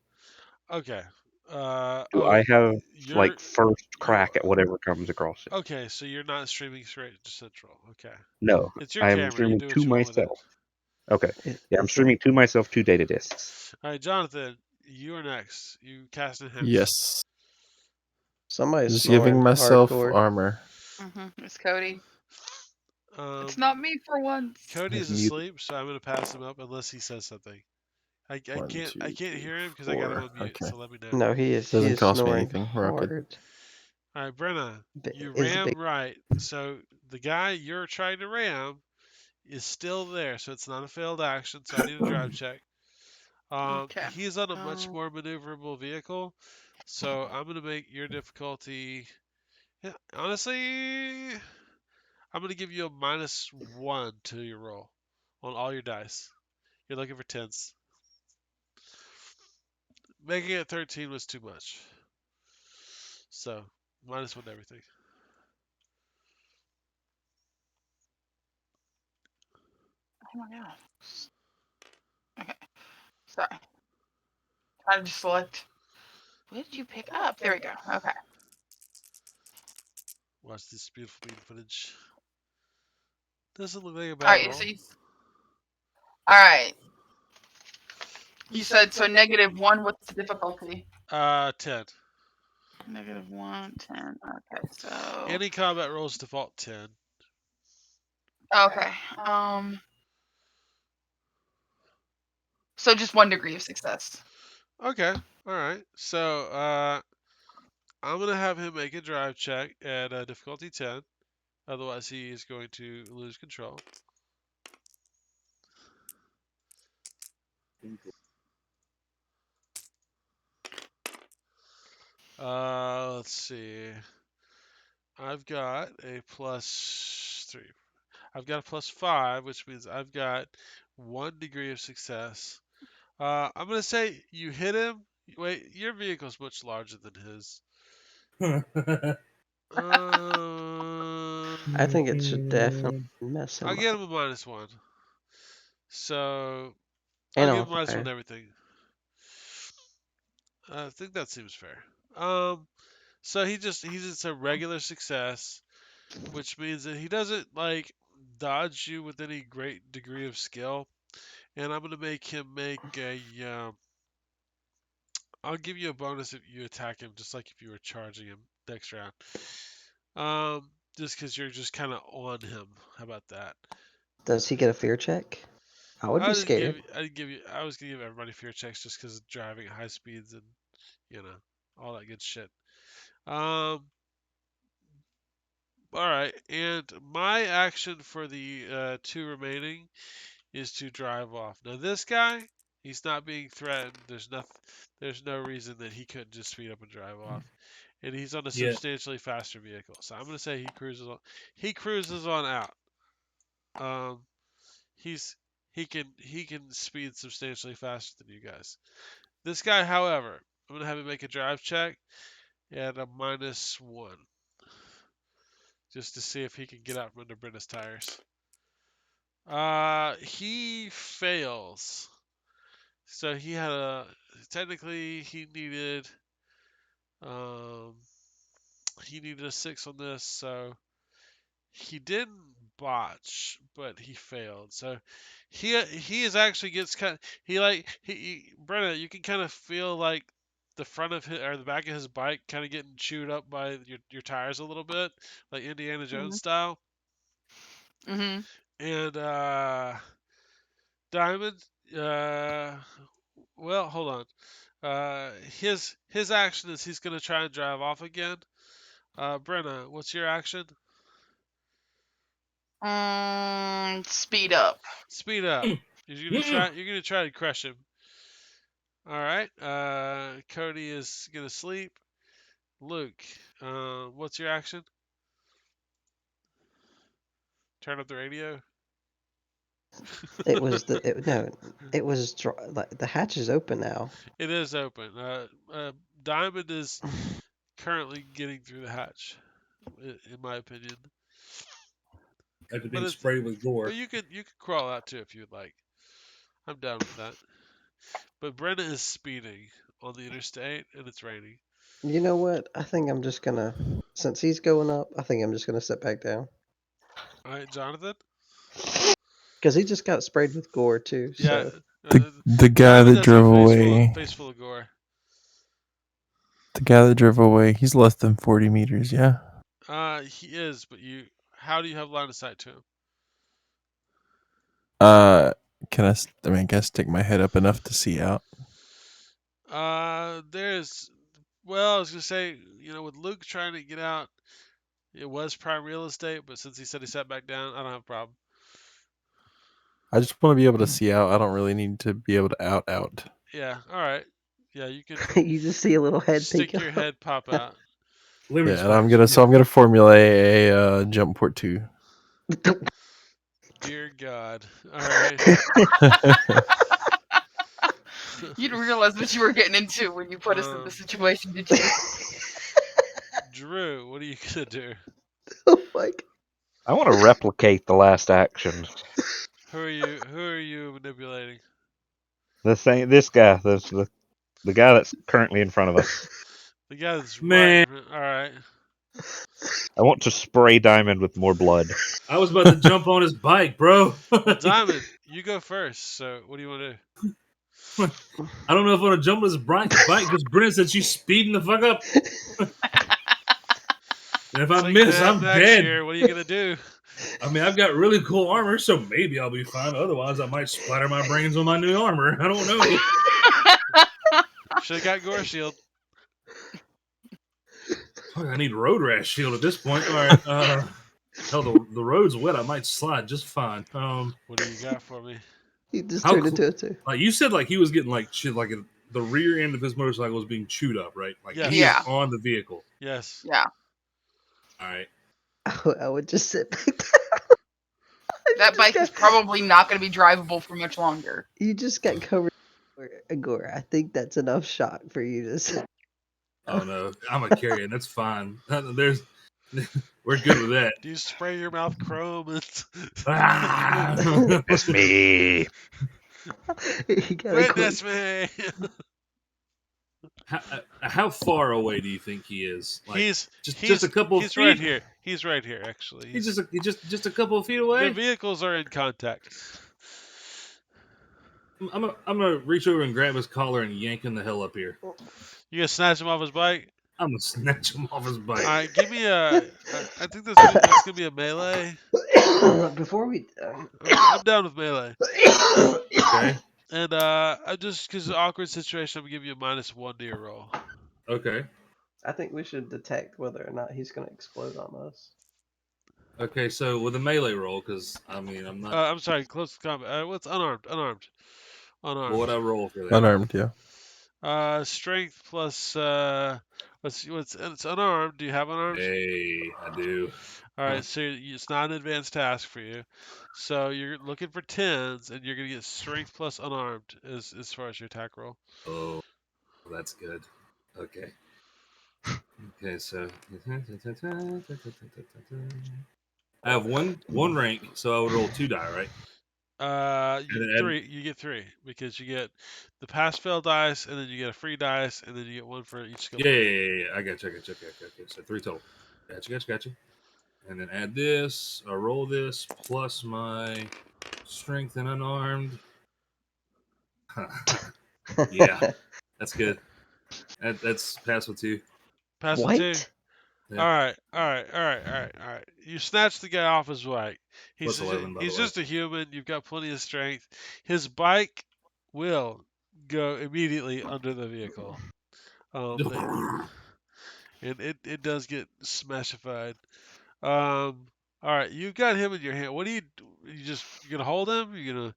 Okay. Do I have you're like first you crack at whatever comes across it? okay? So you're not streaming straight to Central. Okay. No, It's your I am camera. You streaming do what to you want with it. myself. Okay, yeah, I'm It's streaming to myself 2 data discs. All right, Jonathan, you are next. You cast enhance. Yes. somebody's Just snoring giving myself hardcore. armor. It's Cody. It's Um, not me for once. Cody is I've muted. asleep, so I'm gonna pass him up unless he says something. I One, can't two, hear three, him because I got him four. on mute. Okay. So let me know. No, he is Doesn't cost me snoring anything. We're all good. hard. All right, Brenna, you Is ram big. right. So the guy you're trying to ram is still there, so it's not a failed action. So I need a drive check. Okay. He's on a much more maneuverable vehicle, so I'm gonna make your difficulty. Yeah, honestly, I'm gonna give you a -1 to your roll on all your dice. You're looking for tens. Making it 13 was too much. So -1 to everything. Oh my god. Okay. Sorry. Trying to select. What did you pick up? There we go. Okay. Watch this beautiful bean footage. Doesn't look like a All bad right. roll. So all right. You said so. -1. What's the difficulty? 10. -1, 10. Okay. So. Any combat rolls default 10. Okay. So just 1 degree of success. Okay. All right. So I'm gonna have him make a drive check at difficulty 10. Otherwise, he is going to lose control. Let's see. I've got a +3. I've got a +5, which means I've got 1 degree of success. I'm gonna say you hit him. Wait, your vehicle's much larger than his. I think it should definitely mess him I'll up. get him a -1. So And I'll give on him -1 fire. to everything. I think that seems fair. So he's just a regular success, which means that he doesn't like dodge you with any great degree of skill. And I'm gonna make him make a. I'll give you a bonus if you attack him, just like if you were charging him next round. Just because you're just kind of on him. How about that? Does he get a fear check? I would be scared. I was gonna give everybody fear checks just because of driving at high speeds and all that good shit. All right, and my action for the 2 remaining is to drive off. Now this guy, he's not being threatened. There's no reason that he couldn't just speed up and drive off. And he's on a Yeah. substantially faster vehicle. So I'm gonna say he cruises on out. He can speed substantially faster than you guys. This guy, however, I'm gonna have him make a drive check at a -1, just to see if he can get out from under Brenda's tires. He fails. So technically he needed a 6 on this, so he didn't botch, but he failed. So he is actually gets kind of, Brenna, you can kind of feel like the front of his or the back of his bike kind of getting chewed up by your tires a little bit, like Indiana Jones style. Mhm. And Diamond, well, hold on. His action is he's gonna try and drive off again. Brenna, what's your action? Speed up. Speed up. You're gonna try to crush him. All right. Cody is gonna sleep. Luke, what's your action? Turn up the radio. It was it was like the hatch is open now. It is open. Diamond is currently getting through the hatch, in my opinion. After But being it's sprayed with gore. but you could crawl out too if you'd like. I'm down with that. But Brenna is speeding on the interstate, and it's raining. You know what? I think I'm just gonna, since he's going up, I think I'm just gonna sit back down. All right, Jonathan. Because he just got sprayed with gore too. Yeah, So The guy Diamond that has drove a away. face full of gore. The guy that drove away. He's less than 40 meters. Yeah. He is, but how do you have line of sight to him? Can I mean, I guess stick my head up enough to see out. I was gonna say, with Luke trying to get out, it was prime real estate, but since he said he sat back down, I don't have a problem. I just want to be able to see out. I don't really need to be able to out. Yeah, all right. Yeah, you can you just see a little head stick peek your up. head pop out. Liberty Yeah, and I'm spiders. gonna formulate a jump port 2. Dear God. All right. You didn't realize what you were getting into when you put us in this situation, did you? Drew, what are you gonna do? Oh my God. I want to replicate the last action. Who are you manipulating? This guy, the guy that's currently in front of us. The guy that's Man. right. All right. I want to spray Diamond with more blood. I was about to jump on his bike, bro. Well, Diamond, you go first. So, what do you want to do? I don't know if I want to jump on his bike because Brennan said she's speeding the fuck up. And if It's I like miss, Mad I'm Max dead. here. What are you gonna do? I mean, I've got really cool armor, so maybe I'll be fine. Otherwise, I might splatter my brains on my new armor. I don't know. Should have got Gore Shield. Fuck, I need road rash shield at this point. All right. Hell, the road's wet. I might slide just fine. What do you got for me? He just How turned cool- into it too. Like you said, like he was getting like shit, like the rear end of his motorcycle was being chewed up, right? Like Yes. he Yeah. is on the vehicle. Yes. Yeah. All right. I would just sit back down. That bike is probably not going to be drivable for much longer. You just got covered in gore. I think that's enough shock for you to sit. Oh no, I'm a carrier. That's fine. We're good with that. Do you spray your mouth chrome? Ah! It's me. You gotta quit. Witness me. How far away do you think he is? Like, he's just a couple of He's feet. right here. He's right here. Actually, He's just a couple of feet away. the vehicles are in contact. I'm gonna reach over and grab his collar and yank him the hell up here. You gonna snatch him off his bike? I'm gonna snatch him off his bike. All right, give me a. I think that's gonna be a melee. Before we. I'm down with melee. Okay. And I just because of the awkward situation, I'm gonna give you a -1 to your roll. Okay. I think we should detect whether or not he's gonna explode on us. Okay. So with a melee roll, because I mean I'm not. I'm sorry, close combat. What's unarmed? What would I roll for that? Unarmed, yeah. Strength plus it's unarmed. Do you have unarmed? Hey, I do. All right, so it's not an advanced task for you. So you're looking for 10s, and you're gonna get strength plus unarmed as far as your attack roll. Oh, that's good. Okay. Okay, so I have one rank, so I would roll 2 die, right? You get 3 because you get the pass fail dice, and then you get a free dice, and then you get 1 for each skill. Yeah. I got you. Okay. So 3 total. Got you. And then add this, or roll this, plus my strength and unarmed. Yeah, that's good. That's pass with 2. Pass What? with 2. Yeah. All right. You snatch the guy off his bike. He's Plus 11, by the way. just a human. You've got plenty of strength. His bike will go immediately under the vehicle. And it does get smashified. All right, you got him in your hand. What do you gonna hold him? You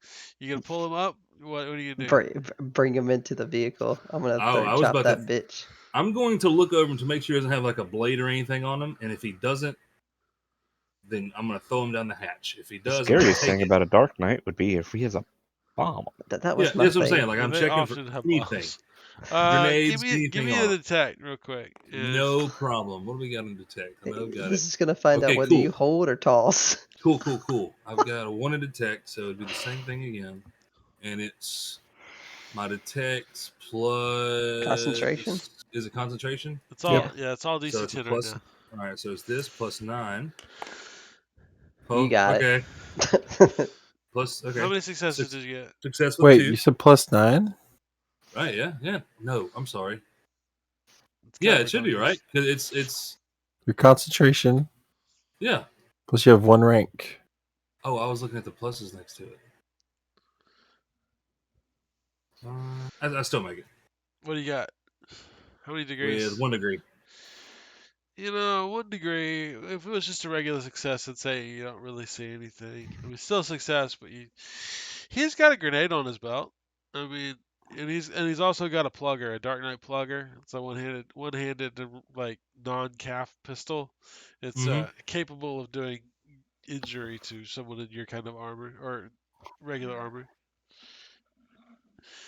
gonna pull him up? What are you gonna do? Bring him into the vehicle. I'm gonna I was chop about that to- bitch. I'm going to look over him to make sure he doesn't have like a blade or anything on him, and if he doesn't, then I'm going to throw him down the hatch. If he The does, I'm gonna scariest take thing it. about a Dark Knight would be if he has a bomb. That was Yeah, my that's thing. what I'm saying. Like I'm They checking for often have anything. bombs. Grenades, give me anything a on it. detect real quick. And No problem. What do we got in detect? I know I've got This it. is gonna find Okay, out whether cool. you hold or toss. Cool. I've got a 1 in detect, so it'd be the same thing again. And it's My detect plus Concentration? Is it concentration? It's all Yeah. yeah, it's all So DC it's a 10 right plus. now. All right, so it's this plus 9. You got okay. it. Plus How okay. many successes did you get? Success with Wait, 2. you said +9? Right? Yeah. No, I'm sorry. It's Yeah, it covered should on be yours. right because it's Your concentration yeah. plus you have 1 rank. Oh, I was looking at the pluses next to it. I still make it What do you got? How many degrees? with 1 degree. You know, 1 degree. If it was just a regular success, I'd say you don't really see anything. I mean, still a success, but he's got a grenade on his belt. I mean, and he's also got a plugger, a Dark Knight plugger. It's a one-handed like non-calf pistol. It's Mhm. capable of doing injury to someone in your kind of armor or regular armor.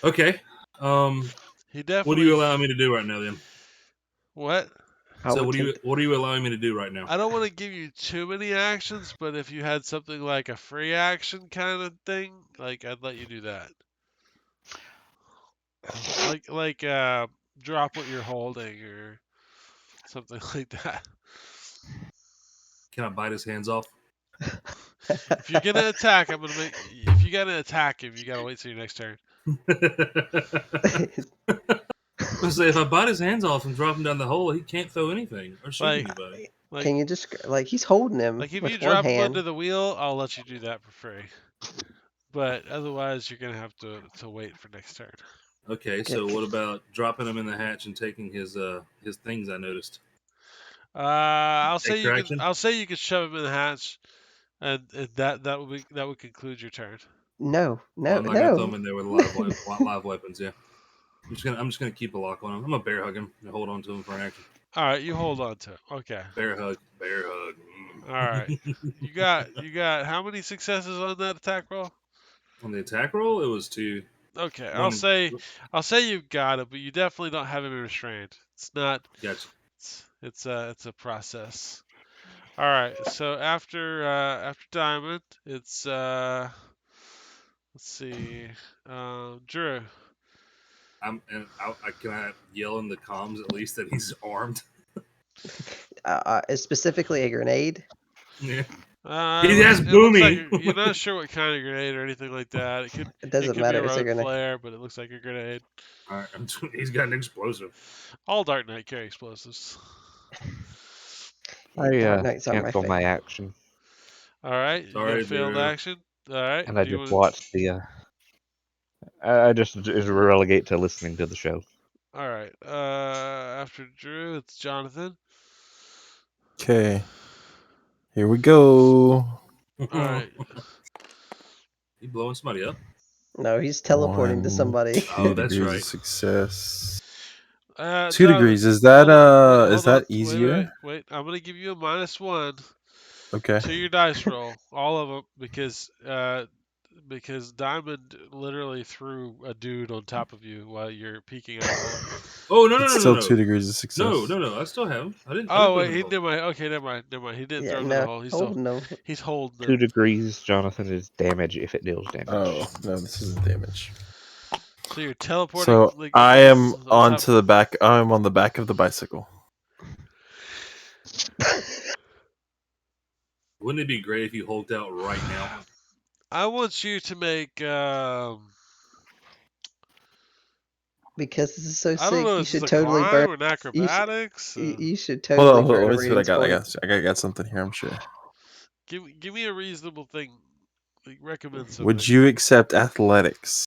Okay. He What are definitely. you allowing me to do right now then? What? I So would take what are you allowing me to do right now? I don't want to give you too many actions, but if you had something like a free action kind of thing, like I'd let you do that. Like drop what you're holding or something like that. Can I bite his hands off? If you're gonna attack, I'm gonna make. If you gotta attack him, you gotta wait till your next turn. I say if I bite his hands off and drop him down the hole, he can't throw anything or shoot Like- anybody. Like, Can you just like he's holding him like if with you one drop him hand? under the wheel, I'll let you do that for free. But otherwise, you're gonna have to wait for next turn. Okay, so what about dropping him in the hatch and taking his things I noticed? I'll say you Extraction? can. I'll say you can shove him in the hatch, and that would conclude your turn. No, Well, no, I'm not gonna throw him no. in there with live weapons. Yeah, I'm just gonna keep a lock on him. I'm gonna bear hug him and hold on to him for an action. All right, you hold on to it. Okay. Bear hug. All right. You got how many successes on that attack roll? On the attack roll, it was 2. Okay, One- I'll say you've got it, but you definitely don't have him restrained. It's not. Gotcha. It's a process. All right. So after Diamond, it's let's see, Drew. Can I yell in the comms at least that he's armed? It's specifically a grenade. Yeah. It has looks like booming. you're not sure what kind of grenade or anything like that. It doesn't could matter. be a It's a rogue grenade. flare, but it looks like a grenade. All right, he's got an explosive. All Dark Knight carry explosives. Yeah, Dark I Knights are my cancel favorite. my action, All right, you got Sorry, a failed Drew. action. All right, and I do you just wanna- watch the. I just relegate to listening to the show. All right. After Drew, it's Jonathan. Okay. Here we go. All right. He blowing somebody up? No, he's teleporting to 1, somebody. 2 Oh, that's degrees right. of success. 2 Jonathan, degrees. Is that hold on. easier? Wait. I'm gonna give you a -1 Okay. to your dice roll, all of them, because Diamond literally threw a dude on top of you while you're peeking out of the hole. Oh no It's no still no 2 no degrees of success. no! I still have him. I didn't. Oh put wait, him in the hole. never mind. Okay, never mind. He didn't Yeah, throw him in the no, hole. he's holding him. He's holding 2 him. degrees, Jonathan, is damage if it deals damage. Oh, no, this isn't damage. So you're teleporting. So like, I am on top- onto the back. I'm on the back of the bicycle. Wouldn't it be great if you hulked out right now? I want you to make. Because this is so I don't sick, know. you Is this should a totally climb burn. or an acrobatics? You should Hold totally on, burn let a me see what I got. reinforced. I got something here. I'm sure. Give me a reasonable thing. Like, recommend something. Would you accept athletics?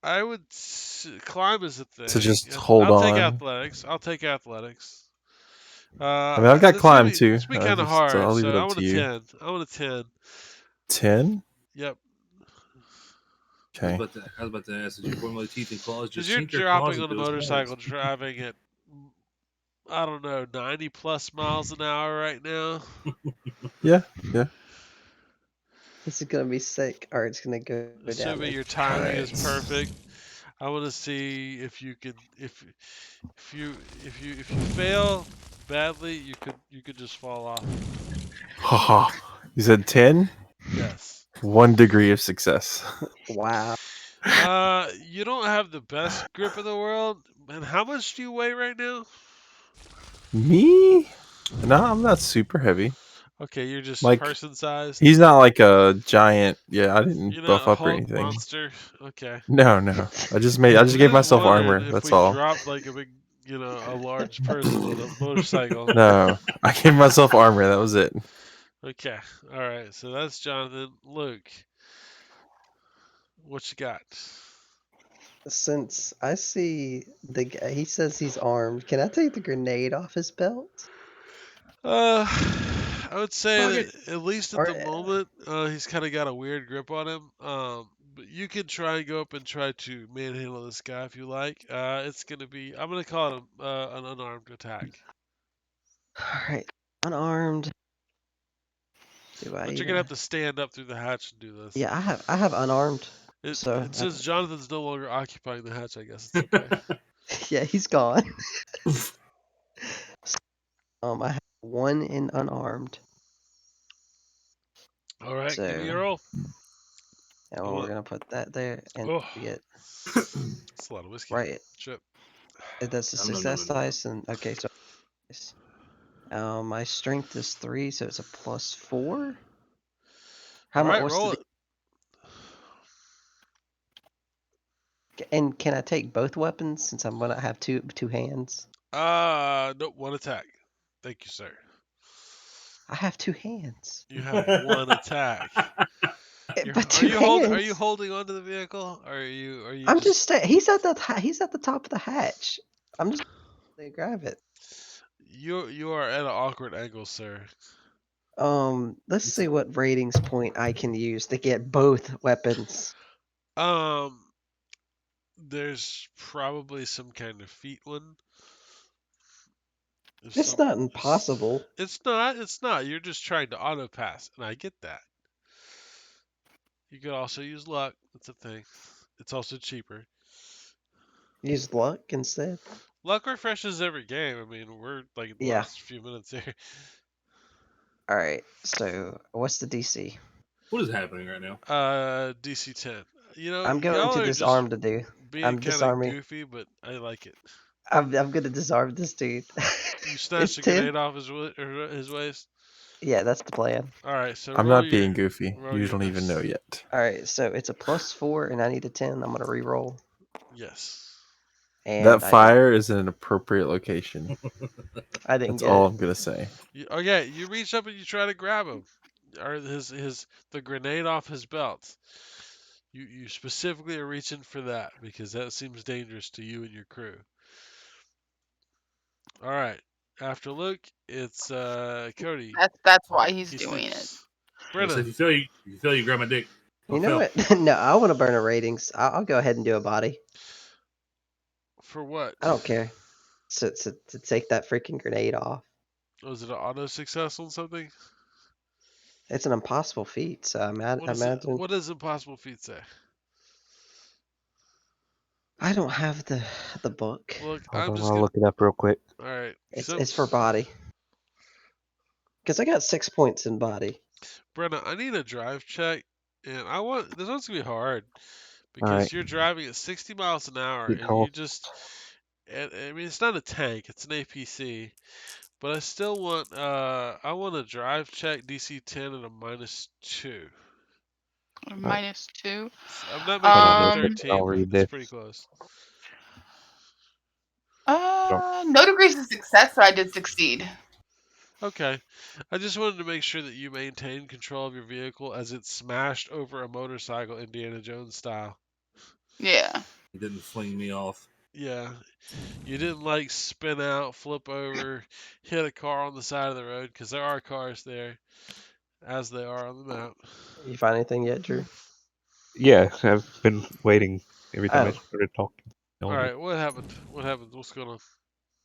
I would climb is a thing. To just hold I'll take on? athletics. I mean, I've got climb too. It's gonna be kind of hard. I'll leave So it I up want to a you. 10. I want a 10. 10? Yep. I Okay. was about to ask, did you formulate teeth and claws? Because Just you're sink your claws dropping on a into his motorcycle, hands. driving at I don't know 90 plus miles an hour right now. Yeah. This is gonna be sick, or it's gonna go down. Assuming your timing is perfect. I want to see if you can if you fail badly, you could just fall off. Haha. You said 10? Yes. 1 degree of success. Wow. You don't have the best grip in the world. And how much do you weigh right now? Me? No, I'm not super heavy. Okay, you're just Like, person sized. he's not like a giant. Yeah, I didn't You're buff not a up or Hulk anything. monster. Okay. No. I just gave Just myself wondering armor. if That's we all. dropped like a big, a large person on a motorcycle. No, I gave myself armor. That was it. Okay. All right. So that's Jonathan. Luke, what you got? Since I see the guy, he says he's armed. Can I take the grenade off his belt? I would say Fuck it. that at least at Or the moment, he's kind of got a weird grip on him. But you can try and go up and try to manhandle this guy if you like. It's gonna be. I'm gonna call it an unarmed attack. all right, unarmed. Do I But you're even? gonna have to stand up through the hatch and do this. Yeah, I have unarmed. It So since Jonathan's no longer occupying the hatch, I guess it's okay. yeah, he's gone. I have 1 in unarmed. All right, So give me a roll. and we're gonna put that there, and Oh, we get that's a lot of whiskey. right. Chip. That's a No, no, no, success no, no. dice, and okay, so my strength is 3, so it's a +4. How All much? right, What's roll the? it. And can I take both weapons since I'm gonna have two hands? Nope, one attack. Thank you, sir. I have 2 hands. You have one attack. But 2 hands. Are you holding onto the vehicle? Or are you I'm just saying. He's at the top of the hatch. I'm just gonna grab it. You are at an awkward angle, sir. Let's see what ratings point I can use to get both weapons. There's probably some kind of feat one. It's not impossible. It's not. You're just trying to auto pass, and I get that. You could also use luck. That's a thing. It's also cheaper. Use luck instead. Luck refreshes every game. I mean, we're like in the Yeah. last few minutes here. All right. So what's the DC? What is happening right now? DC 10. I'm going y'all to are disarm just the dude. being I'm kind of disarming. goofy, but I like it. I'm gonna disarm this dude. You snatched a 10? grenade off his waist. Yeah, that's the plan. All right, so I'm not being goofy. roll You your don't even know dice. yet. All right, so it's a +4, and I need a 10. I'm gonna re-roll. Yes. And That fire is in an appropriate location. I didn't That's get all it. I'm gonna say. You reach up and you try to grab him, or the grenade off his belt. You specifically are reaching for that because that seems dangerous to you and your crew. All right. After Luke, it's Cody. That's why he's He doing it. sneaks. So Brenna. if you fail, you grab my dick. You know what? No, I want to burn a ratings. I'll go ahead and do a body. For what? I don't care. To take that freaking grenade off. Was it an auto success on something? It's an impossible feat, so I imagine. What does impossible feat say? I don't have the book. Look, Hold I'm on, just I'll gonna. look it up real quick. All right. It's for body. Because I got 6 points in body. Brenna, I need a drive check, and this one's gonna be hard because Alright. you're driving at 60 miles an hour, Good and call. I mean, it's not a tank, it's an APC, but I still want I want a drive check DC 10 and a -2. -2. I'm not Hold on making real it quick. 13, I'll but read it's this. pretty close. No degrees of success, so I did succeed. Okay. I just wanted to make sure that you maintain control of your vehicle as it smashed over a motorcycle, Indiana Jones style. Yeah. He didn't fling me off. Yeah. You didn't like spin out, flip over, hit a car on the side of the road, because there are cars there, as they are on the map. You find anything yet, Drew? Yeah, I've been waiting every time I Oh. started talking. All right, what happened? What happened? What's going on?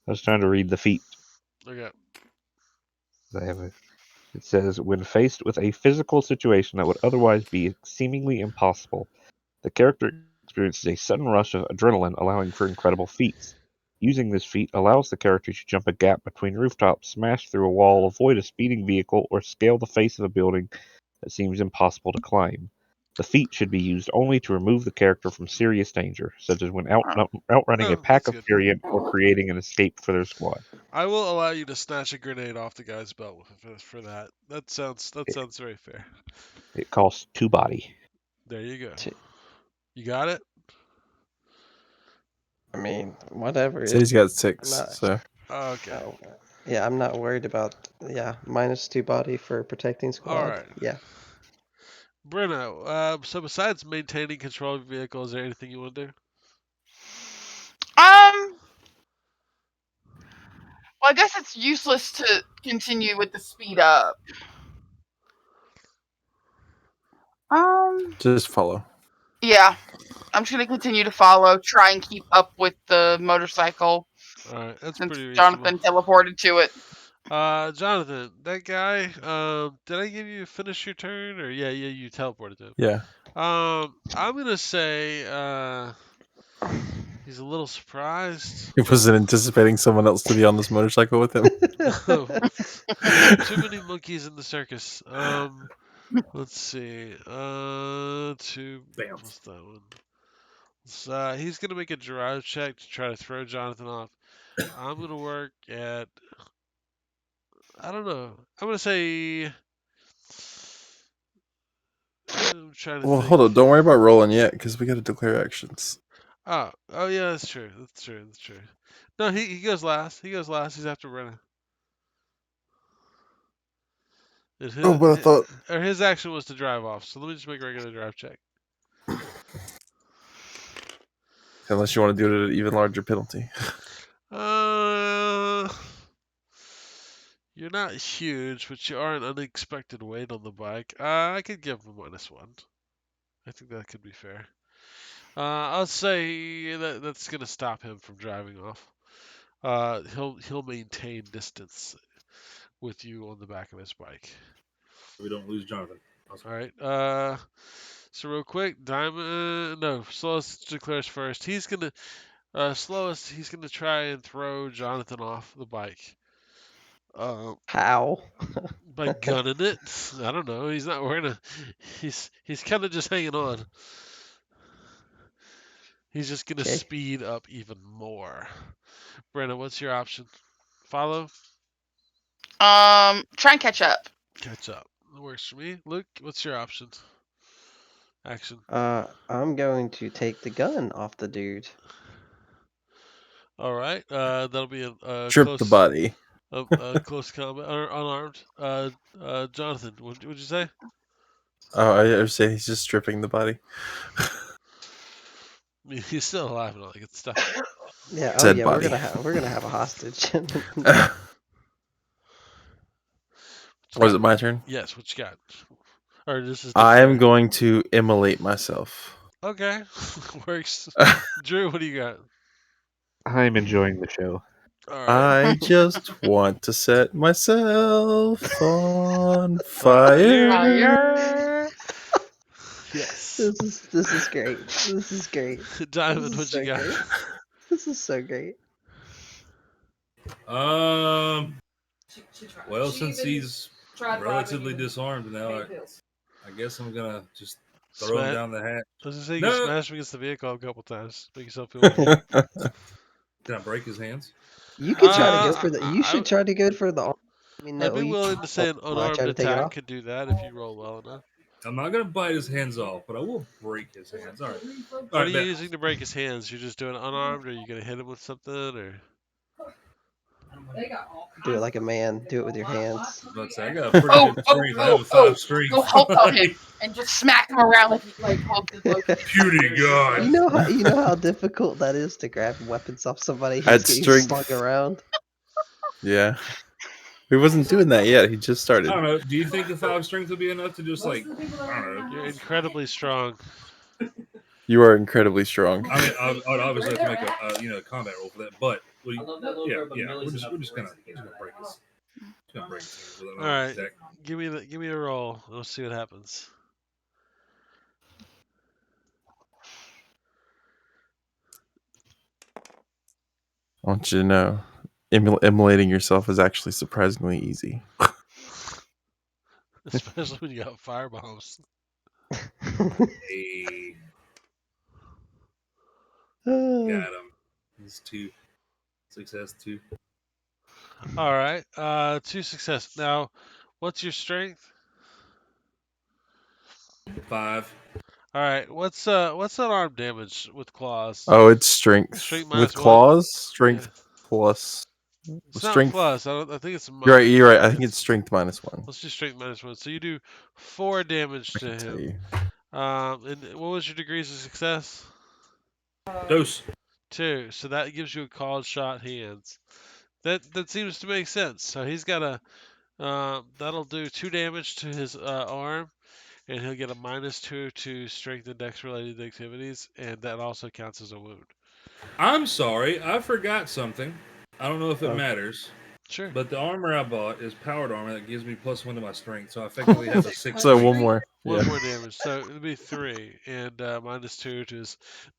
I was trying to read the feat. Okay. It says, when faced with a physical situation that would otherwise be seemingly impossible, the character experiences a sudden rush of adrenaline, allowing for incredible feats. Using this feat allows the character to jump a gap between rooftops, smash through a wall, avoid a speeding vehicle, or scale the face of a building that seems impossible to climb. The feat should be used only to remove the character from serious danger, such as when outrunning a Oh, pack that's of good. Syrian or creating an escape for their squad. I will allow you to snatch a grenade off the guy's belt for that. That sounds very fair. It costs 2 body. There you go. Two. You got it. I mean, whatever. So he's got 6. Not- So Okay. Oh, yeah, I'm not worried about. Yeah, -2 body for protecting squad. All right. Yeah. Bruno, so besides maintaining control of your vehicle, is there anything you want to do? Well, I guess it's useless to continue with the speed up. just follow. Yeah, I'm just gonna continue to follow, try and keep up with the motorcycle All right, that's since pretty reasonable. Jonathan teleported to it. Jonathan, that guy. Did I give you finish your turn or yeah, you teleported to him. Yeah. I'm gonna say he's a little surprised. He wasn't anticipating someone else to be on this motorcycle with him. Too many monkeys in the circus. Let's see. What's that one? So, he's gonna make a drive check to try to throw Jonathan off. I'm gonna work at. I don't know. I'm gonna say. I'm trying to Well, think. hold on. Don't worry about rolling yet, because we got to declare actions. Oh yeah, that's true. That's true. No, he goes last. He goes last. He's after Brenna. Oh, but I thought. Or his action was to drive off. So let me just make a regular drive check. Unless you want to do it at an even larger penalty. You're not huge, but you are an unexpected weight on the bike. I could give him -1. I think that could be fair. I'll say that's gonna stop him from driving off. He'll maintain distance with you on the back of his bike. We don't lose Jonathan. Awesome. All right. So real quick, Slowest declares first. He's gonna Slowest. He's gonna try and throw Jonathan off the bike. How? By gunning it. I don't know. He's not wearing a. He's kind of just hanging on. He's just gonna Okay. speed up even more. Brandon, what's your option? Follow? Try and catch up. Catch up. That works for me. Luke, what's your option? Action. I'm going to take the gun off the dude. All right. That'll be a Trip close. the body. Close combat or unarmed. Jonathan, what'd you say? Oh, I was saying he's just stripping the body. I mean, he's still alive and all that good stuff. Yeah. Dead yeah. body. We're gonna have a hostage. Was it my turn? Yes. What you got? Or this is. I am going to immolate myself. Okay. Works. Drew, what do you got? I'm enjoying the show. All right. I just want to set myself on fire. Fire. Yes. This is great. This is great. Diamond, This is what you so got? great. This is so great. Well, since he's relatively disarmed now, I guess I'm gonna just throw him down the hatch. I was gonna say you No. can smash him against the vehicle a couple times. Make yourself feel better. Can I break his hands? You could try to go Uh, for the. You should try to go for the. I mean, I'd no, be you willing to say an Will I unarmed try to take it attack off? could do that if you roll well enough. I'm not gonna bite his hands off, but I will break his hands. All right. All What are right, you bet. using to break his hands? You're just doing unarmed, or are you gonna hit him with something, or? Do it like a man. Do it with your hands. Let's say I got a pretty good strength. I have a 5 strength. Go Hulk on him and just smack him around like Hulk did Loki. Puny god. You know how difficult that is to grab weapons off somebody At who's getting strength. slung around. Yeah. He wasn't doing that yet. He just started. I don't know. Do you think the 5 strength would be enough to just like I don't know? You're incredibly strong. You are incredibly strong. I mean, I'd obviously have to make a combat roll for that, but yeah, we're just gonna break his. Gonna break his hands with an All right, attack. give me a roll. Let's see what happens. I want you to know, immolating yourself is actually surprisingly easy. especially when you got firebombs. Hey, Uh, got him. He's 2. Success 2. All right, 2 success. Now, what's your strength? 5. All right, what's unarmed damage with claws? Oh, it's strength Strength with -1. claws. Yeah, Strength plus it's not strength. plus. I think it's You're right. minus. You're right. I Yeah, think it's strength -1. let's do strength -1. So you do 4 damage I to can tell him. you. And what was your degrees of success? Dose. 2. So that gives you a called shot hands. That seems to make sense. So he's got a that'll do 2 damage to his arm, and he'll get a -2 to strength and dex related activities, and that also counts as a wound. I'm sorry, I forgot something. I don't know if it Oh. matters, Sure. but the armor I bought is powered armor that gives me +1 to my strength, so I effectively have a 6 So strength. one more. One Yeah. more damage, so it'll be 3, and -2 to his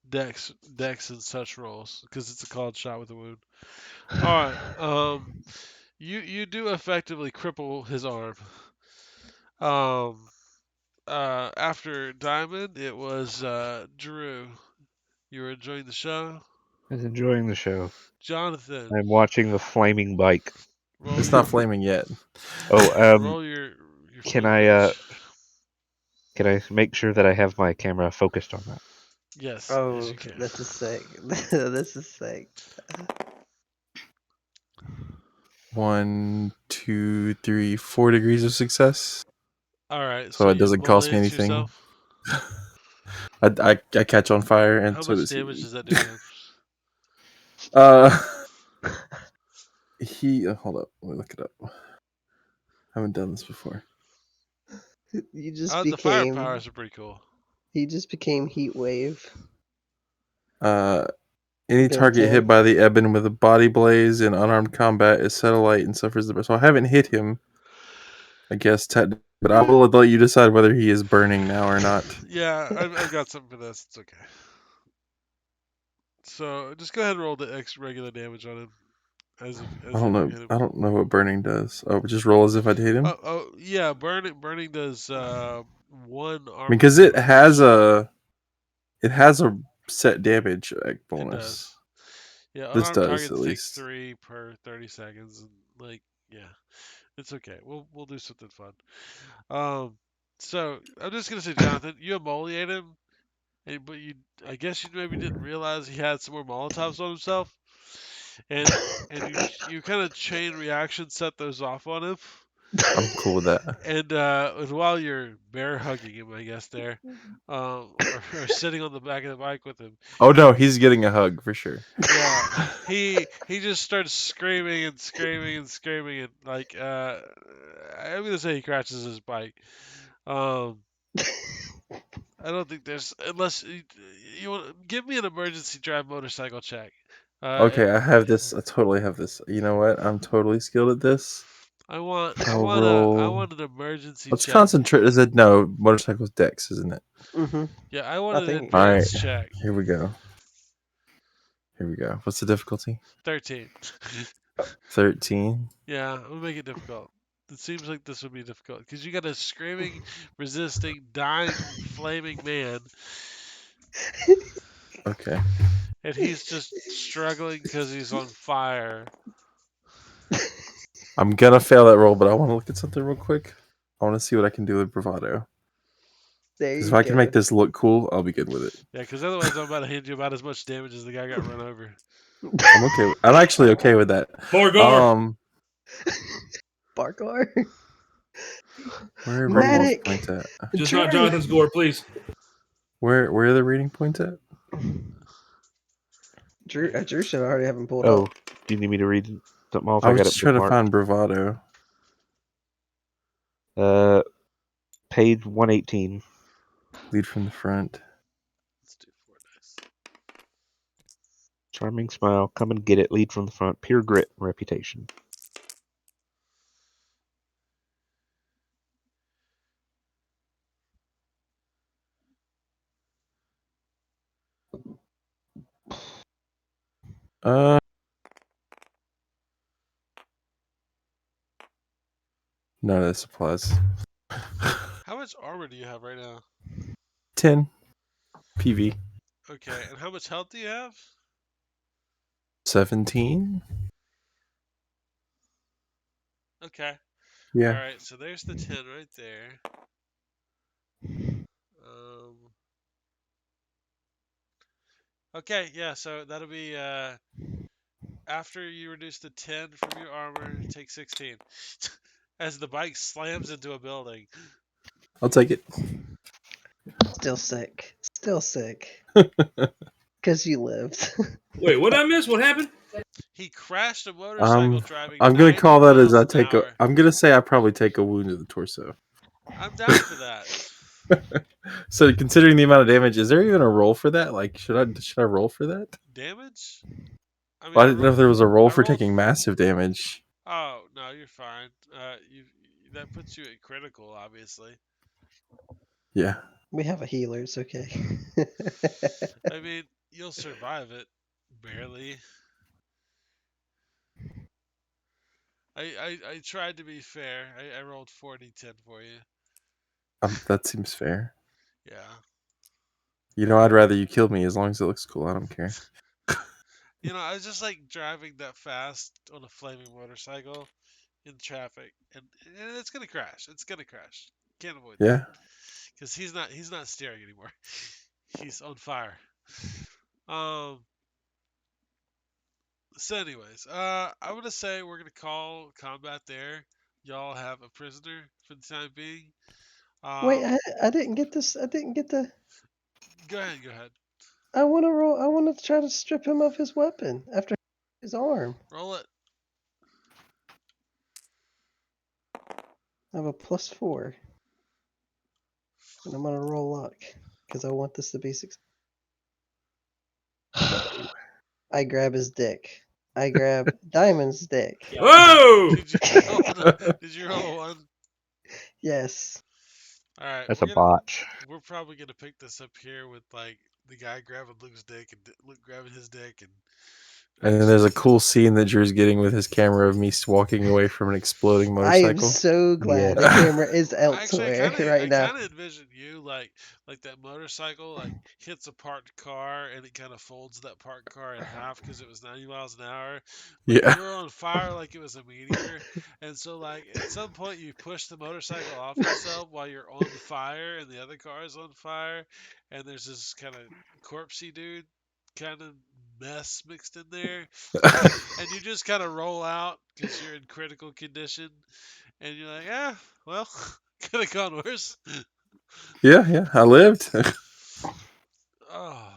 dex and such rolls, because it's a called shot with a wound. All right. You do effectively cripple his arm. After Diamond, it was Drew. You were enjoying the show, I was enjoying the show. Jonathan. I'm watching the flaming bike. Roll It's your not flaming yet. Oh, roll your can field I damage. can I make sure that I have my camera focused on that? Yes, yes oh, you can. this is sick. This is sick. 1, 2, 3, 4 degrees of success. All right, So so it you doesn't cost me emollients anything. yourself. I catch on fire, and How so much does damage he. does that do to him? Uh, hold up. Let me look it up. I haven't done this before. You just The fire became. powers are pretty cool. He just became Heat Wave. Any Gonna target kill hit him. by the Ebon with a body blaze in unarmed combat is set alight and suffers the. So I haven't hit him. I guess but I will let you decide whether he is burning now or not. Yeah, I've got something for this. It's okay. So just go ahead and roll the regular damage on him, as if I don't you know. hit him. I don't know what burning does. Oh, just roll as if I'd hit him. Oh yeah, burning does 1 armor Because it damage. has a set damage It bonus. does. Yeah, This unarmed does at targets take least. 3 per 30 seconds, and yeah, it's okay. We'll do something fun. So I'm just gonna say, Jonathan, you emoliate him, but I guess you maybe didn't realize he had some more Molotovs on himself, and you kind of chain reaction set those off on him. I'm cool with that. And while you're bear hugging him, I guess there, or sitting on the back of the bike with him. Oh no, he's getting a hug for sure. Yeah, he just starts screaming and screaming and screaming, and I'm gonna say he crashes his bike. Um, I don't think there's, unless you want, give me an emergency drive motorcycle check. Okay, I have this. I totally have this. You know what? I'm totally skilled at this. I want I'll roll. an emergency Let's check. concentrate. Is it no motorcycle's dex, isn't it? Mm-hmm. Yeah, I want I an think. All right, advanced check. here we go. Here we go. What's the difficulty? 13. 13. Yeah, I'm gonna make it difficult. It seems like this would be difficult because you got a screaming, resisting, dying, flaming man, Okay. and he's just struggling because he's on fire. I'm gonna fail that roll, but I want to look at something real quick. I want to see what I can do with bravado. There Because you if I can go. make this look cool, I'll be good with it. Yeah, because otherwise I'm about to hand you about as much damage as the guy got run over. I'm okay. I'm actually okay with that. Borgar! Parkour. Where are reading Medic. points at? Just Drew. not Jonathan's gore, please. Where are the reading points at? Drew should already have him pulled Oh, up. do you need me to read something off? I I was got it just trying to bookmarked. find bravado. Page 118. Lead from the front. Let's do 4 dice. Charming smile. Come and get it. Lead from the front. Pure grit and reputation. None of this applies. much armor do you have right now? 10 PV. Okay, and how much health do you have? 17. Okay. Yeah. All right, so there's the 10 right there. Okay, yeah, so that'll be after you reduce the 10 from your armor, take 16. As the bike slams into a building. I'll take it. Still sick. Still sick. Because you lived. Wait, what did I miss? What happened? He crashed a motorcycle driving I'm gonna 90 call that as miles I an take hour. I'm gonna say I probably take a wound to the torso. I'm down for that. So considering the amount of damage, is there even a roll for that? Like, should I roll for that? Damage? I mean, Well, I didn't know if there was a roll for rolled- taking massive damage. Oh no, you're fine. That puts you at critical, obviously. Yeah. We have a healer. It's okay. I mean, you'll survive it, barely. I tried to be fair. I rolled 40-10 for you. That seems fair. Yeah. You know, I'd rather you kill me as long as it looks cool. I don't care. You know, I was just like driving that fast on a flaming motorcycle in traffic, and it's gonna crash. It's gonna crash. Can't avoid Yeah. that. Because he's not steering anymore. He's on fire. So anyways, I'm gonna say we're gonna call combat there. Y'all have a prisoner for the time being. Wait, I didn't get this. I didn't get the. Go ahead. I want to roll. I want to try to strip him of his weapon after his arm. Roll it. I have a +4. And I'm going to roll luck. Because I want this to be successful. I grab his dick. I grab Diamond's dick. Whoa! Did you roll a 1? Yes. All right. That's a botch. We're probably gonna pick this up here with like the guy grabbing Luke's dick and Luke grabbing his dick, and then there's a cool scene that Drew's getting with his camera of me walking away from an exploding motorcycle. I am so glad the camera is elsewhere right now. I kind of envision you like that motorcycle like hits a parked car and it kind of folds that parked car in half because it was 90 miles an hour. But Yeah. you're on fire like it was a meteor, and so like at some point you push the motorcycle off yourself while you're on fire and the other car is on fire, and there's this kind of corpsey dude kind of mess mixed in there, and you just kind of roll out because you're in critical condition, and you're like, yeah, well, could have gone worse. Yeah, I lived. Oh,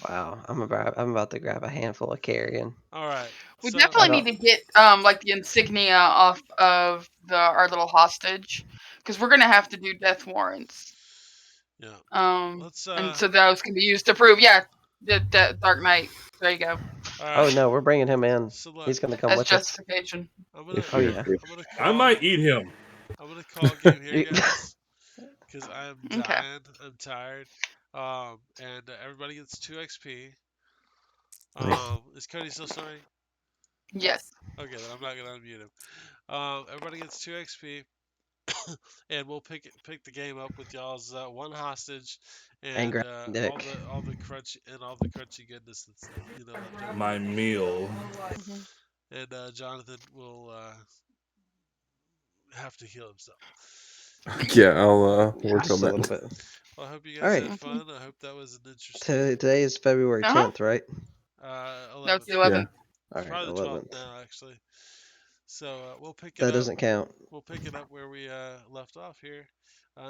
Wow, I'm about to grab a handful of carrion. all right. We So, definitely need to get like the insignia off of our little hostage, because we're gonna have to do death warrants. Yeah. Let's. And so those can be used to prove, the Dark Knight. There you go. Oh no, we're bringing him in. So look, he's gonna come as with justification. us. Oh yeah. I might eat him. I'm gonna call a game here, guys, because I am dying. Okay. I'm tired. And everybody gets 2 XP. Is Cody still snoring? Yes. Okay, then I'm not gonna unmute him. Everybody gets 2 XP, and we'll pick the game up with y'all's 1 hostage and all the crunchy goodness that's left over. My meal. And Jonathan will have to heal himself. Yeah, I'll work on that. A little bit. Well, I hope you guys had fun. I hope that was an interesting. Today is February 10th, right? 11th. No, it's the 11th. Yeah. All right, Probably the 11th. 12th now, actually. So we'll pick it That up. doesn't count. We'll pick it up where we left off here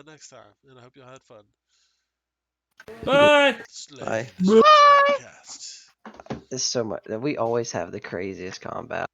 next time, and I hope y'all had fun. Bye. Bye. Podcast. It's so much. We always have the craziest combat.